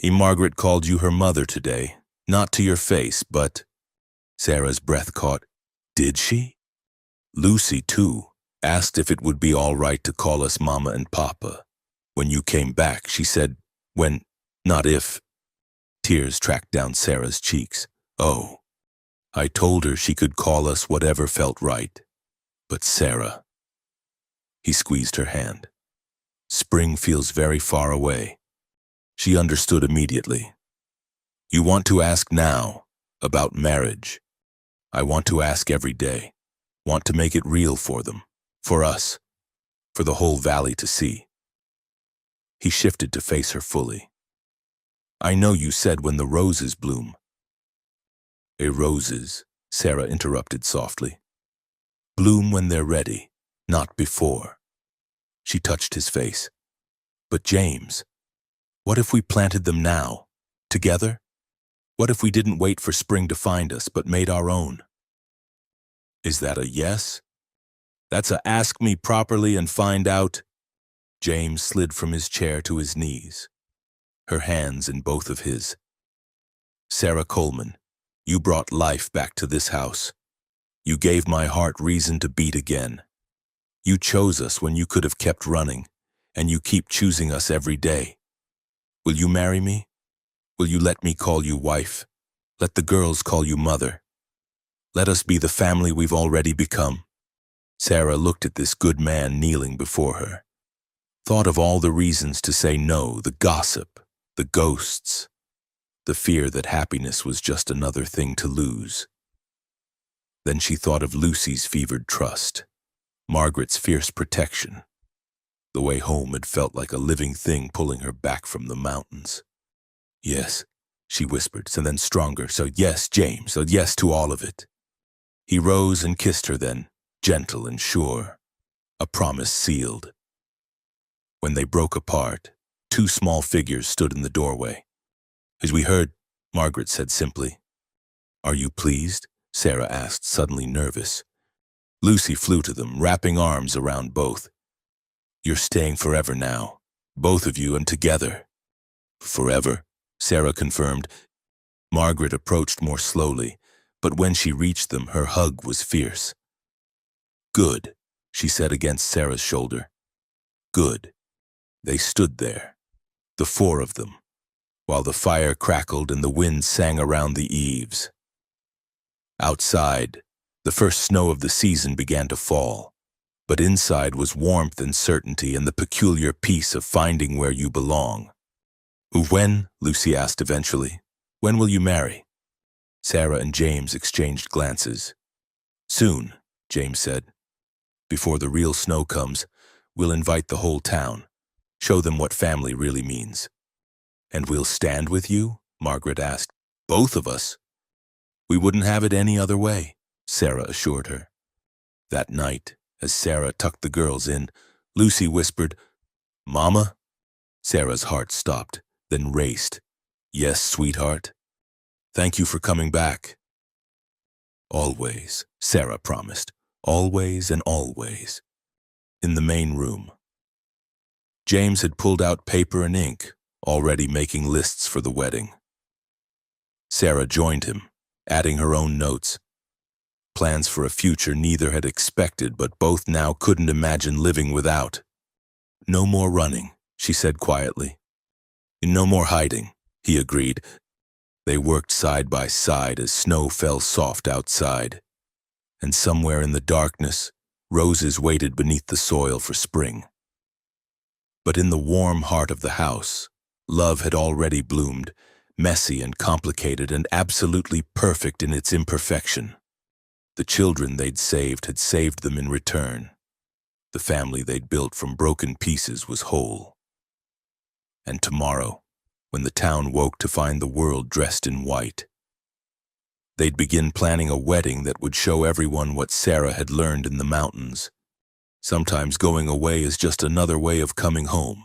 "Margaret called you her mother today. Not to your face, but—" Sarah's breath caught. "Did she?" "Lucy, too, asked if it would be all right to call us Mama and Papa. When you came back, she said, when, not if." Tears tracked down Sarah's cheeks. "Oh, I told her she could call us whatever felt right. But Sarah—" He squeezed her hand. "Spring feels very far away." She understood immediately. "You want to ask now about marriage. I want to ask every day. Want to make it real for them, for us, for the whole valley to see." He shifted to face her fully. "I know you said when the roses bloom." "Roses," Sarah interrupted softly. "Bloom when they're ready, not before." She touched his face. "But James, what if we planted them now, together? What if we didn't wait for spring to find us, but made our own?" "Is that a yes?" "That's a ask me properly and find out." James slid from his chair to his knees, her hands in both of his. "Sarah Coleman, you brought life back to this house. You gave my heart reason to beat again. You chose us when you could have kept running, and you keep choosing us every day. Will you marry me? Will you let me call you wife? Let the girls call you mother? Let us be the family we've already become." Sarah looked at this good man kneeling before her. Thought of all the reasons to say no, the gossip, the ghosts, the fear that happiness was just another thing to lose. Then she thought of Lucy's fevered trust, Margaret's fierce protection. The way home had felt like a living thing pulling her back from the mountains. "Yes," she whispered, and then stronger. "So yes, James, so yes to all of it." He rose and kissed her then, gentle and sure, a promise sealed. When they broke apart, two small figures stood in the doorway. "As we heard," Margaret said simply. "Are you pleased?" Sarah asked, suddenly nervous. Lucy flew to them, wrapping arms around both. "You're staying forever now, both of you and together." "Forever," Sarah confirmed. Margaret approached more slowly, but when she reached them, her hug was fierce. "Good," she said against Sarah's shoulder. "Good." They stood there, the four of them, while the fire crackled and the wind sang around the eaves. Outside, the first snow of the season began to fall, but inside was warmth and certainty and the peculiar peace of finding where you belong. "When?" Lucy asked eventually. "When will you marry?" Sarah and James exchanged glances. "Soon," James said. "Before the real snow comes, we'll invite the whole town, show them what family really means." "And we'll stand with you?" Margaret asked. "Both of us." "We wouldn't have it any other way," Sarah assured her. That night, as Sarah tucked the girls in, Lucy whispered, "Mama?" Sarah's heart stopped, then raced. Yes, sweetheart. Thank you for coming back. Always, Sarah promised. Always and always. In the main room. James had pulled out paper and ink, already making lists for the wedding. Sarah joined him, adding her own notes. Plans for a future neither had expected, but both now couldn't imagine living without. No more running, she said quietly. No more hiding, he agreed. They worked side by side as snow fell soft outside. And somewhere in the darkness, roses waited beneath the soil for spring. But in the warm heart of the house, love had already bloomed, messy and complicated and absolutely perfect in its imperfection. The children they'd saved had saved them in return. The family they'd built from broken pieces was whole. And tomorrow, when the town woke to find the world dressed in white, they'd begin planning a wedding that would show everyone what Sarah had learned in the mountains. Sometimes going away is just another way of coming home.